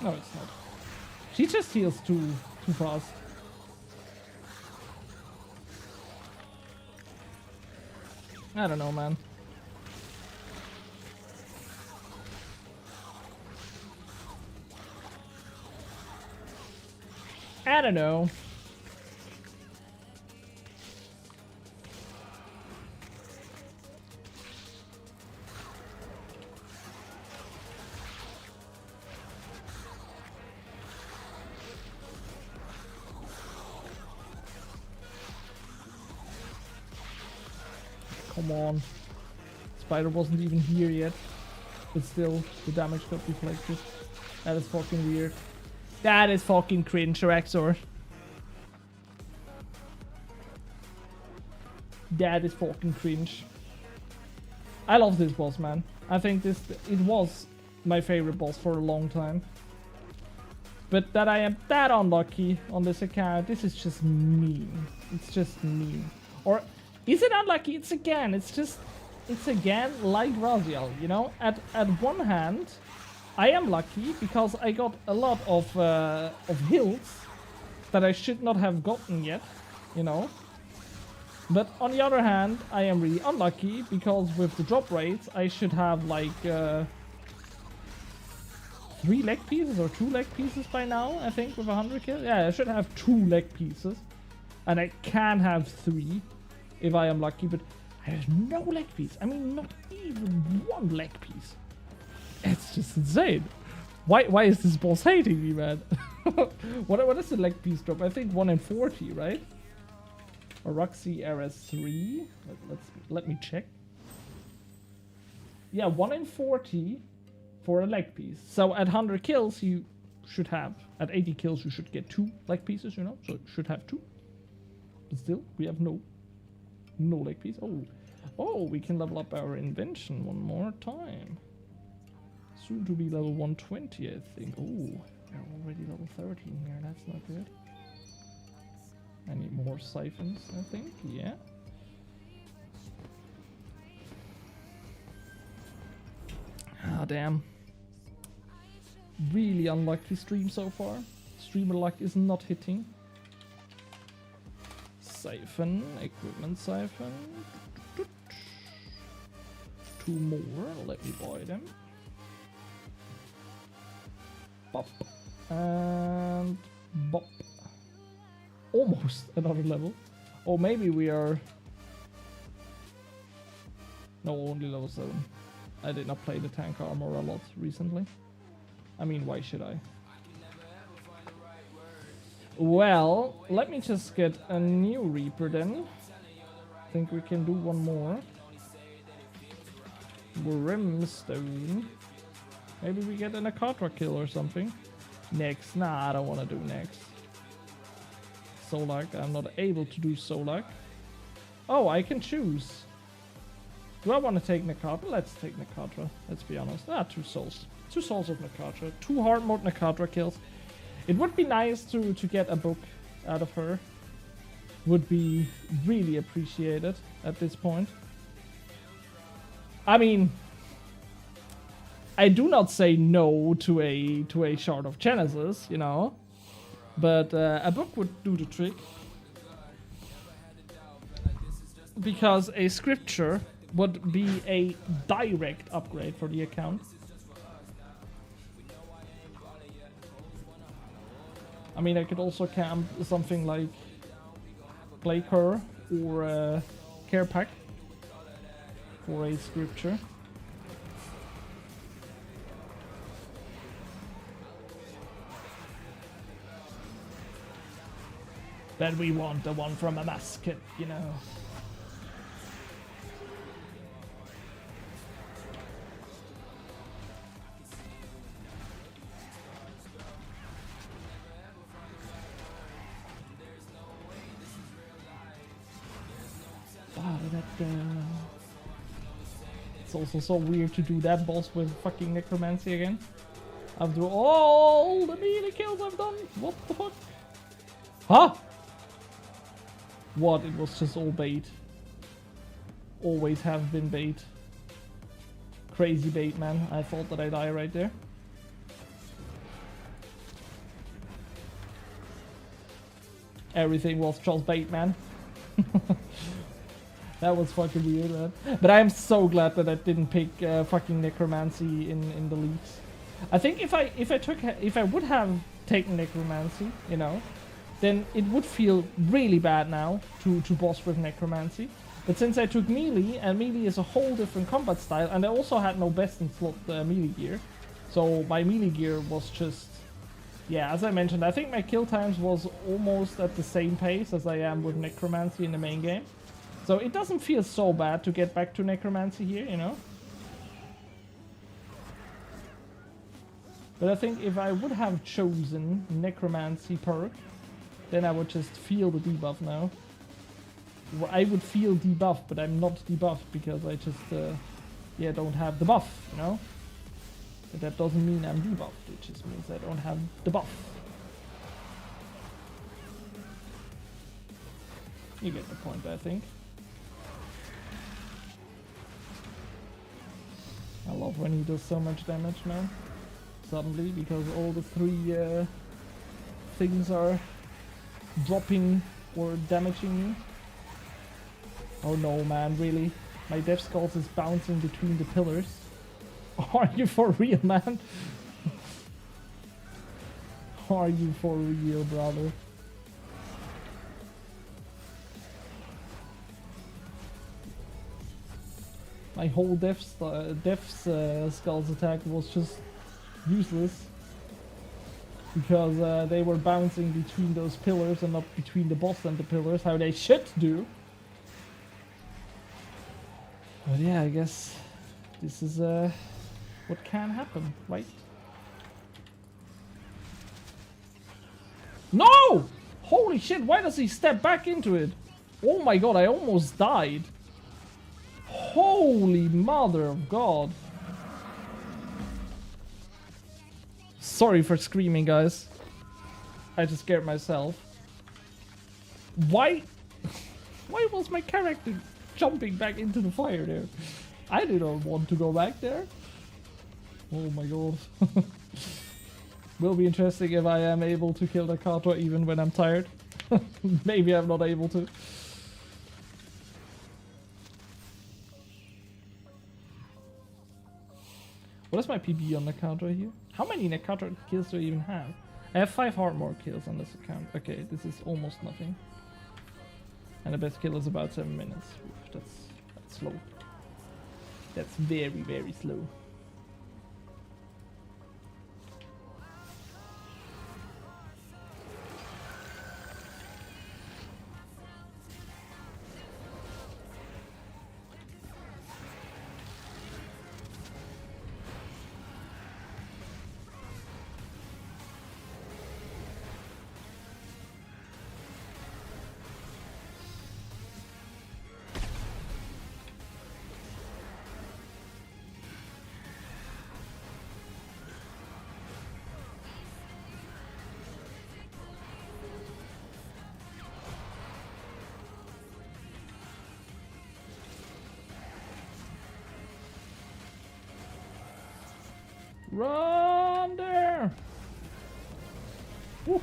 No, it's not. She just heals too fast. I don't know, man. I don't know. Come on. Spider wasn't even here yet. But still, the damage got deflected. That is fucking weird. That is fucking cringe, Araxor. That is fucking cringe. I love this boss, man. I think it was my favorite boss for a long time. But that I am that unlucky on this account, this is just mean. It's just mean. Or is it unlucky? It's again like Rasial, you know? At one hand, I am lucky because I got a lot of hills that I should not have gotten yet, you know? But on the other hand, I am really unlucky because with the drop rates, I should have like 3 leg pieces or 2 leg pieces by now, I think, with 100 kills. Yeah, I should have 2 leg pieces. And I can have 3 if I am lucky, but I have no leg piece. I mean, not even 1 leg piece. It's just insane. Why is this boss hating me, man? What is the leg piece drop? I think 1 in 40, right? Or Roxy RS3. Let me check. Yeah, 1 in 40 for a leg piece. So at 100 kills you should have, at 80 kills you should get 2 leg pieces, you know? So you should have 2. But still, we have no leg piece. Oh, we can level up our invention one more time. soon to be level 120, I think. Ooh, we're already level 13 here. That's not good. I need more siphons, I think. Yeah. Ah, damn. Really unlucky stream so far. Streamer luck is not hitting. Siphon, equipment siphon. 2 more, let me buy them. Bop. And bop. Almost another level. Or maybe we are... No, only level 7. I did not play the tank armor a lot recently. I mean, why should I? Well, let me just get a new Reaper then. I think we can do one more. Brimstone. Maybe we get an Akatra kill or something. Next. Nah, I don't want to do next. Solak. I'm not able to do Solak. Oh, I can choose. Do I want to take Nakatra? Let's take Nakatra. Let's be honest. 2 souls. 2 souls of Nakatra. 2 hard mode Nakatra kills. It would be nice to get a book out of her. Would be really appreciated at this point. I mean, I do not say no to a Shard of Genesis, you know. But a book would do the trick. Because a scripture would be a direct upgrade for the account. I mean, I could also camp something like Glaker or Care Pack for a scripture. Then we want the one from a musket, you know. It's also so weird to do that boss with fucking Necromancy again. After all the melee kills I've done. What the fuck? Huh? What? It was just all bait. Always have been bait. Crazy bait, man. I thought that I die right there. Everything was just bait, man. That was fucking weird, man. But I'm so glad that I didn't pick fucking Necromancy in the leaks. I think if I would have taken Necromancy, you know, then it would feel really bad now to boss with Necromancy. But since I took melee, and melee is a whole different combat style, and I also had no best in slot melee gear, so my melee gear was just, yeah, as I mentioned, I think my kill times was almost at the same pace as I am with Necromancy in the main game. So it doesn't feel so bad to get back to Necromancy here, you know. But I think if I would have chosen Necromancy perk, then I would just feel the debuff now. Well, I would feel debuffed, but I'm not debuffed because I just, yeah, don't have the buff, you know. But that doesn't mean I'm debuffed, it just means I don't have the buff. You get the point, I think. I love when he does so much damage, man. Suddenly, because all the 3 things are dropping or damaging me. Oh no, man, really? My Death Skulls is bouncing between the pillars. Are you for real, man? Are you for real, brother? My whole Death's Skulls attack was just useless. Because they were bouncing between those pillars and not between the boss and the pillars, how they should do. But yeah, I guess this is what can happen, right? No! Holy shit, why does he step back into it? Oh my god, I almost died. Holy mother of God. Sorry for screaming, guys. I just scared myself. Why? Why was my character jumping back into the fire there? I didn't want to go back there. Oh my god. Will be interesting if I am able to kill the Kato even when I'm tired. Maybe I'm not able to. What is my PB on Nakato here? How many Nakato kills do I even have? I have 5 Hardmore kills on this account. Okay, this is almost nothing. And the best kill is about 7 minutes. Oof, that's slow. That's very, very slow. Run there! Woo.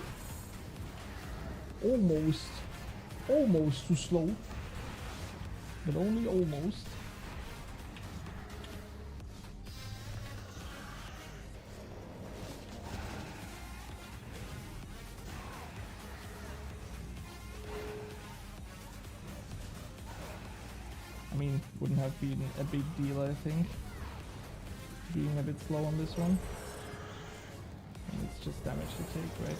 Almost too slow, but only almost. I mean, wouldn't have been a big deal, I think. Being a bit slow on this one. And it's just damage to take, right?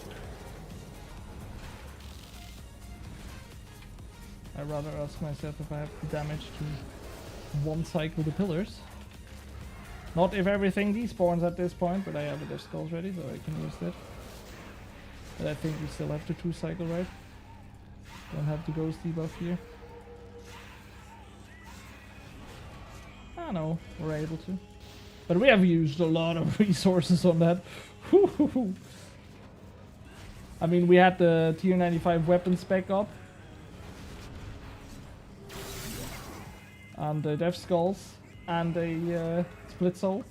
I'd rather ask myself if I have the damage to one cycle the pillars. Not if everything despawns at this point, but I have the skulls ready, so I can use that. But I think we still have the 2 cycle, right? Don't have the ghost debuff here. Ah no, we're able to. But we have used a lot of resources on that. I mean, we had the tier 95 weapon spec up. And the Death Skulls. And a Split Soul.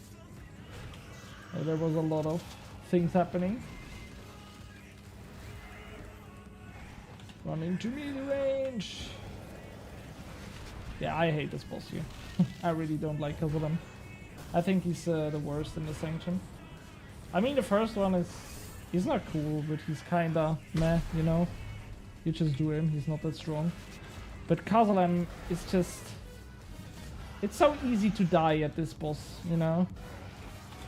There was a lot of things happening. Run into melee range. Yeah, I hate this boss here. I really don't like Kazalam. I think he's the worst in the Sanction. I mean, the first one is... he's not cool, but he's kinda meh, you know? You just do him, he's not that strong. But Kazalam is just... it's so easy to die at this boss, you know?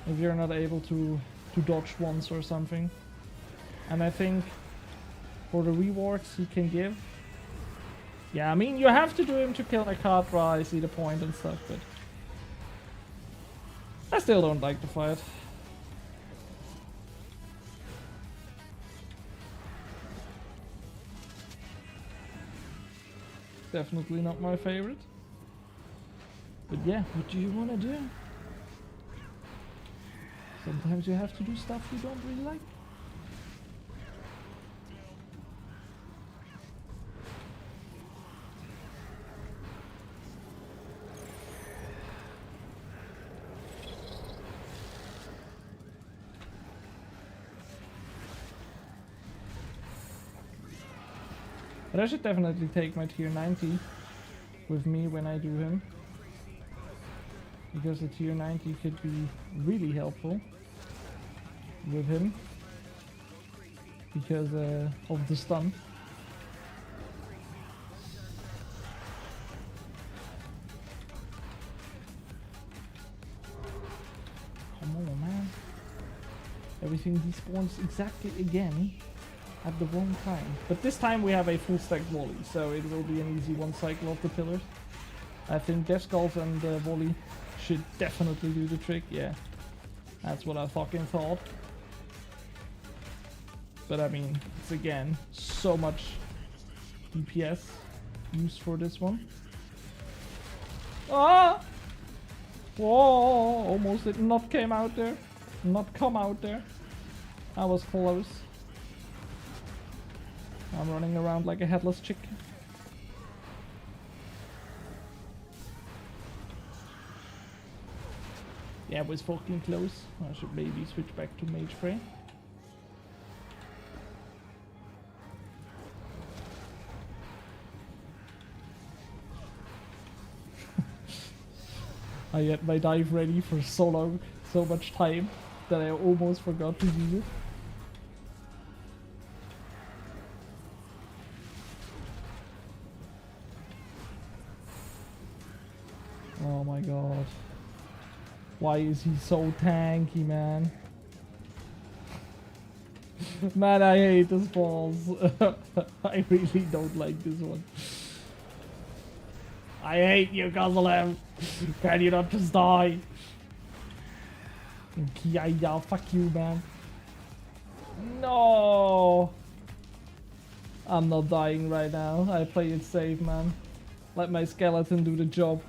If you're not able to dodge once or something. And I think for the rewards he can give... yeah, I mean, you have to do him to kill Nakatra, I see the point and stuff, but... I still don't like the fight. Definitely not my favorite. But yeah, what do you want to do? Sometimes you have to do stuff you don't really like. But I should definitely take my tier 90 with me when I do him. Because the tier 90 could be really helpful with him. Because of the stun. Come on, man. Everything despawns exactly again. At the wrong time. But this time we have a full stack volley, so it will be an easy one cycle of the pillars. I think Death Skulls and volley should definitely do the trick, yeah. That's what I fucking thought. But I mean, it's again, so much DPS used for this one. Ah! Whoa! Almost did not come out there. I was close. I'm running around like a headless chick. Yeah, it was fucking close. I should maybe switch back to Mage Spray. I had my dive ready for so long, so much time, that I almost forgot to use it. Oh my god. Why is he so tanky, man? Man, I hate this boss. I really don't like this one. I hate you, Guzzlem. Can you not just die? Yeah, fuck you, man. No. I'm not dying right now. I play it safe, man. Let my skeleton do the job.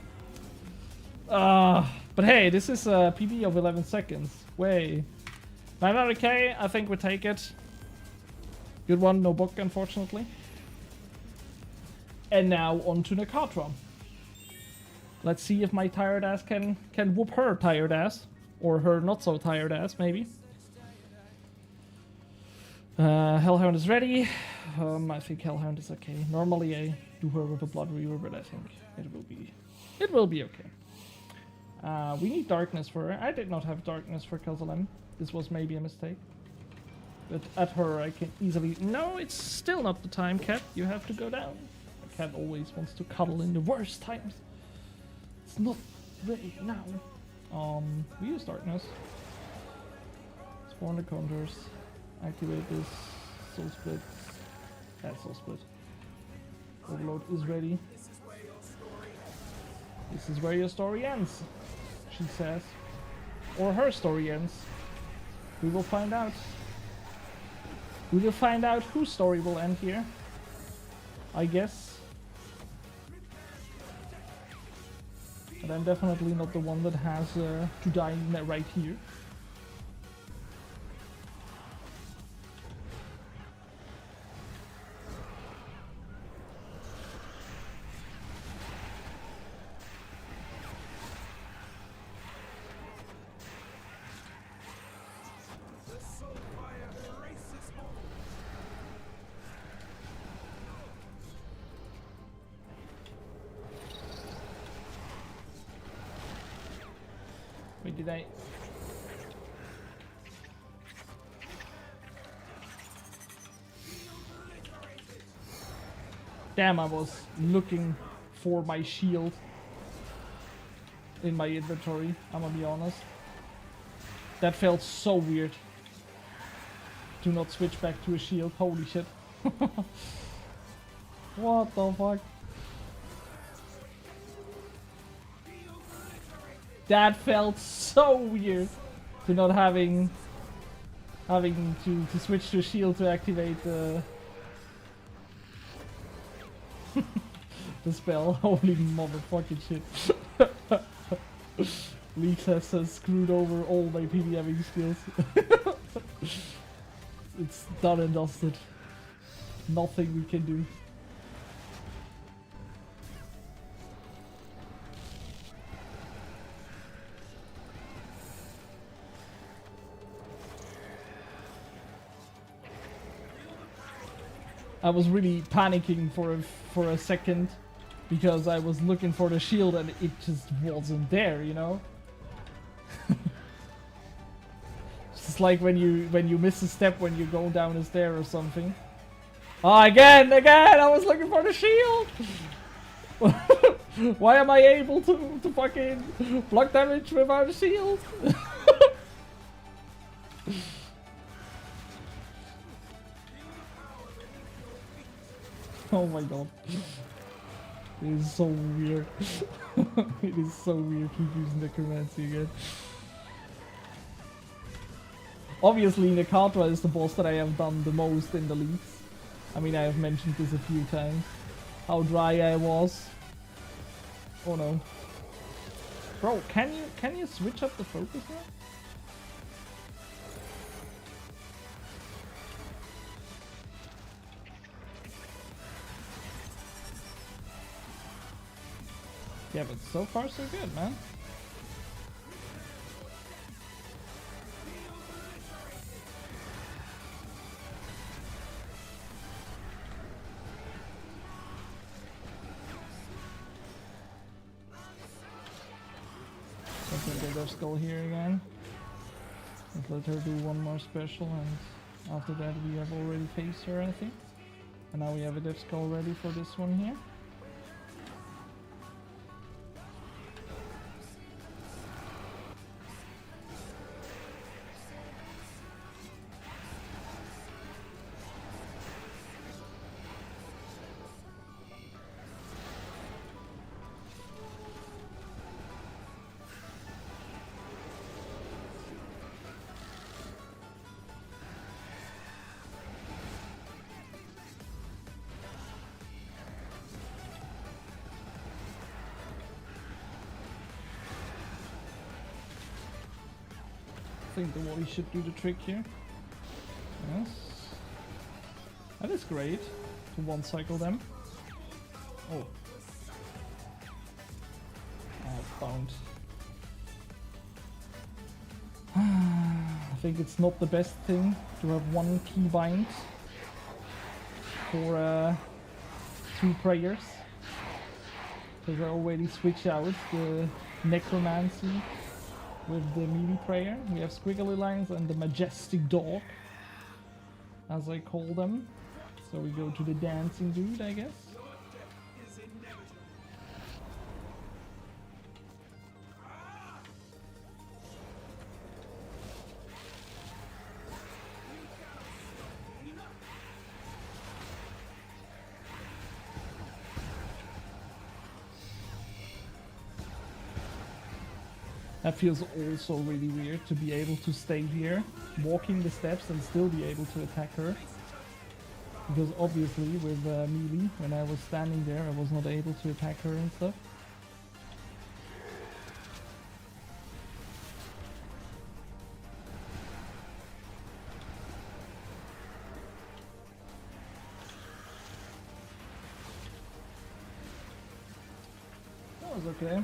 But hey, this is a PB of 11 seconds. Way. 900k, I think we take it. Good one, no book, unfortunately. And now on to Nakatra. Let's see if my tired ass can whoop her tired ass. Or her not so tired ass, maybe. Hellhound is ready. I think Hellhound is okay. Normally I do her with a Blood Reaver, but I think it will be okay. We need darkness for her. I did not have darkness for Kazalem. This was maybe a mistake. But at her I can easily... No, it's still not the time, cat. You have to go down. The cat always wants to cuddle in the worst times. It's not ready now. We use darkness. Spawn the counters. Activate this. Soul split. That's soul split. Overload is ready. This is where your story ends, she says. Or her story ends. We will find out. We will find out whose story will end here. I guess. But I'm definitely not the one that has to die right here. Wait, did I... Damn, I was looking for my shield in my inventory, I'm gonna be honest. That felt so weird. To not switch back to a shield, holy shit. What the fuck? That felt so weird, to not having to switch to a shield to activate the the spell. Holy motherfucking shit! Leaks has screwed over all my PBMing skills. It's done and dusted. Nothing we can do. I was really panicking for a second because I was looking for the shield and it just wasn't there, you know? It's just like when you miss a step when you go down a stair or something. Oh, again, I was looking for the shield! Why am I able to fucking block damage without a shield? Oh my god. It is so weird. It is so weird keep using necromancy again. Obviously Nakatra is the boss that I have done the most in the leagues. I mean, I have mentioned this a few times. How dry I was. Oh no. Bro, can you switch up the focus now? Yeah, but so far so good, man. Let's get their skull here again. Let's let her do one more special, and after that we have already faced her, I think. And now we have a death skull ready for this one here. I think the Wally should do the trick here. Yes. That is great to one cycle them. Oh. Bound. I think it's not the best thing to have one key bind for 2 prayers. Because I already switched out the necromancy with the melee prayer. We have squiggly lines and the majestic dog, as I call them. So we go to the dancing dude, I guess. That feels also really weird to be able to stay here, walking the steps and still be able to attack her. Because obviously with melee, when I was standing there, I was not able to attack her and stuff. That was okay.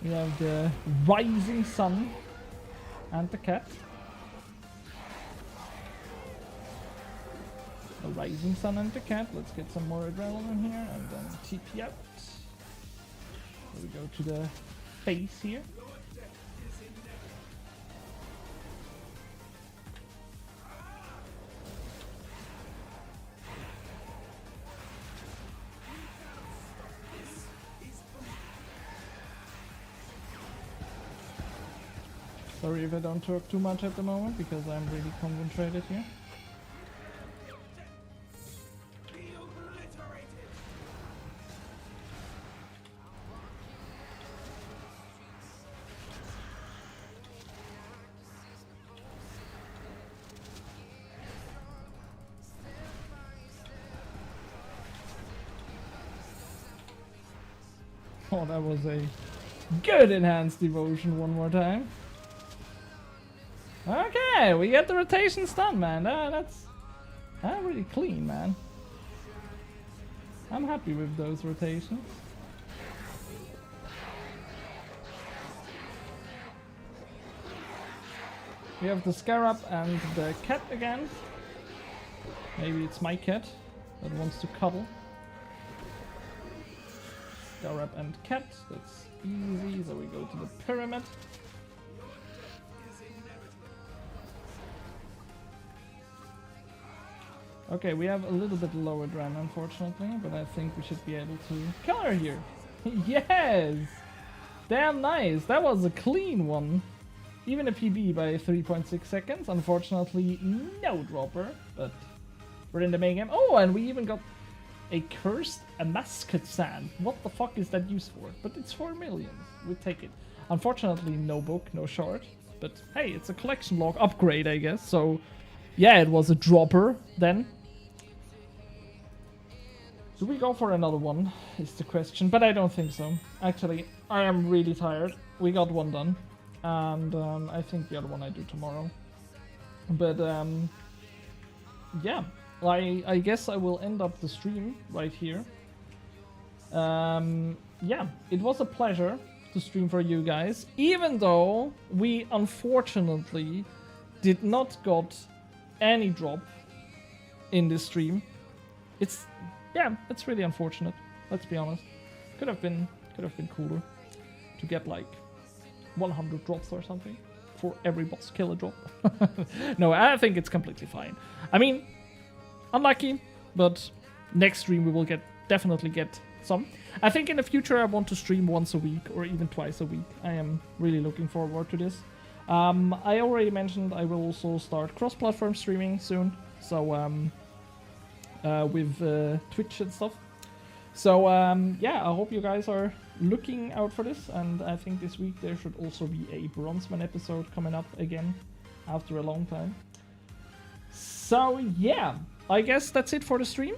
We have the rising sun and the cat. The rising sun and the cat. Let's get some more adrenaline here and then TP out. So we go to the face here. Sorry if I don't talk too much at the moment, because I'm really concentrated here. Oh, that was a good enhanced devotion one more time. Okay, we get the rotation stun, man. That's really clean, man. I'm happy with those rotations. We have the scarab and the cat again. Maybe it's my cat that wants to cuddle. Scarab and cat, that's easy. So we go to the pyramid. Okay, we have a little bit lower Dran, unfortunately, but I think we should be able to kill her here. Yes! Damn nice! That was a clean one. Even a PB by 3.6 seconds. Unfortunately, no dropper, but we're in the main game. Oh, and we even got a cursed Amascut sand. What the fuck is that used for? But it's 4 million. We take it. Unfortunately, no book, no shard. But hey, it's a collection log upgrade, I guess. So, yeah, it was a dropper then. Do we go for another one, is the question, but I don't think so. Actually, I am really tired. We got one done, and I think the other one I do tomorrow. But yeah, I guess I will end up the stream right here. Yeah, it was a pleasure to stream for you guys, even though we unfortunately did not got any drop in this stream. It's really unfortunate. Let's be honest. Could have been cooler to get like 100 drops or something for every boss kill a drop. No, I think it's completely fine. I mean, unlucky, but next stream we will definitely get some. I think in the future I want to stream once a week or even twice a week. I am really looking forward to this. I already mentioned I will also start cross-platform streaming soon. So with Twitch and stuff. So yeah, I hope you guys are looking out for this, and I think this week there should also be a Bronzeman episode coming up again after a long time. So yeah, I guess that's it for the stream.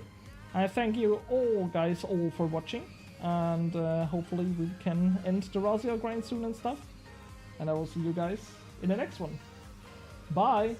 I thank you all guys for watching, and hopefully we can end the Rasial grind soon and stuff. And I will see you guys in the next one. Bye!